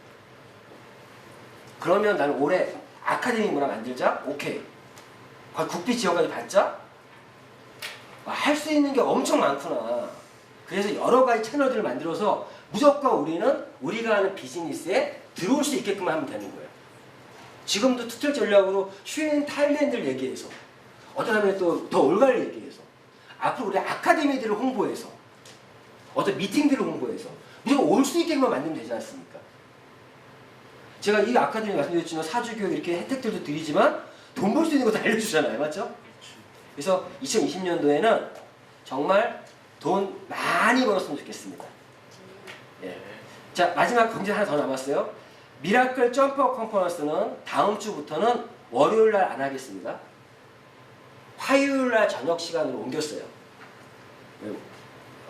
그러면 나는 올해 아카데미 문화 만들자? 오케이. 국비 지원까지 받자? 할 수 있는 게 엄청 많구나. 그래서 여러 가지 채널들을 만들어서 무조건 우리는 우리가 하는 비즈니스에 들어올 수 있게끔 하면 되는 거예요. 지금도 투자 전략으로 슈엔 타일랜드를 얘기해서, 어떤 하면 또 더 올가를 얘기해서, 앞으로 우리 아카데미들을 홍보해서, 어떤 미팅들을 홍보해서 무조건 올 수 있게만 만들면 되지 않습니까? 제가 이 아카데미 말씀드렸지만 4주 교육 이렇게 혜택들도 드리지만 돈 벌 수 있는 것도 알려주잖아요. 맞죠? 그래서 2020년도에는 정말 돈 많이 벌었으면 좋겠습니다. 예. 자, 마지막 경제 하나 더 남았어요. 미라클 점프업 컨퍼런스는 다음 주부터는 월요일 날 안 하겠습니다. 화요일 날 저녁 시간으로 옮겼어요.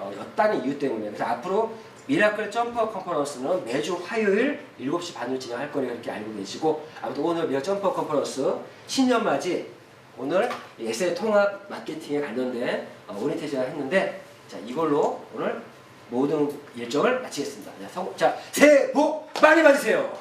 여따는 이유 때문에. 그래서 앞으로 미라클 점프업 컨퍼런스는 매주 화요일 7시 반으로 진행할 거니까 이렇게 알고 계시고, 아무튼 오늘 미라클 점프업 컨퍼런스 신년맞이 오늘 SL 통합 마케팅에 관련된 오리엔테이션을 했는데, 자, 이걸로 오늘 모든 일정을 마치겠습니다. 자, 새해 복 많이 받으세요.